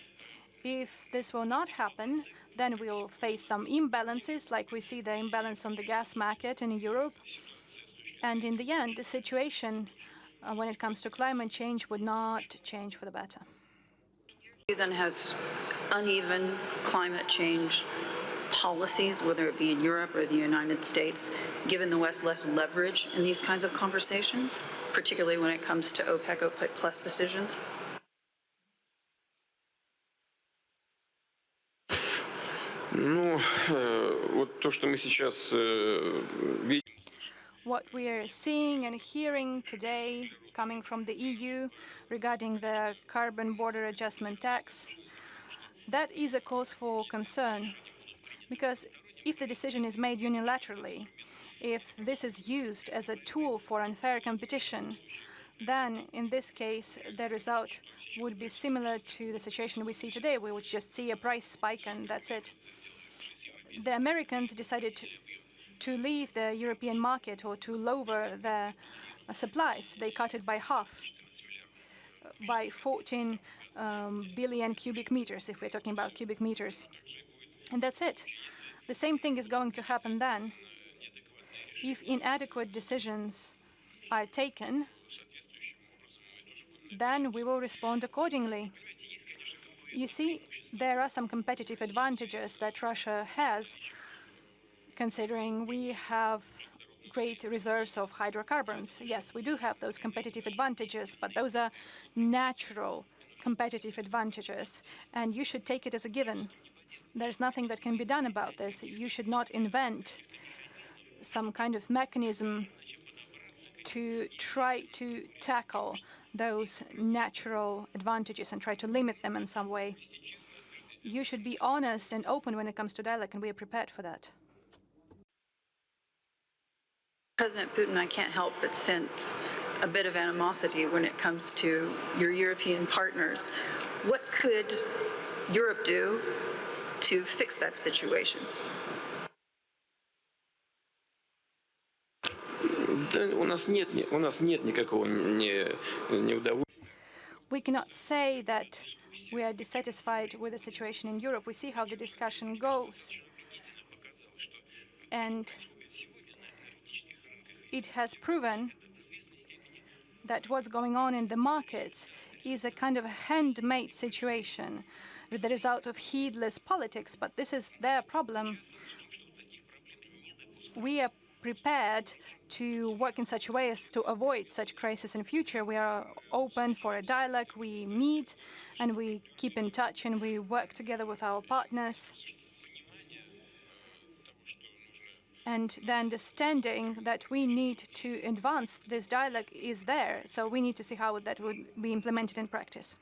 If this will not happen, then we will face some imbalances, like we see the imbalance on the gas market in Europe. And in the end, the situation when it comes to climate change would not change for the better. Then has uneven climate change policies, whether it be in Europe or the United States, given the West less leverage in these kinds of conversations, particularly when it comes to OPEC Plus decisions? What we are seeing and hearing today coming from the EU regarding the carbon border adjustment tax, that is a cause for concern. Because if the decision is made unilaterally, if this is used as a tool for unfair competition, then in this case, the result would be similar to the situation we see today. We would just see a price spike and that's it. The Americans decided to leave the European market or to lower their supplies. They cut it by half. by 14 billion cubic meters, if we're talking about cubic meters. And that's it. The same thing is going to happen then. If inadequate decisions are taken, then we will respond accordingly. You see, there are some competitive advantages that Russia has, considering we have great reserves of hydrocarbons. Yes, we do have those competitive advantages, but those are natural competitive advantages, and you should take it as a given. There's nothing that can be done about this. You should not invent some kind of mechanism to try to tackle those natural advantages and try to limit them in some way. You should be honest and open when it comes to dialogue, and we are prepared for that. President Putin, I can't help but sense a bit of animosity when it comes to your European partners. What could Europe do to fix that situation? We cannot say that we are dissatisfied with the situation in Europe. We see how the discussion goes. And it has proven that what's going on in the markets is a kind of a handmade situation, the result of heedless politics, but this is their problem. We are prepared to work in such a way as to avoid such crisis in future. We are open for a dialogue, we meet and we keep in touch and we work together with our partners. And the understanding that we need to advance this dialogue is there, so we need to see how that would be implemented in practice.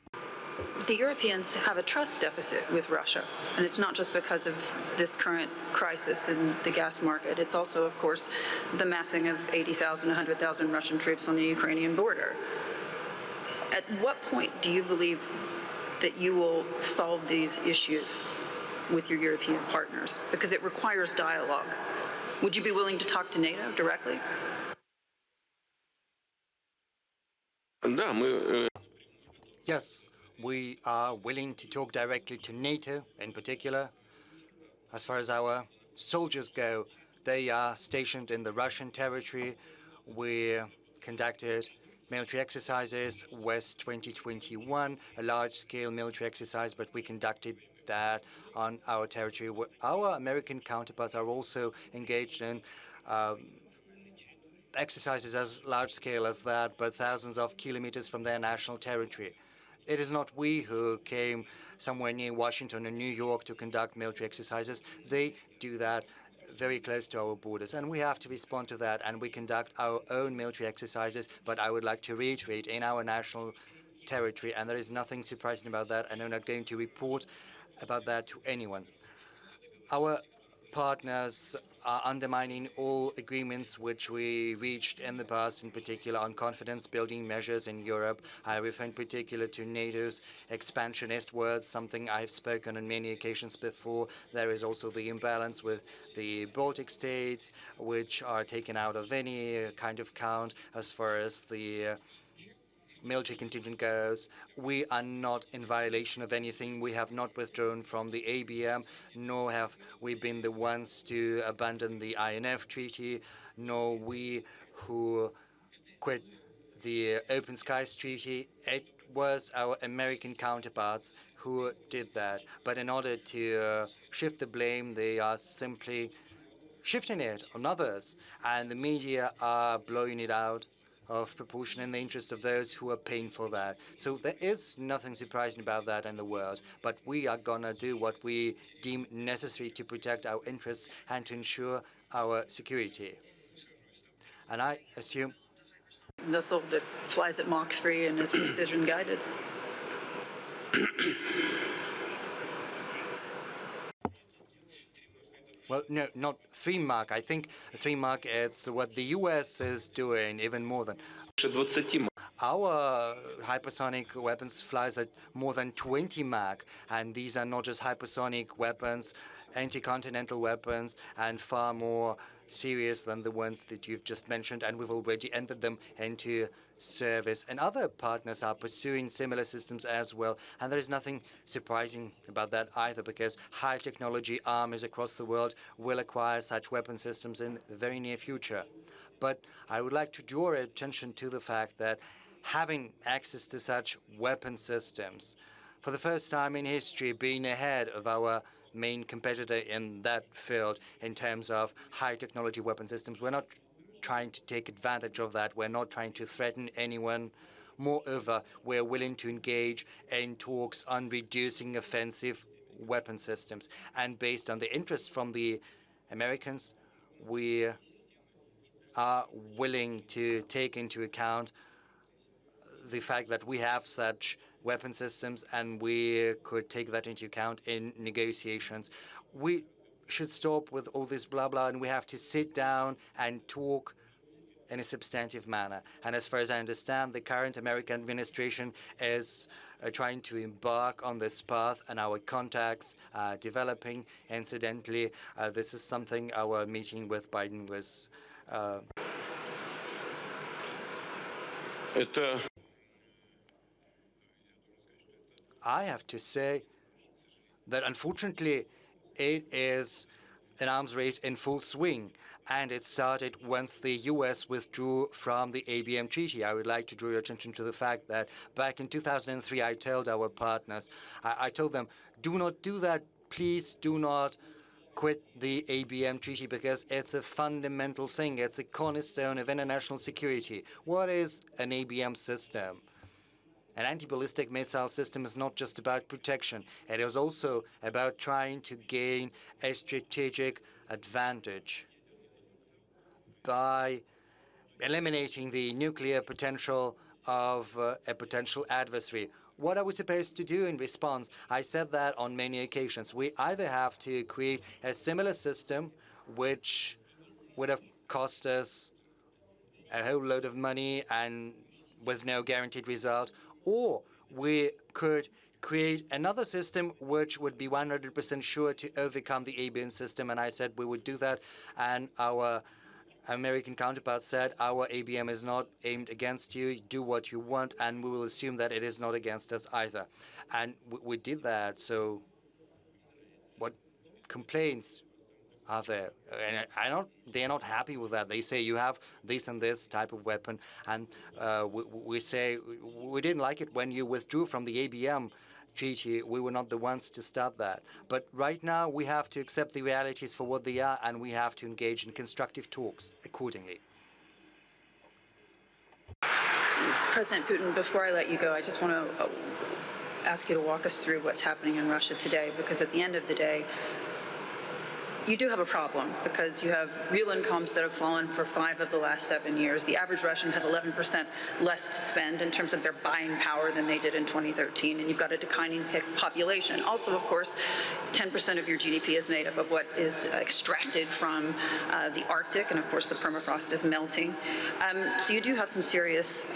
The Europeans have a trust deficit with Russia, and it's not just because of this current crisis in the gas market. It's also, of course, the massing of 80,000, 100,000 Russian troops on the Ukrainian border. At what point do you believe that you will solve these issues with your European partners? Because it requires dialogue. Would you be willing to talk to NATO directly? Yes, we are willing to talk directly to NATO in particular. As far as our soldiers go, they are stationed in the Russian territory. We conducted military exercises, West 2021, a large-scale military exercise, but we conducted that on our territory. Our American counterparts are also engaged in exercises as large-scale as that, but thousands of kilometers from their national territory. It is not we who came somewhere near Washington or New York to conduct military exercises. They do that very close to our borders, and we have to respond to that, and we conduct our own military exercises, but I would like to reiterate, in our national territory, and there is nothing surprising about that, and I'm not going to report about that to anyone. Our partners are undermining all agreements which we reached in the past, in particular on confidence-building measures in Europe. I refer in particular to NATO's expansionist words, something I've spoken on many occasions before. There is also the imbalance with the Baltic states, which are taken out of any kind of count as far as the military contingent goes. We are not in violation of anything. We have not withdrawn from the ABM, nor have we been the ones to abandon the INF Treaty, nor we who quit the Open Skies Treaty. It was our American counterparts who did that. But in order to shift the blame, they are simply shifting it on others, and the media are blowing it out of proportion in the interest of those who are paying for that. So there is nothing surprising about that in the world, but we are gonna do what we deem necessary to protect our interests and to ensure our security. And I assume Missile that flies at Mach 3 and is precision guided. Well, no, not 3 Mach. I think 3 Mach is what the US is doing, even more than. Our hypersonic weapons flies at more than 20 Mach, and these are not just hypersonic weapons, anti-continental weapons, and far more serious than the ones that you've just mentioned, and we've already entered them into service. And other partners are pursuing similar systems as well. And there is nothing surprising about that either, because high technology armies across the world will acquire such weapon systems in the very near future. But I would like to draw attention to the fact that having access to such weapon systems, for the first time in history, being ahead of our main competitor in that field in terms of high technology weapon systems. We're not trying to take advantage of that. We're not trying to threaten anyone. Moreover, we're willing to engage in talks on reducing offensive weapon systems. And based on the interest from the Americans, we are willing to take into account the fact that we have such weapon systems, and we could take that into account in negotiations. We should stop with all this blah blah, and we have to sit down and talk in a substantive manner. And as far as I understand, the current American administration is trying to embark on this path, and our contacts are developing. Incidentally, this is something our meeting with Biden was I have to say that unfortunately it is an arms race in full swing, and it started once the U.S. withdrew from the ABM treaty. I would like to draw your attention to the fact that back in 2003, I told our partners, I told them, do not do that. Please do not quit the ABM treaty, because it's a fundamental thing. It's a cornerstone of international security. What is an ABM system? An anti-ballistic missile system is not just about protection. It is also about trying to gain a strategic advantage by eliminating the nuclear potential of a potential adversary. What are we supposed to do in response? I said that on many occasions. We either have to create a similar system, which would have cost us a whole load of money and with no guaranteed result, or we could create another system which would be 100% sure to overcome the ABM system. And I said we would do that, and our American counterpart said our ABM is not aimed against you, do what you want, and we will assume that it is not against us either. And we did that. So what complaints are there? And they're not happy with that. They say you have this and this type of weapon, and we say we didn't like it when you withdrew from the ABM treaty. We were not the ones to start that. But right now we have to accept the realities for what they are, and we have to engage in constructive talks accordingly. President Putin, before I let you go, I just want to ask you to walk us through what's happening in Russia today, because at the end of the day, you do have a problem, because you have real incomes that have fallen for 5 of the last 7 years. The average Russian has 11% less to spend in terms of their buying power than they did in 2013, and you've got a declining population. Also, of course, 10% of your GDP is made up of what is extracted from the Arctic, and of course the permafrost is melting. So you do have some serious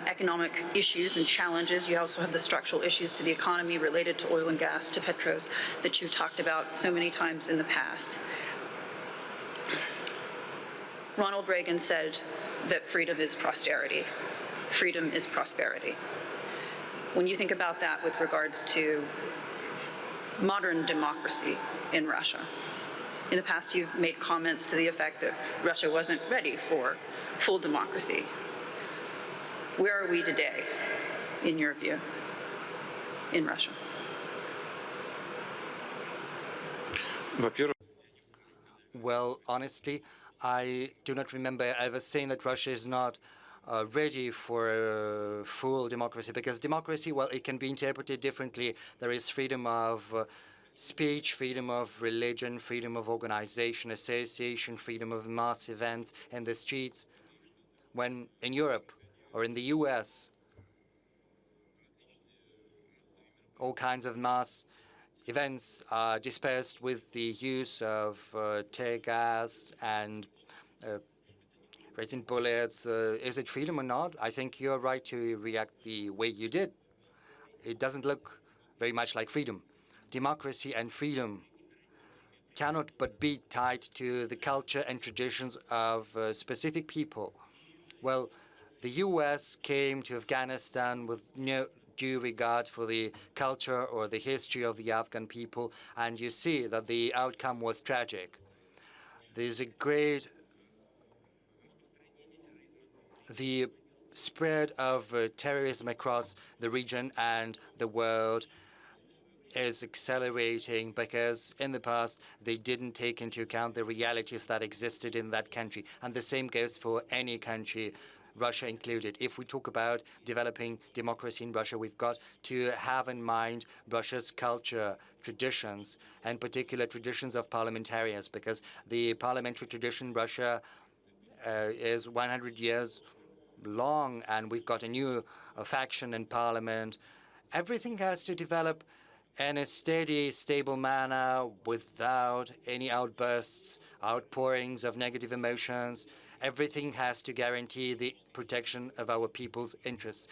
economic issues and challenges. You also have the structural issues to the economy related to oil and gas, to petros, that you've talked about so many times in the past. Ronald Reagan said that freedom is prosperity. Freedom is prosperity. When you think about that with regards to modern democracy in Russia, in the past you've made comments to the effect that Russia wasn't ready for full democracy. Where are we today, in your view, in Russia? Well, honestly, I do not remember ever saying that Russia is not ready for full democracy, because democracy, well, it can be interpreted differently. There is freedom of speech, freedom of religion, freedom of organization, association, freedom of mass events in the streets. When in Europe or in the US, all kinds of mass events are dispersed with the use of tear gas and resin bullets. Is it freedom or not? I think you're right to react the way you did. It doesn't look very much like freedom. Democracy and freedom cannot but be tied to the culture and traditions of specific people. Well, the US came to Afghanistan with no due regard for the culture or the history of the Afghan people, and you see that the outcome was tragic. There's a great the spread of terrorism across the region and the world is accelerating because in the past they didn't take into account the realities that existed in that country. And the same goes for any country, Russia included. If we talk about developing democracy in Russia, we've got to have in mind Russia's culture, traditions, and particular traditions of parliamentarians, because the parliamentary tradition in Russia is 100 years long, and we've got a new faction in parliament. Everything has to develop in a steady, stable manner without any outbursts, outpourings of negative emotions. Everything has to guarantee the protection of our people's interests.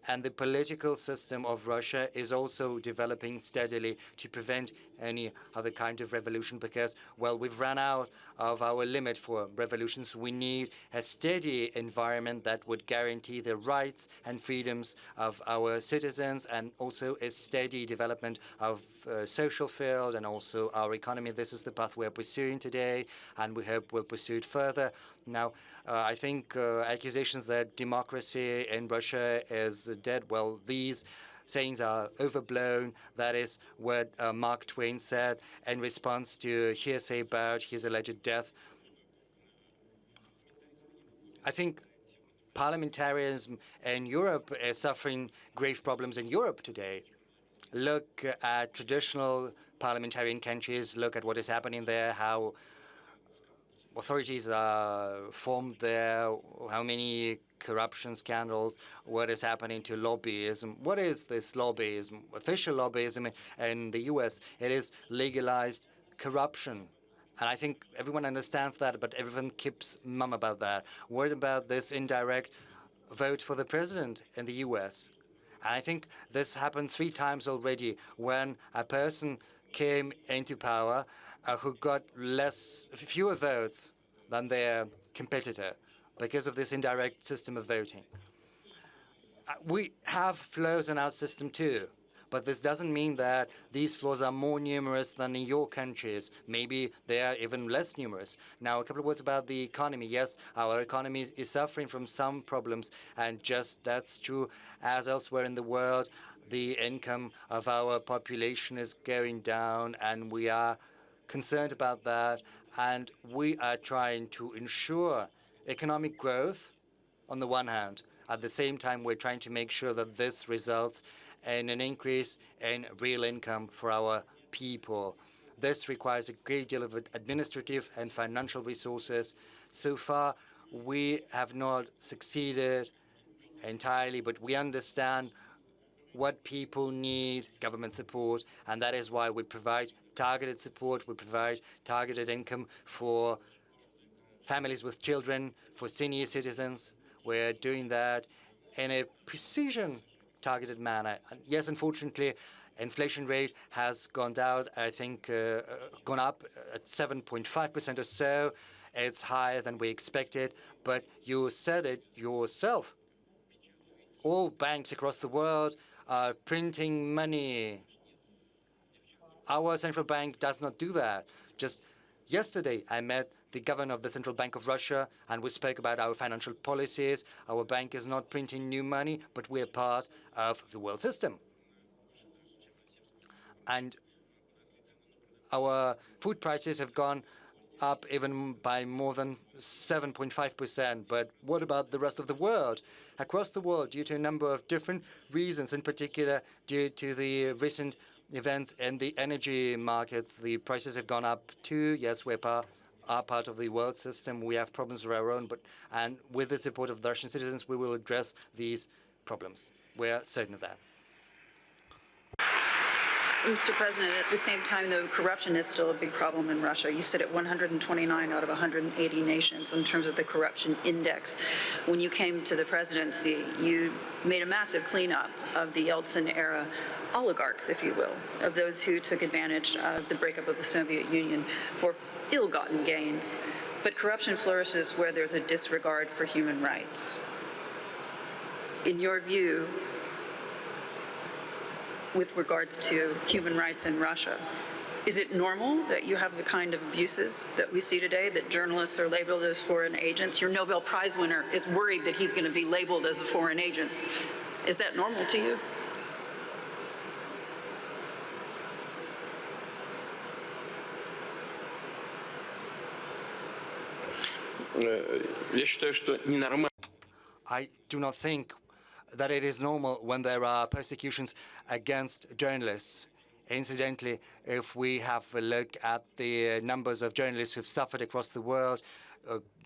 And the political system of Russia is also developing steadily to prevent any other kind of revolution because, well, we've run out of our limit for revolutions. We need a steady environment that would guarantee the rights and freedoms of our citizens and also a steady development of social field and also our economy. This is the path we're pursuing today, and we hope we'll pursue it further. Now, I think accusations that democracy in Russia is dead, well, these sayings are overblown. That is what Mark Twain said in response to hearsay about his alleged death. I think parliamentarism in Europe is suffering grave problems in Europe today. Look at traditional parliamentarian countries, look at what is happening there, how authorities are formed there, how many corruption scandals, what is happening to lobbyism. What is this lobbyism? Official lobbyism in the US, it is legalized corruption. And I think everyone understands that, but everyone keeps mum about that. What about this indirect vote for the president in the US? And I think this happened 3 times already when a person came into power who got fewer votes than their competitor because of this indirect system of voting. We have flaws in our system too, but this doesn't mean that these flaws are more numerous than in your countries. Maybe they are even less numerous. Now, a couple of words about the economy. Yes, our economy is suffering from some problems, and just that's true as elsewhere in the world. The income of our population is going down, and we are concerned about that, and we are trying to ensure economic growth on the one hand. At the same time, we're trying to make sure that this results in an increase in real income for our people. This requires a great deal of administrative and financial resources. So far, we have not succeeded entirely, but we understand what people need, government support, and that is why we provide targeted support, we provide targeted income for families with children, for senior citizens. We're doing that in a precision-targeted manner. And yes, unfortunately, inflation rate has gone down, I think gone up at 7.5% or so. It's higher than we expected, but you said it yourself. All banks across the world are printing money. Our central bank does not do that. Just yesterday, I met the governor of the Central Bank of Russia, and we spoke about our financial policies. Our bank is not printing new money, but we're part of the world system. And our food prices have gone up even by more than 7.5%. But what about the rest of the world? Across the world, due to a number of different reasons, in particular due to the recent events in the energy markets, the prices have gone up too. Yes, we're part of the world system. We have problems of our own, and with the support of the Russian citizens, we will address these problems. We're certain of that. Mr. President, at the same time, though, corruption is still a big problem in Russia. You sit at 129 out of 180 nations in terms of the corruption index. When you came to the presidency, you made a massive cleanup of the Yeltsin-era oligarchs, if you will, of those who took advantage of the breakup of the Soviet Union for ill-gotten gains. But corruption flourishes where there's a disregard for human rights. In your view, with regards to human rights in Russia, is it normal that you have the kind of abuses that we see today, that journalists are labeled as foreign agents? Your Nobel Prize winner is worried that he's going to be labeled as a foreign agent. Is that normal to you? I do not think that it is normal when there are persecutions against journalists. Incidentally, if we have a look at the numbers of journalists who've suffered across the world,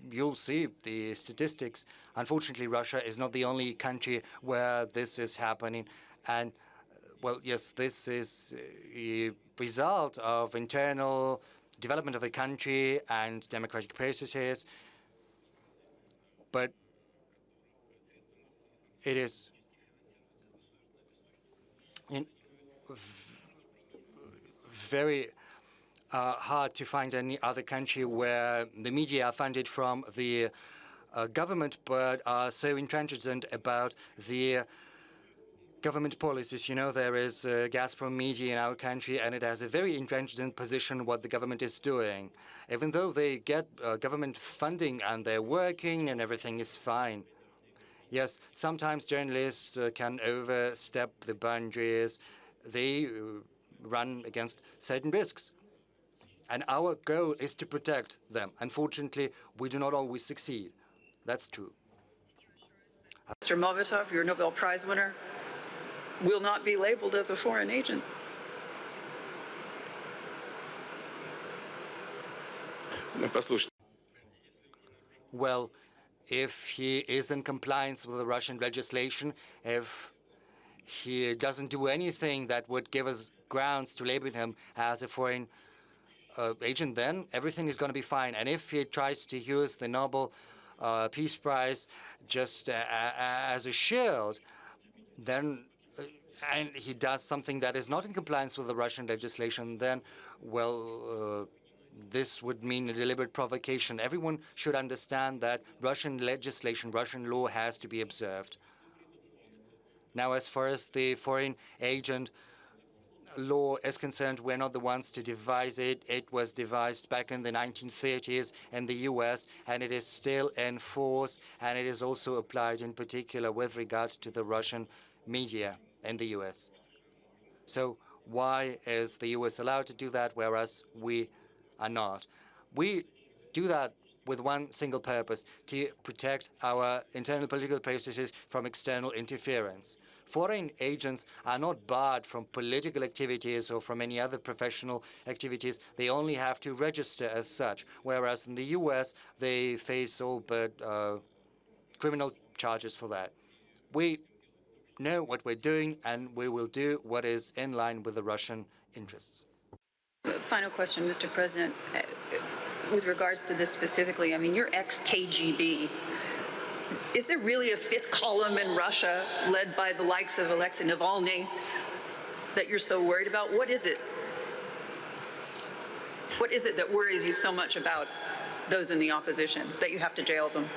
you'll see the statistics. Unfortunately, Russia is not the only country where this is happening. And, well, yes, this is a result of internal development of the country and democratic processes. But it is very hard to find any other country where the media are funded from the government but are so intransigent about the government policies. You know, there is Gazprom media in our country, and it has a very intransigent position what the government is doing. Even though they get government funding and they're working and everything is fine. Yes, sometimes journalists can overstep the boundaries. They run against certain risks. And our goal is to protect them. Unfortunately, we do not always succeed. That's true. Mr. Molotov, your Nobel Prize winner, will not be labeled as a foreign agent. Well, if he is in compliance with the Russian legislation, if he doesn't do anything that would give us grounds to label him as a foreign agent, then everything is going to be fine. And if he tries to use the Nobel Peace Prize just as a shield, then and he does something that is not in compliance with the Russian legislation, then, well, this would mean a deliberate provocation. Everyone should understand that Russian legislation, Russian law has to be observed. Now, as far as the foreign agent law is concerned, we're not the ones to devise it. It was devised back in the 1930s in the US, and it is still in force, and it is also applied in particular with regard to the Russian media in the US. So why is the US allowed to do that, whereas we are not? We do that with one single purpose, to protect our internal political processes from external interference. Foreign agents are not barred from political activities or from any other professional activities. They only have to register as such, whereas in the US, they face all but criminal charges for that. We know what we're doing, and we will do what is in line with the Russian interests. Final question, Mr. President. With regards to this specifically, I mean, you're ex-KGB. Is there really a fifth column in Russia led by the likes of Alexei Navalny that you're so worried about? What is it? What is it that worries you so much about those in the opposition, that you have to jail them?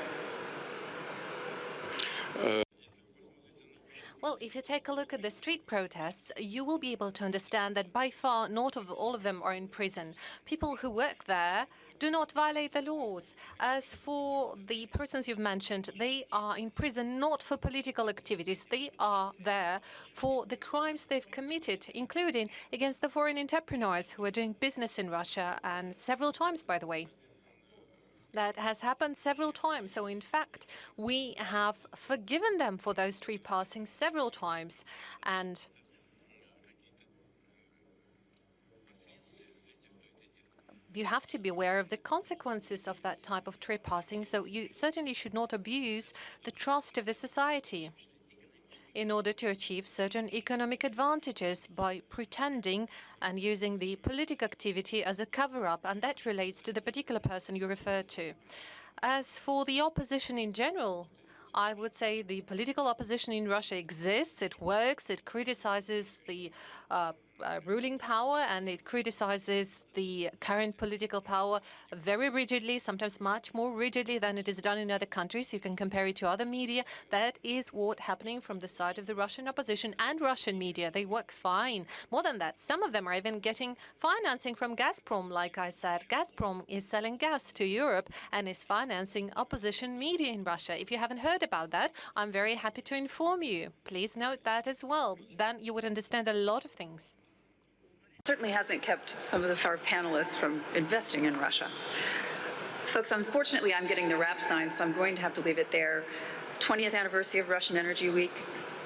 Well, if you take a look at the street protests, you will be able to understand that by far not all of them are in prison. People who work there do not violate the laws. As for the persons you've mentioned, they are in prison not for political activities. They are there for the crimes they've committed, including against the foreign entrepreneurs who are doing business in Russia, and several times, by the way. That has happened several times. So, in fact, we have forgiven them for those street passings several times. And you have to be aware of the consequences of that type of trespassing. So you certainly should not abuse the trust of the society. in order to achieve certain economic advantages by pretending and using the political activity as a cover-up, and that relates to the particular person you referred to. As for the opposition in general, I would say the political opposition in Russia exists, it works, it criticizes the ruling power, and it criticizes the current political power very rigidly, sometimes much more rigidly than it is done in other countries. You can compare it to other media. That is what's happening from the side of the Russian opposition and Russian media. They work fine. More than that, some of them are even getting financing from Gazprom, like I said. Gazprom is selling gas to Europe and is financing opposition media in Russia. If you haven't heard about that, I'm very happy to inform you. Please note that as well. Then you would understand a lot of things. Certainly hasn't kept some of our panelists from investing in Russia. Folks, unfortunately, I'm getting the wrap sign, so I'm going to have to leave it there. 20th anniversary of Russian Energy Week.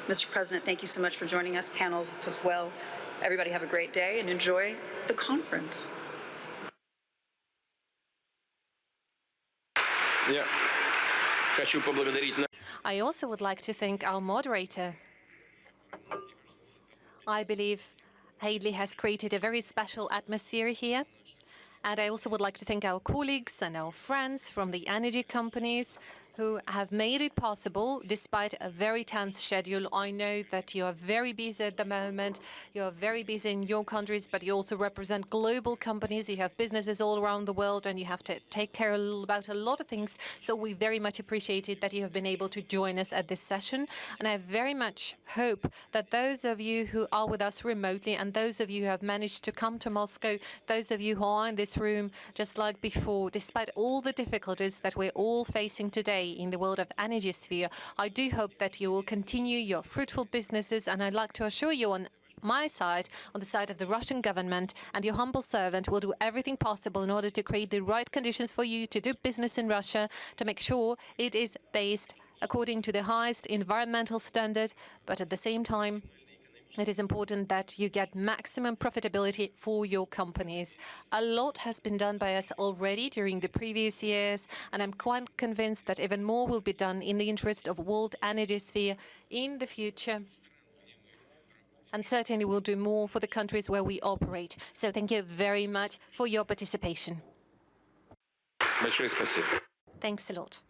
Mr. President, thank you so much for joining us, panelists as well. Everybody have a great day and enjoy the conference. I also would like to thank our moderator. I believe Hadley has created a very special atmosphere here. And I also would like to thank our colleagues and our friends from the energy companies who have made it possible despite a very tense schedule. I know that you are very busy at the moment. You are very busy in your countries, but you also represent global companies. You have businesses all around the world, and you have to take care about a lot of things. So we very much appreciate it that you have been able to join us at this session. And I very much hope that those of you who are with us remotely and those of you who have managed to come to Moscow, those of you who are in this room, just like before, despite all the difficulties that we're all facing today in the world of energy sphere, I do hope that you will continue your fruitful businesses, and I'd like to assure you on my side, on the side of the Russian government, and your humble servant will do everything possible in order to create the right conditions for you to do business in Russia, to make sure it is based according to the highest environmental standard, but at the same time, it is important that you get maximum profitability for your companies. A lot has been done by us already during the previous years, and I'm quite convinced that even more will be done in the interest of world energy sphere in the future. And certainly we'll do more for the countries where we operate. So thank you very much for your participation. Thanks a lot.